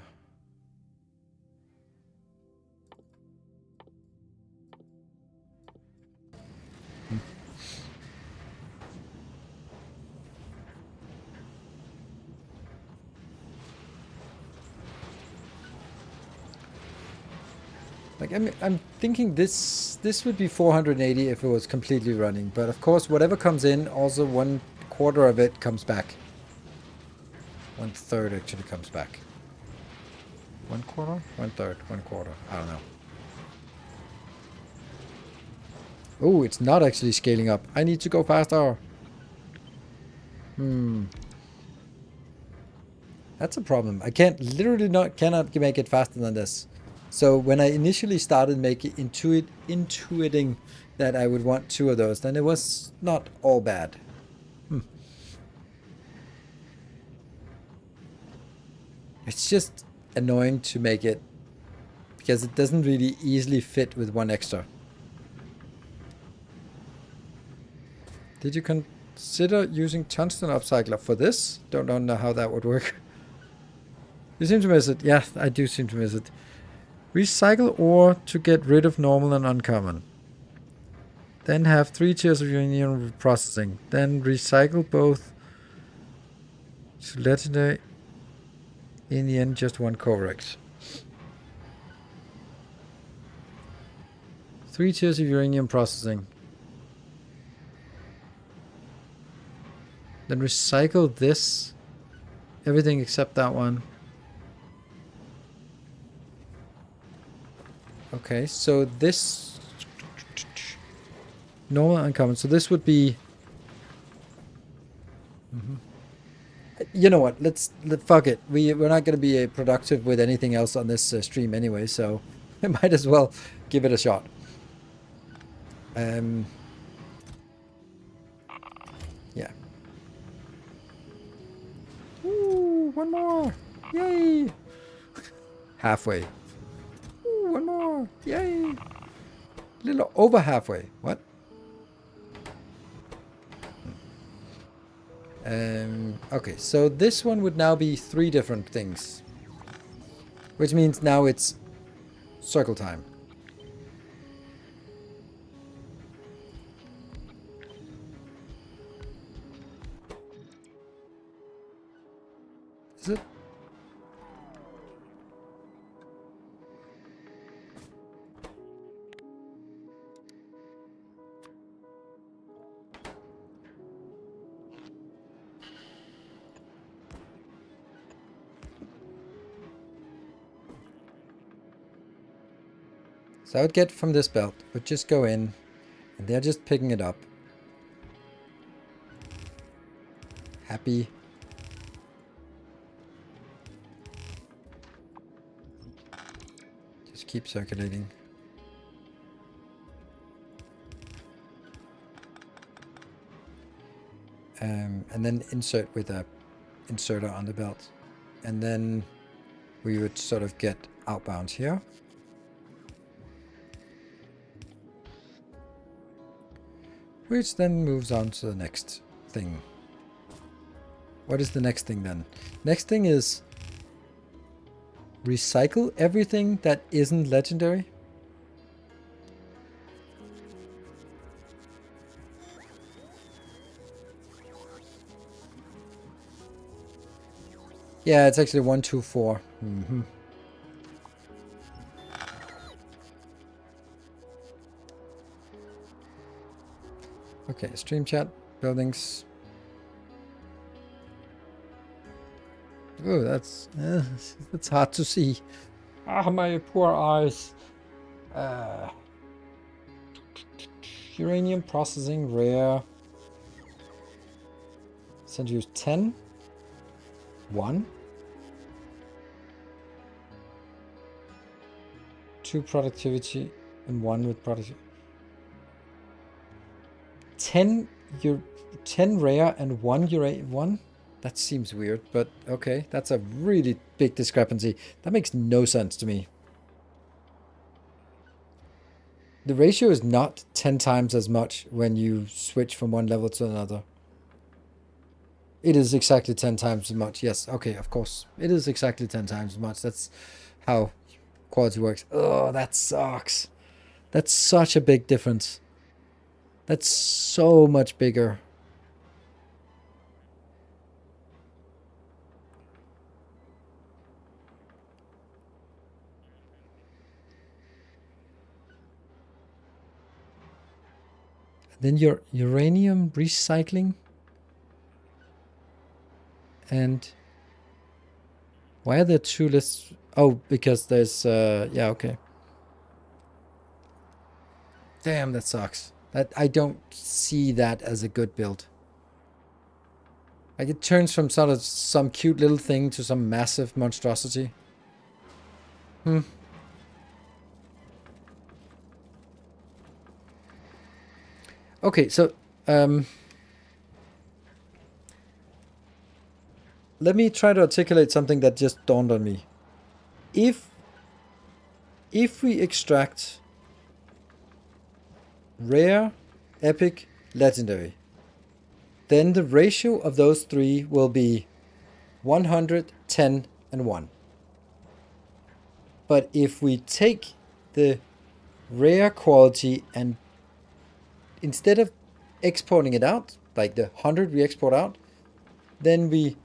Like I'm thinking this would be 480 if it was completely running, but of course whatever comes in, also 1/4 of it comes back. 1/3 actually comes back. 1/4, 1/3, 1/4. I don't know. Oh, it's not actually scaling up. I need to go faster. That's a problem. I cannot make it faster than this. So when I initially started intuiting that I would want 2 of those, then it was not all bad. It's just annoying to make it because it doesn't really easily fit with 1 extra. Did you consider using tungsten upcycler for this? Don't know how that would work. You seem to miss it. Yeah, I do seem to miss it. Recycle ore to get rid of normal and uncommon. Then have 3 tiers of uranium processing. Then recycle both to legendary. In the end, just 1 Corex. 3 tiers of uranium processing. Then recycle this. Everything except that one. Okay, so this... normal uncommon. So this would be... You know what? Fuck it. We're not going to be productive with anything else on this stream anyway, so I might as well give it a shot. Yeah. Ooh, 1 more. Yay. Halfway. Ooh, 1 more. Yay. A little over halfway. What? Okay, so this one would now be 3 different things. Which means now it's circle time. Is it? So I would get from this belt, would just go in, and they're just picking it up. Happy. Just keep circulating. And then insert with a inserter on the belt. And then we would sort of get outbound here. Which then moves on to the next thing. What is the next thing then? Next thing is recycle everything that isn't legendary. Yeah, it's actually 1, 2, 4. Okay, stream chat, buildings. Oh, that's hard to see. Ah, my poor eyes. Uranium processing rare. Send use 10. 1. 2 productivity and 1 with productivity. 10 rare and 1 uranium. 1? That seems weird, but okay. That's a really big discrepancy. That makes no sense to me. The ratio is not 10 times as much when you switch from one level to another. It is exactly 10 times as much. Yes, okay, of course. It is exactly 10 times as much. That's how quality works. Oh, that sucks. That's such a big difference. That's so much bigger. Then your uranium recycling. And why are there two lists? Oh, because there's, yeah, okay. Damn, that sucks. That I don't see that as a good build. Like, it turns from sort of some cute little thing to some massive monstrosity. Okay, so, let me try to articulate something that just dawned on me. If we extract rare, epic, legendary, then the ratio of those three will be 100, 10, and 1. But if we take the rare quality and instead of exporting it out, like the 100 we export out, then we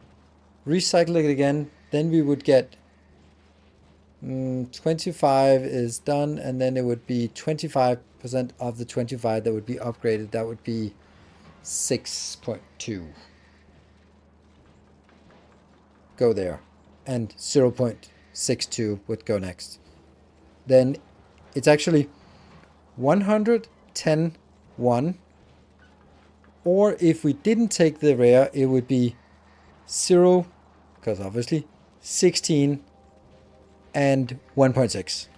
recycle it again, then we would get 25 is done, and then it would be 25% of the 25 that would be upgraded. That would be 6.2. Go there. And 0.62 would go next. Then it's actually 100, 10, 1. Or if we didn't take the rare, it would be 0, because obviously 16 and 1.6.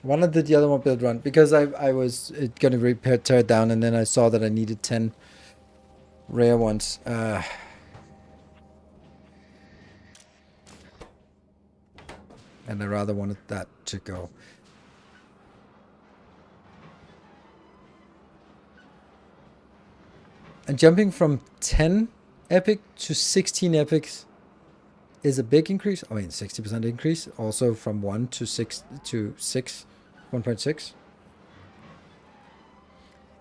One of the other one build run, because I was going to tear it down, and then I saw that I needed 10 rare ones. And I rather wanted that to go. And jumping from 10 epic to 16 epics is a big increase. I mean, 60% increase. Also from 1 to 6 to 6, 1.6.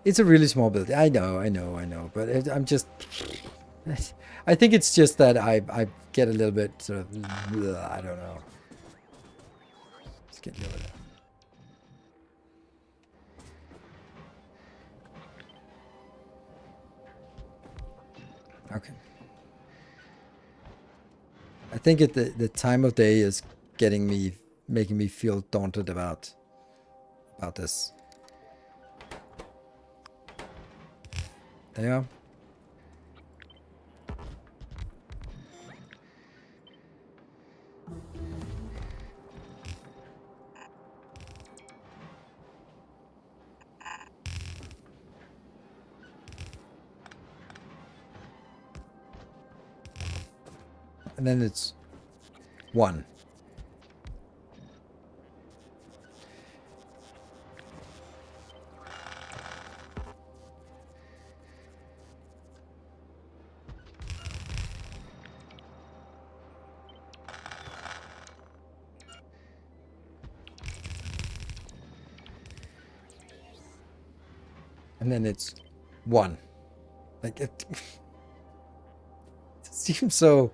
It's a really small build. I know. But I'm just... I think it's just that I get a little bit sort of... I don't know. Let's get you over there. Okay. I think the time of day is making me feel daunted about this. There you are. And then it's 1. And then it's 1. Like, it seems so...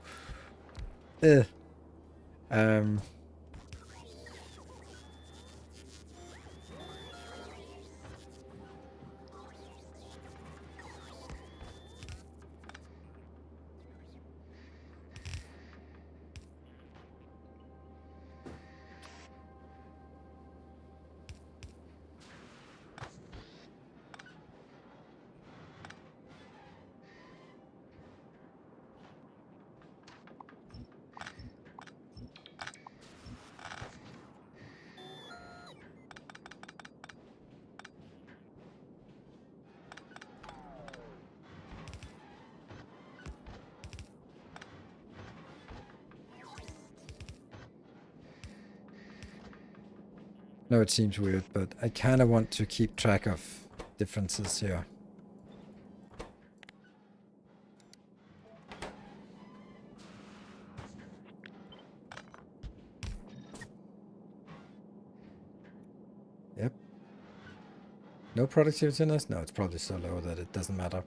know it seems weird, but I kind of want to keep track of differences here. Yep. No productivity in this? No, it's probably so low that it doesn't matter.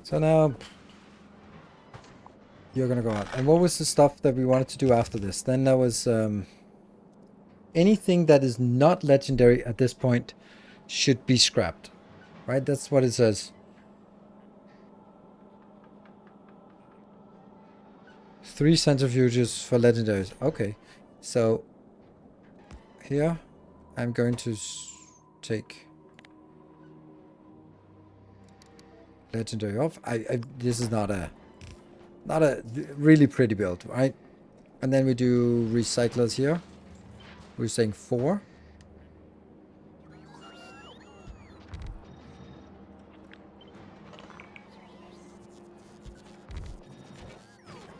So now you're gonna go out. And what was the stuff that we wanted to do after this? Then there was anything that is not legendary at this point should be scrapped. Right? That's what it says. 3 centrifuges for legendaries. Okay. So here I'm going to take legendary off. This is not a really pretty build, right? And then we do recyclers here. We're saying 4.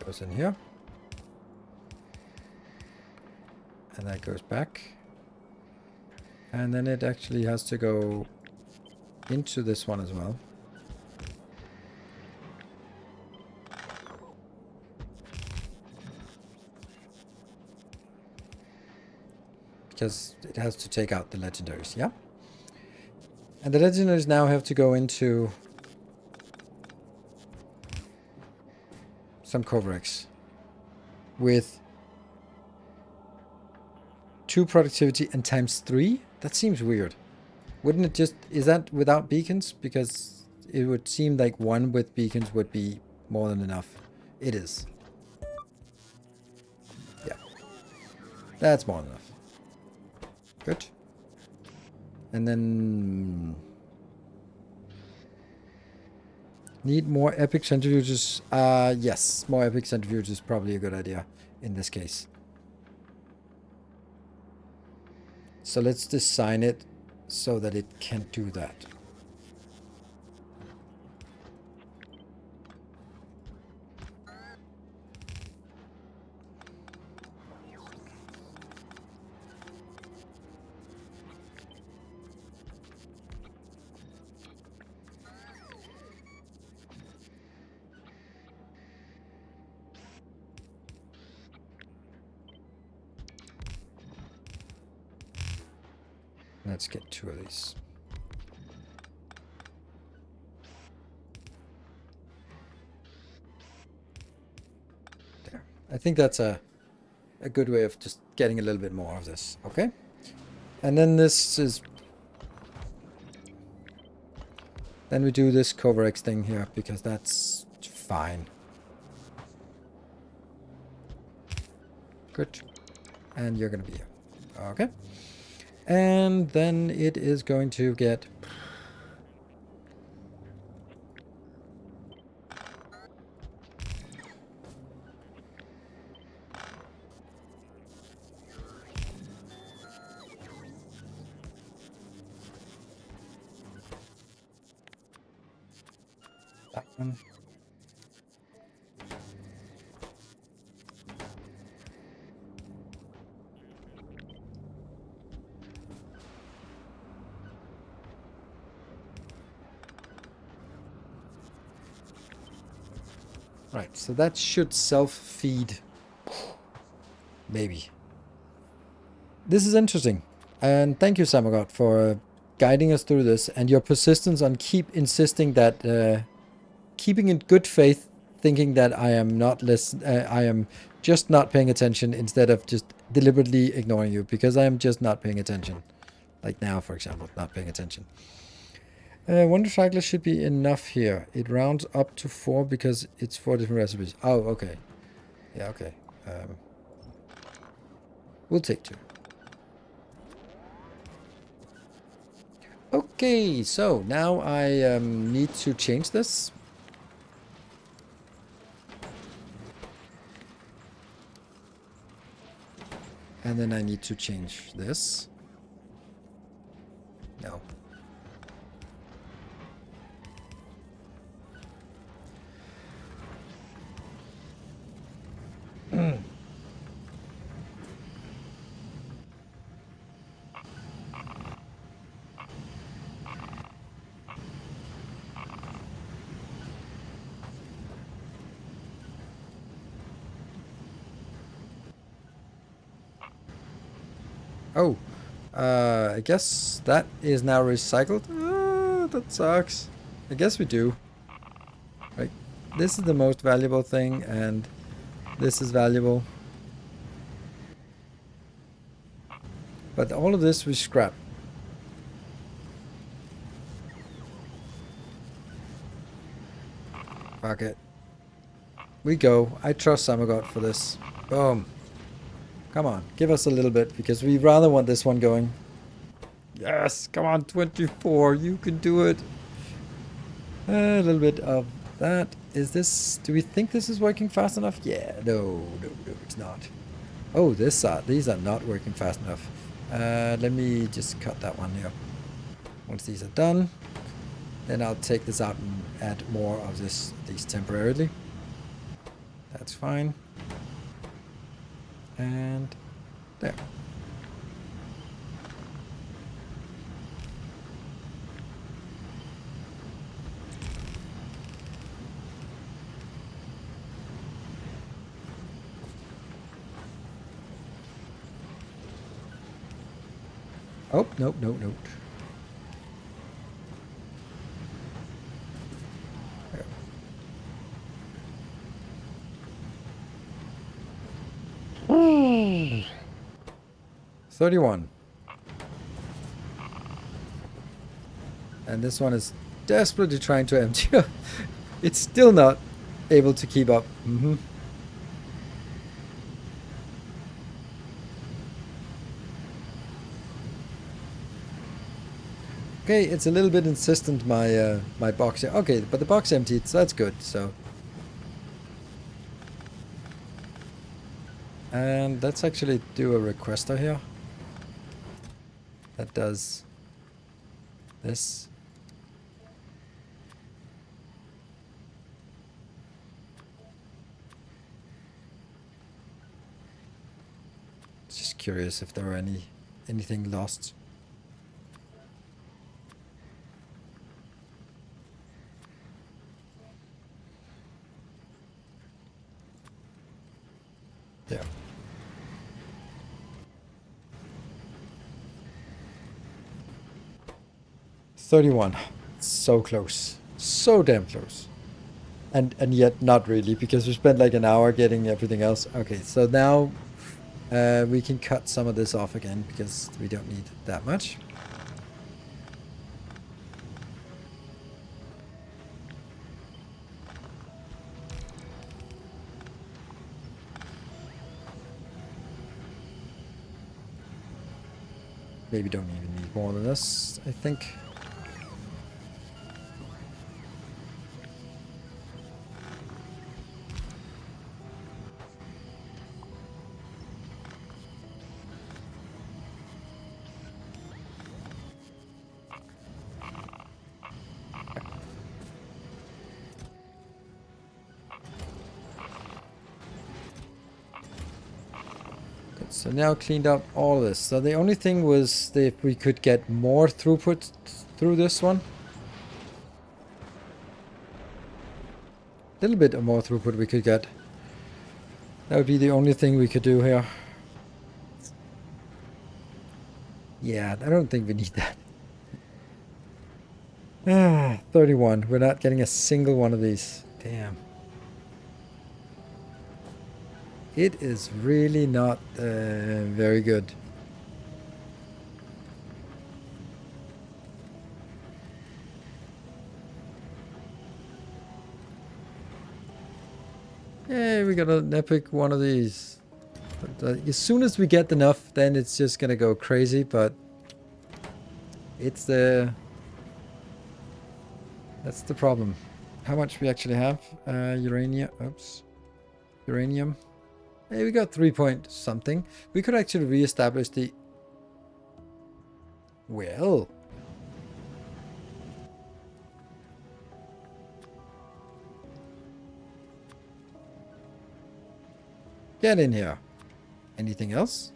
Goes in here. And that goes back. And then it actually has to go into this one as well. Because it has to take out the legendaries, yeah? And the legendaries now have to go into some Kovarex with 2 productivity and times 3? That seems weird. Wouldn't it just... Is that without beacons? Because it would seem like 1 with beacons would be more than enough. It is. Yeah. That's more than enough. Good. And then... Need more epic centrifuges? Yes. More epic centrifuges is probably a good idea in this case. So let's design it so that it can do that. Let's get 2 of these. There. I think that's a good way of just getting a little bit more of this. Okay. And then this is... Then we do this Kovarex thing here because that's fine. Good. And you're going to be here. Okay. And then it is going to get... that one. Right, so that should self-feed. Maybe. This is interesting. And thank you, Samagot, for guiding us through this. And your persistence on keep insisting that... keeping in good faith, thinking that I am not I am just not paying attention instead of just deliberately ignoring you. Because I am just not paying attention. Like now, for example, not paying attention. 1 recycler should be enough here. It rounds up to 4 because it's 4 different recipes. Oh, okay. Yeah, okay. We'll take 2. Okay, so now I need to change this. And then I need to change this. No. Oh, I guess that is now recycled. Ah, that sucks. I guess we do. Right. This is the most valuable thing, and this is valuable. But all of this we scrap. Fuck it. We go. I trust Samagot for this. Boom. Come on, give us a little bit, because we rather want this one going. Yes, come on, 24, you can do it. A little bit of that. Is this, do we think this is working fast enough? Yeah, no, it's not. Oh, these are not working fast enough. Let me just cut that one here. Once these are done, then I'll take this out and add more of these temporarily. That's fine. And there. Oh, nope. 31. And this one is desperately trying to empty up. It's still not able to keep up. Okay, it's a little bit insistent, my my box here. Okay, but the box emptied, so that's good. So, and let's actually do a requester here. That does this. Just curious if there were anything lost. Yeah. $31. So close. So damn close. And yet not really, because we spent like an hour getting everything else. Okay, so now we can cut some of this off again, because we don't need that much. Maybe don't even need more than this, I think. So now cleaned up all this. So the only thing was if we could get more throughput through this one. A little bit of more throughput we could get. That would be the only thing we could do here. Yeah, I don't think we need that. 31. We're not getting a single one of these. Damn. It is really not very good. Hey, we got an epic one of these. But, as soon as we get enough, then it's just gonna go crazy, but it's that's the problem. How much we actually have? Uranium. Oops. Uranium. Hey, we got 3 point something. We could actually reestablish the... Well, Get in here. Anything else?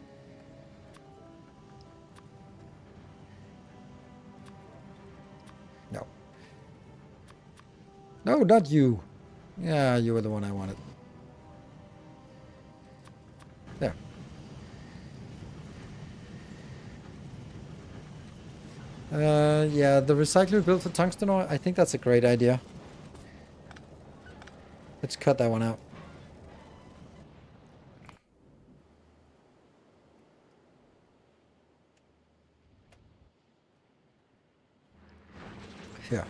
No. No, not you. Yeah, you were the one I wanted. There. Yeah, the recycler built for tungsten ore, I think that's a great idea. Let's cut that one out. Here.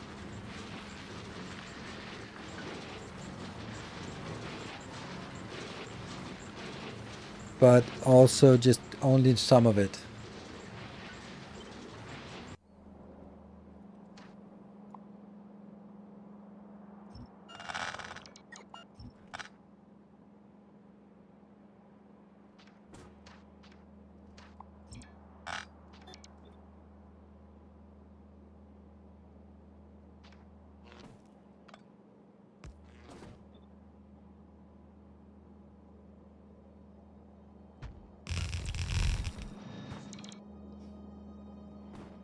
But also just only some of it.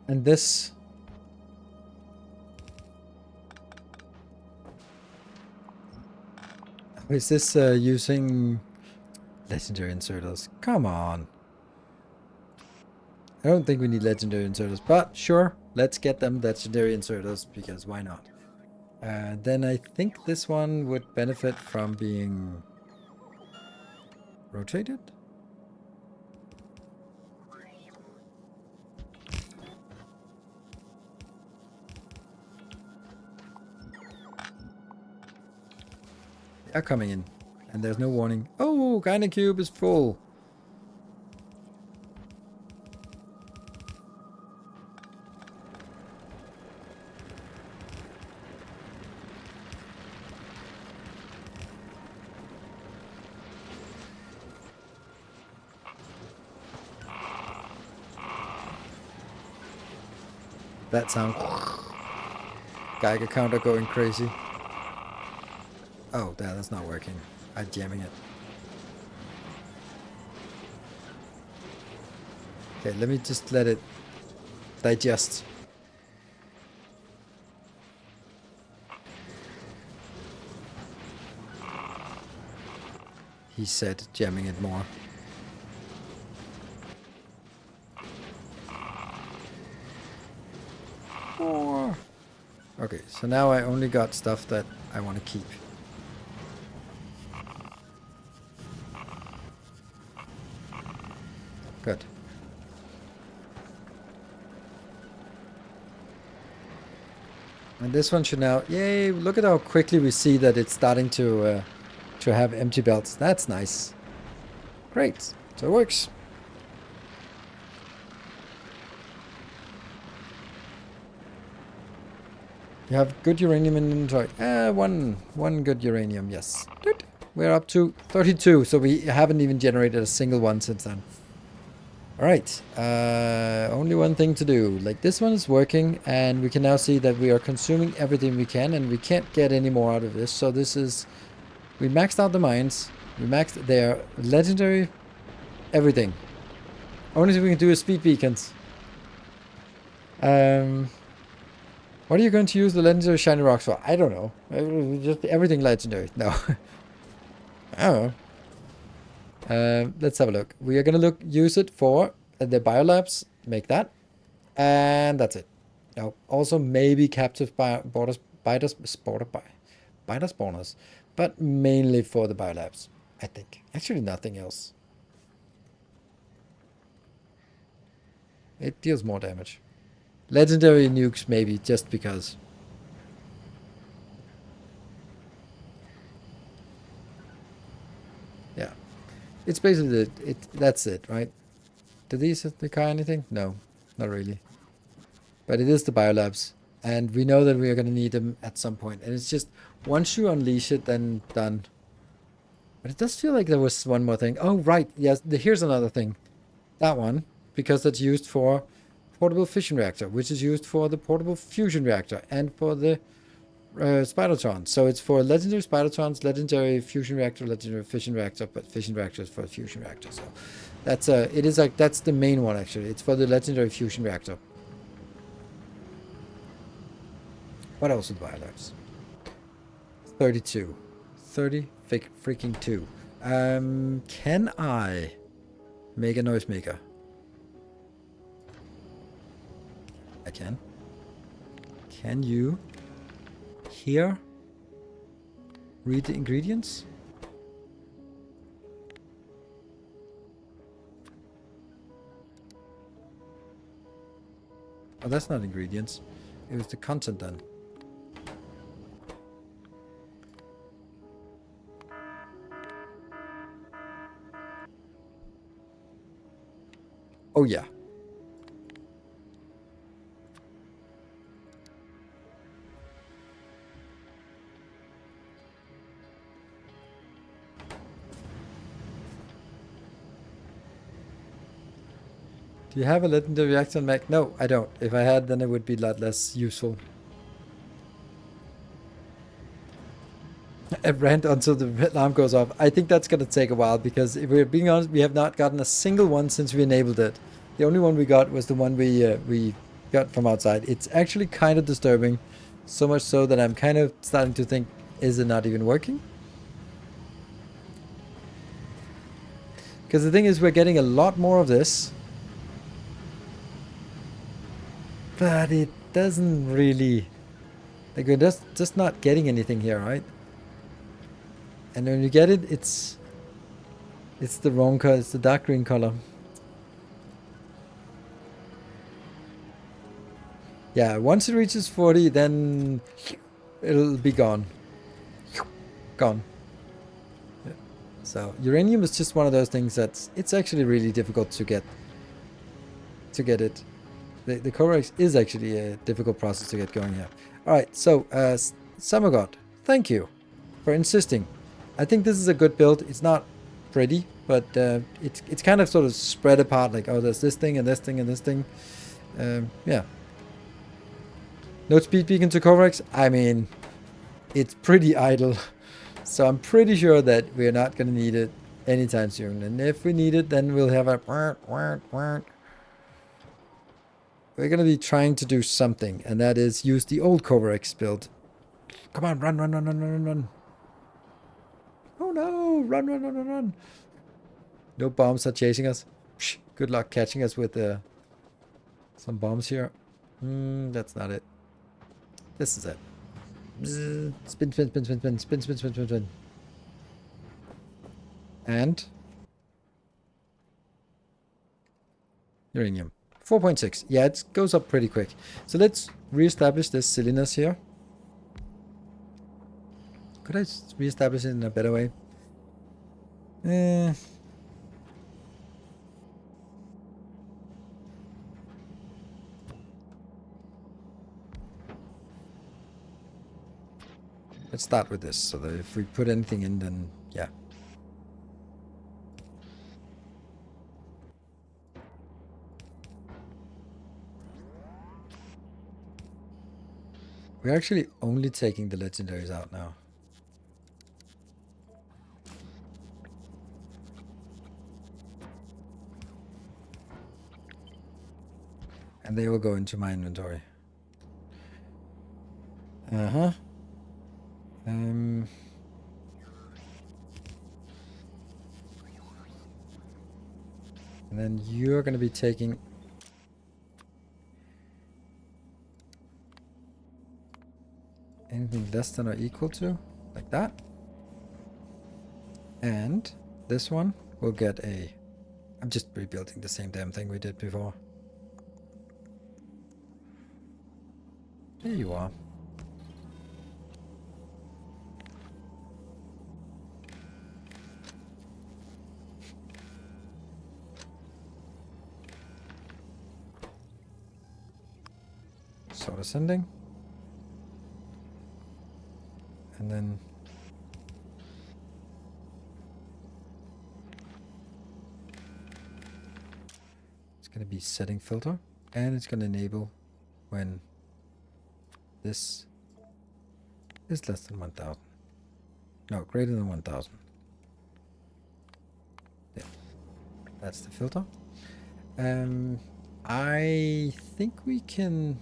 And this... Is this using legendary inserters? Come on. I don't think we need legendary inserters, but sure, let's get them legendary inserters, because why not? Then I think this one would benefit from being rotated. They are coming in, and there's no warning. Oh, Gynacube is full. That sound. Geiger counter going crazy. Oh, that's not working. I'm jamming it. Okay, let me just let it digest. He said, jamming it more. More. Okay, so now I only got stuff that I want to keep. Good. And this one should now... Yay, look at how quickly we see that it's starting to have empty belts. That's nice. Great. So it works. You have good uranium in inventory. One good uranium, yes. We're up to 32, so we haven't even generated a single one since then. Alright, only one thing to do. Like, this one is working, and we can now see that we are consuming everything we can, and we can't get any more out of this. So this is... We maxed out the mines. We maxed their legendary everything. Only thing we can do is speed beacons. What are you going to use the legendary shiny rocks for? I don't know. Just everything legendary. No. I don't know. Let's have a look. We are going to use it for the biolabs. Make that. And that's it. Now, also maybe captive biter spawners. But mainly for the biolabs, I think. Actually, nothing else. It deals more damage. Legendary nukes, maybe, just because. Yeah. It's basically that's it, right? Do these require anything? No, not really. But it is the biolabs. And we know that we are going to need them at some point. And it's just, once you unleash it, then done. But it does feel like there was one more thing. Oh, right. Yes, here's another thing. That one, because that's used for portable fission reactor, which is used for the portable fusion reactor and for the Spidertrons. So it's for legendary Spidertrons, legendary fusion reactor, legendary fission reactor, but fission reactor is for fusion reactor. So that's it is like that's the main one actually. It's for the legendary fusion reactor. What else would buy alerts? 32. 30 freaking 2. Can I make a noisemaker? I can. Can you here read the ingredients? Oh, that's not ingredients. It was the content then. Oh yeah. Do you have a legendary reactor on Mac? No, I don't. If I had, then it would be a lot less useful. A rant until the alarm goes off. I think that's going to take a while because if we're being honest, we have not gotten a single one since we enabled it. The only one we got was the one we got from outside. It's actually kind of disturbing, so much so that I'm kind of starting to think, is it not even working? Because the thing is, we're getting a lot more of this, but it doesn't really, like, we're just not getting anything here, right? And when you get it, it's the wrong color. It's the dark green color. Yeah, once it reaches 40, then it'll be gone. Gone. Yeah. So uranium is just one of those things that's it's actually really difficult to get it. The Corex is actually a difficult process to get going here. All right, so Summer God, thank you for insisting. I think this is a good build. It's not pretty, but it's kind of sort of spread apart. Like, oh, there's this thing and this thing and this thing. Yeah. No speed beacon to Corex. I mean, it's pretty idle, so I'm pretty sure that we're not going to need it anytime soon. And if we need it, then we'll have a. We're going to be trying to do something, and that is use the old Corex build. Come on, run, run, run, run, run, run. Oh no, run, run, run, run, run. No bombs are chasing us. Psh, good luck catching us with some bombs here. That's not it. This is it. Spin, spin, spin, spin, spin, spin, spin, spin, spin, spin. And uranium. 4.6. Yeah, it goes up pretty quick. So let's reestablish this silliness here. Could I reestablish it in a better way? Let's start with this, so that if we put anything in, then yeah. We're actually only taking the legendaries out now. And they will go into my inventory. Uh-huh. And then you're going to be taking anything less than or equal to, like that. And this one will get a... I'm just rebuilding the same damn thing we did before. There you are. Sort ascending. And then it's going to be setting filter, and it's going to enable when this is less than 1,000. No, greater than 1,000. Yeah, that's the filter. I think we can...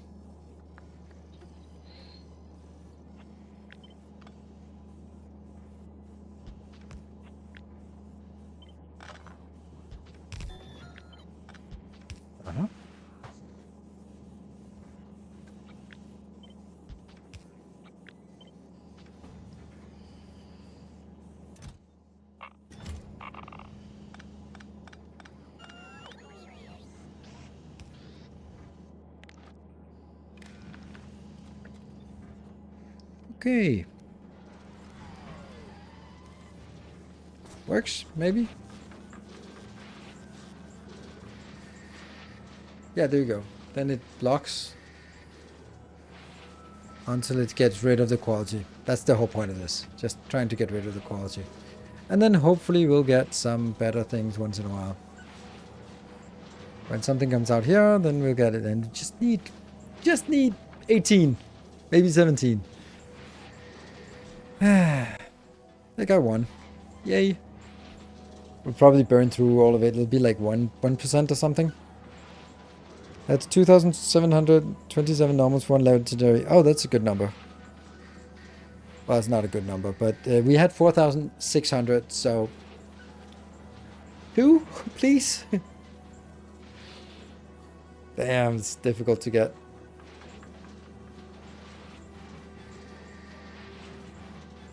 Uh-huh. Okay. Works, maybe? Yeah, there you go. Then it blocks until it gets rid of the quality. That's the whole point of this. Just trying to get rid of the quality. And then hopefully we'll get some better things once in a while. When something comes out here, then we'll get it. And just need 18, maybe 17. I got one. Yay. We'll probably burn through all of it. It'll be like 1% or something. That's 2,727 normals for one legendary. Oh, that's a good number. Well, it's not a good number, but we had 4,600, so... 2, please? Damn, it's difficult to get.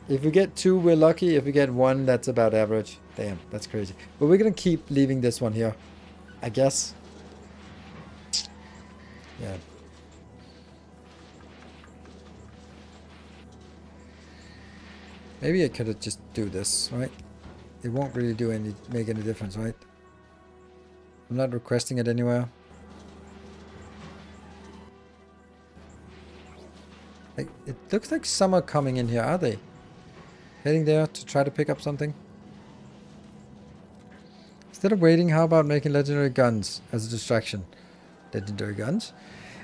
If we get 2, we're lucky. If we get 1, that's about average. Damn, that's crazy. But we're gonna keep leaving this one here, I guess. Yeah. Maybe I could have just do this, right? It won't really make any difference, right? I'm not requesting it anywhere. Like, it looks like some are coming in here, are they? Heading there to try to pick up something? Instead of waiting, how about making legendary guns as a distraction? Legendary guns?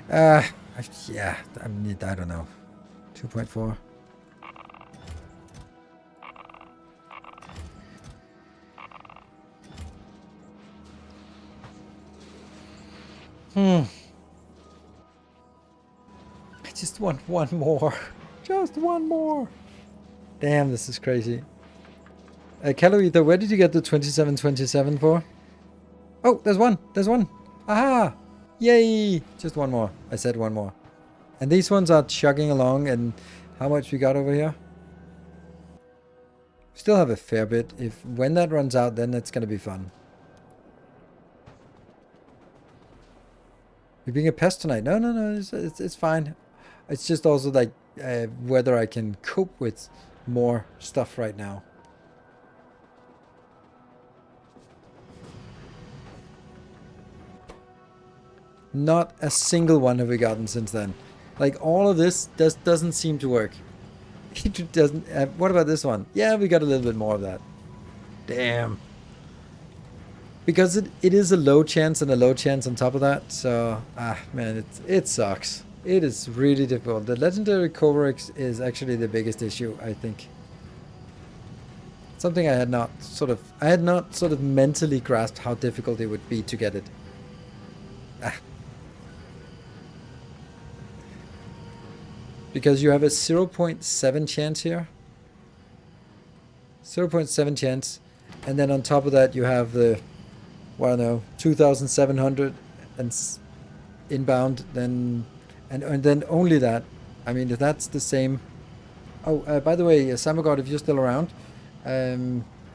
Yeah, I don't know. 2.4. I just want one more. Just one more. Damn, this is crazy. Caloether, where did you get the 2727 for? Oh, there's one. There's one. Aha! Yay! Just one more. I said one more. And these ones are chugging along, and how much we got over here? Still have a fair bit. When that runs out, then it's gonna be fun. You're being a pest tonight. No, it's fine. It's just also like whether I can cope with more stuff right now. Not a single one have we gotten since then. Like, all of this doesn't seem to work. It doesn't. What about this one? Yeah, we got a little bit more of that. Damn. Because it is a low chance and a low chance on top of that. So, man, it sucks. It is really difficult. The legendary Kovarex is actually the biggest issue, I think. Something I had not sort of mentally grasped how difficult it would be to get it. Because you have a 0.7 chance here. 0.7 chance. And then on top of that you have the, well, I don't know, 2,700 and inbound, then and then only that. I mean, if that's the same. Oh, by the way, Samagod, if you're still around,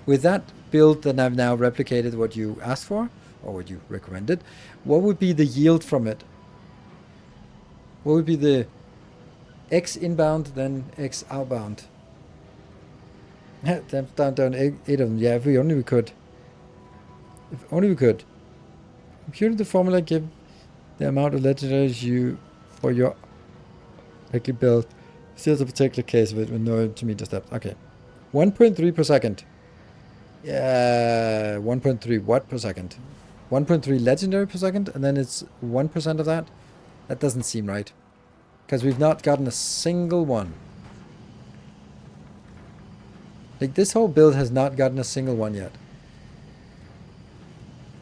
with that build that I've now replicated what you asked for, or what you recommended, what would be the yield from it? What would be the X inbound, then X outbound? down 8 of them. Yeah, if only we could. If only we could. Computed the formula, give the amount of legendaries you for your lucky build. Still a particular case of it with no intermediate steps. Okay. 1.3 per second. Yeah, 1.3 watt per second. 1.3 legendary per second, and then it's 1% of that. That doesn't seem right. Because we've not gotten a single one. Like, this whole build has not gotten a single one yet.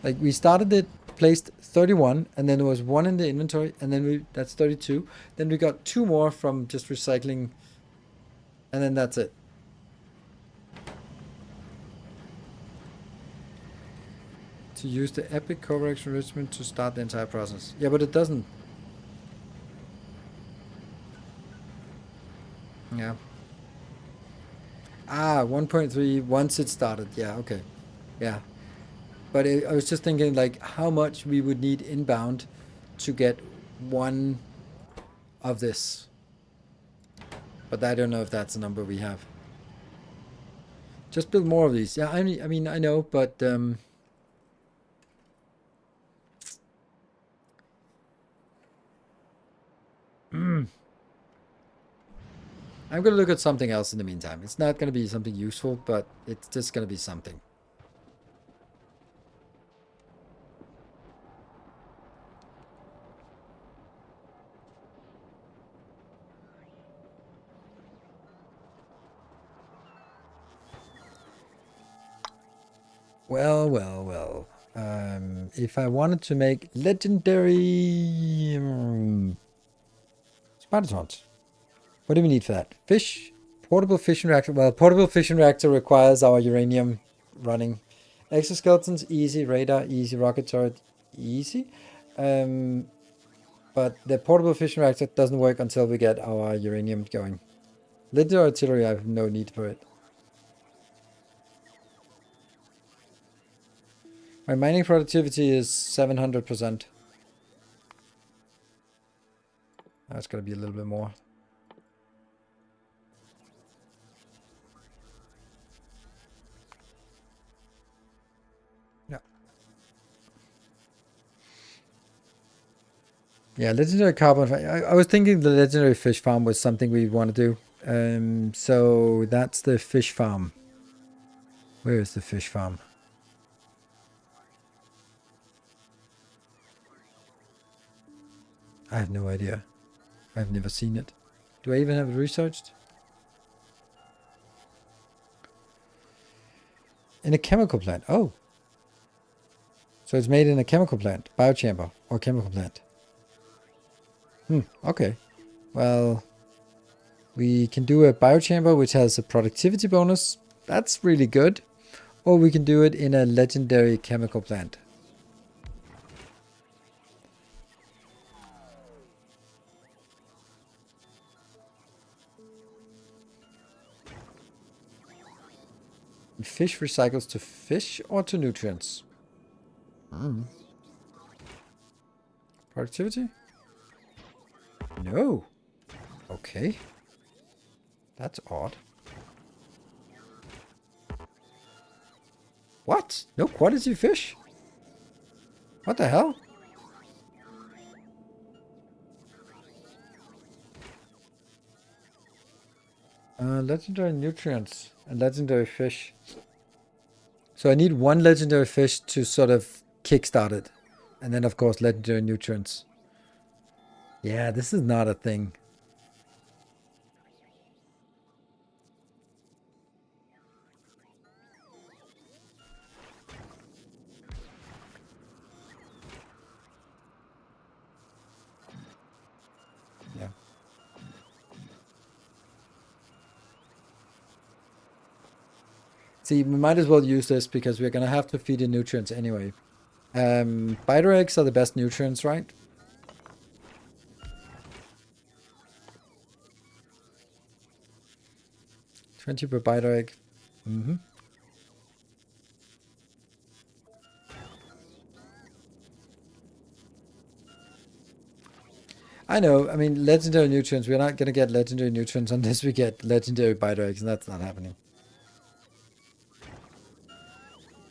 Like, we started it, placed 31, and then there was one in the inventory, and then that's 32. Then we got 2 more from just recycling, and then that's it. To use the epic Coverx enrichment to start the entire process. Yeah, but it doesn't. Yeah. Ah, 1.3 once it started. Yeah, okay. Yeah. But I was just thinking, like, how much we would need inbound to get one of this. But I don't know if that's a number we have. Just build more of these. Yeah, I mean, I know, but I'm going to look at something else in the meantime. It's not going to be something useful, but it's just going to be something. Well, well, well. If I wanted to make legendary spider taunts, what do we need for that? Fish? Portable fission reactor. Well, portable fission reactor requires our uranium running. Exoskeletons, easy. Radar, easy. Rocket turret, easy. But the portable fission reactor doesn't work until we get our uranium going. Legendary artillery, I have no need for it. My mining productivity is 700%. That's going to be a little bit more. Yeah, legendary carbon. I was thinking the legendary fish farm was something we want to do. So that's the fish farm. Where is the fish farm? I have no idea. I've never seen it. Do I even have it researched? In a chemical plant. Oh. So it's made in a chemical plant, biochamber, or chemical plant. Okay. Well, we can do a biochamber which has a productivity bonus. That's really good. Or we can do it in a legendary chemical plant. Fish recycles to fish or to nutrients? Productivity? No. Okay. That's odd. What? No quality fish? What the hell? Legendary nutrients and legendary fish. So I need one legendary fish to sort of kickstart it. And then, of course, legendary nutrients. Yeah, this is not a thing. Yeah. See, we might as well use this because we're going to have to feed in nutrients anyway. Biter eggs are the best nutrients, right? $20 per biter egg. I know. I mean, legendary nutrients. We're not going to get legendary nutrients unless we get legendary biter eggs, and that's not happening.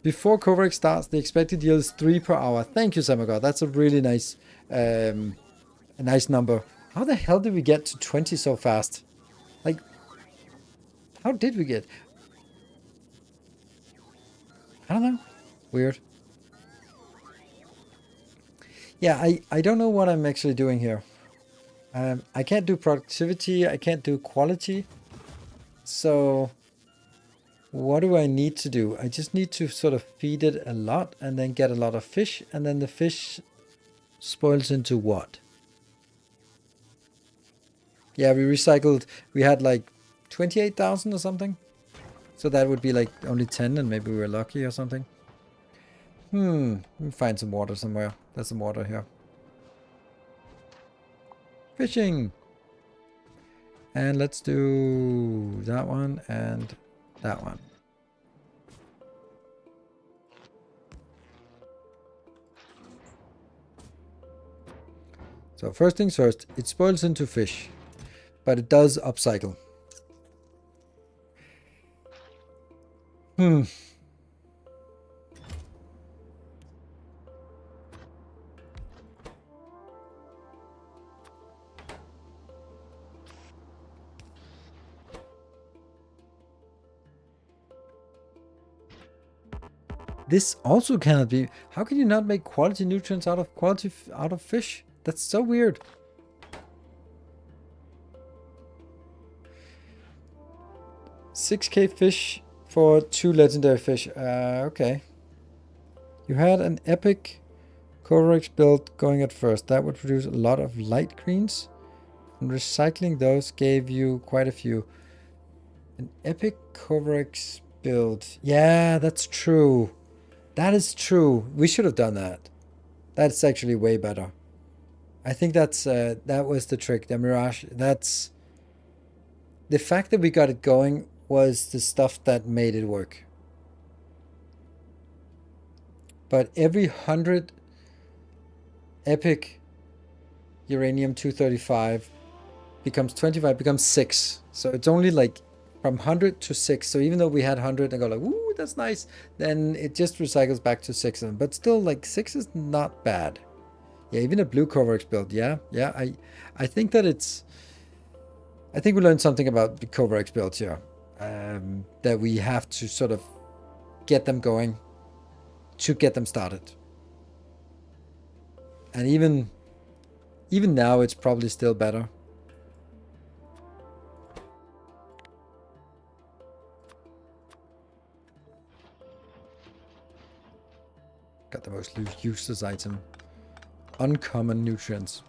Before Coverx starts, the expected yield is 3 per hour. Thank you, Samagod. That's a really nice, a nice number. How the hell did we get to 20 so fast? Like, how did we get? I don't know. Weird. Yeah, I don't know what I'm actually doing here. I can't do productivity. I can't do quality. So What do I need to do? I just need to sort of feed it a lot and then get a lot of fish, and then the fish spoils into what? Yeah, we recycled, we had like 28,000 or something. So that would be like only 10 and maybe we were lucky or something. Let me find some water somewhere. There's some water here. Fishing! And let's do that one and that one. So first things first, it spoils into fish, but it does upcycle. This also cannot be. How can you not make quality nutrients out of fish? That's so weird. $6K fish for 2 legendary fish. Okay. You had an epic Corex build going at first. That would produce a lot of light greens. And recycling those gave you quite a few. An epic Corex build. Yeah, that's true. That is true. We should have done that. That's actually way better. I think that's that was the trick. The Mirage. That's the fact that we got it going was the stuff that made it work. But every 100 epic uranium 235 becomes 25, becomes 6. So it's only like from 100 to 6. So even though we had 100 and go like, ooh, that's nice, then it just recycles back to 6 of them. But still, like 6 is not bad. Yeah, even a blue Coverx build. Yeah. I think that it's... I think we learned something about the Coverx builds here. That we have to sort of get them going to get them started. And even now, it's probably still better. Got the most useless item. Uncommon nutrients.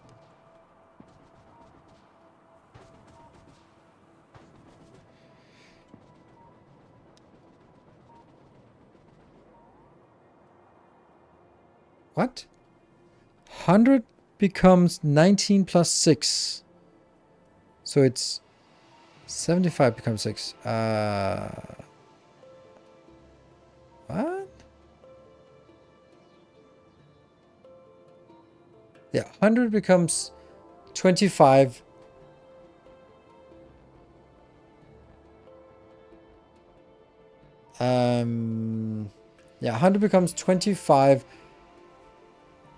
What? 100 becomes 19 plus 6. So it's 75 becomes 6. What? Yeah, 100 becomes 25. Yeah, 100 becomes 25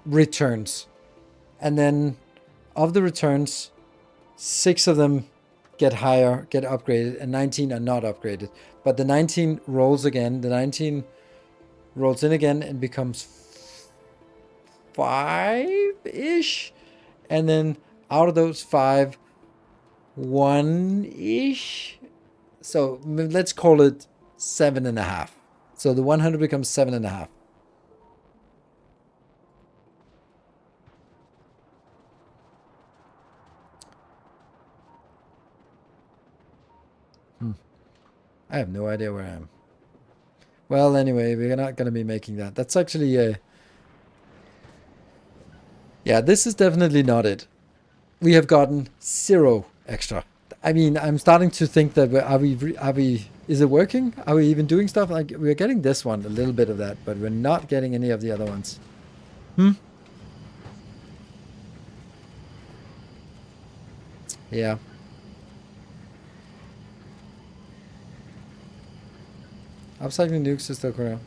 returns. And then of the returns, 6 of them get higher, get upgraded, and 19 are not upgraded. But the 19 rolls again. The 19 rolls in again and becomes 5-ish. And then out of those 5, 1-ish. So let's call it 7.5. So the 100 becomes 7.5. I have no idea where I am. Well, anyway, we're not going to be making that. That's actually a... Yeah, this is definitely not it. We have gotten 0 extra. I mean, I'm starting to think that is it working? Are we even doing stuff? Like, we're getting this one, a little bit of that, but we're not getting any of the other ones. Yeah. Upcycling nukes is still correct.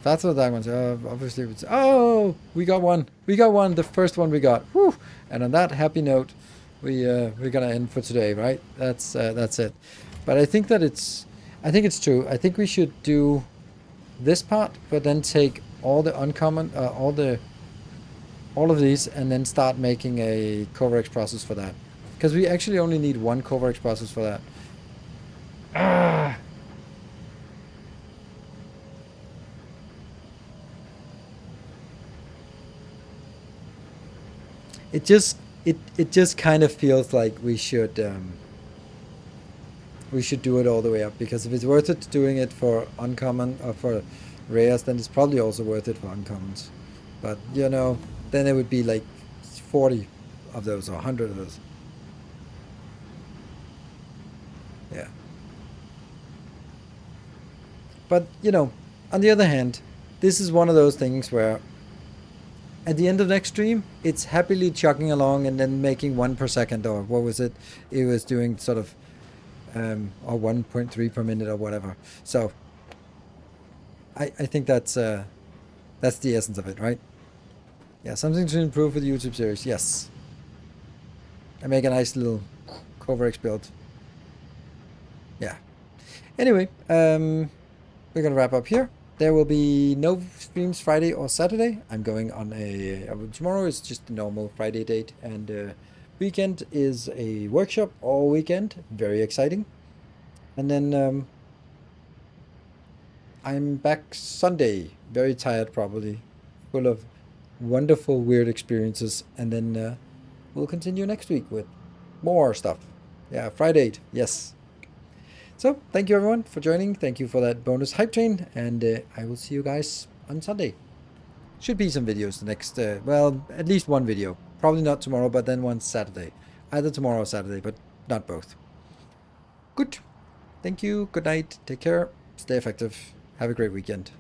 Factorio diamonds. Obviously, it's... Oh, we got one. We got one. The first one we got. Whew. And on that happy note, we're gonna end for today, right? That's it. But I think that it's... I think it's true. I think we should do this part, but then take all the uncommon, all of these, and then start making a Coverx process for that. Because we actually only need one Coverx process for that. Ah. It just it just kind of feels like we should do it all the way up, because if it's worth it doing it for uncommon or for rares, then it's probably also worth it for uncommons. But you know, then it would be like 40 of those or 100 of those. Yeah. But you know, on the other hand, this is one of those things where at the end of next stream, it's happily chugging along and then making 1 per second, or what was it? It was doing sort of or 1.3 per minute or whatever. So I think that's the essence of it, right? Yeah, something to improve with the YouTube series. Yes, I make a nice little Coverx build. Yeah. Anyway, we're gonna wrap up here. There will be no streams Friday or Saturday. I'm going on tomorrow is just a normal Friday date, and weekend is a workshop all weekend. Very exciting. And then I'm back Sunday. Very tired, probably, full of wonderful, weird experiences. And then we'll continue next week with more stuff. Yeah, Friday. Yes. So thank you everyone for joining. Thank you for that bonus hype train, and I will see you guys on Sunday. Should be some videos the next, well, at least one video. Probably not tomorrow, but then one Saturday. Either tomorrow or Saturday, but not both. Good. Thank you. Good night. Take care. Stay effective. Have a great weekend.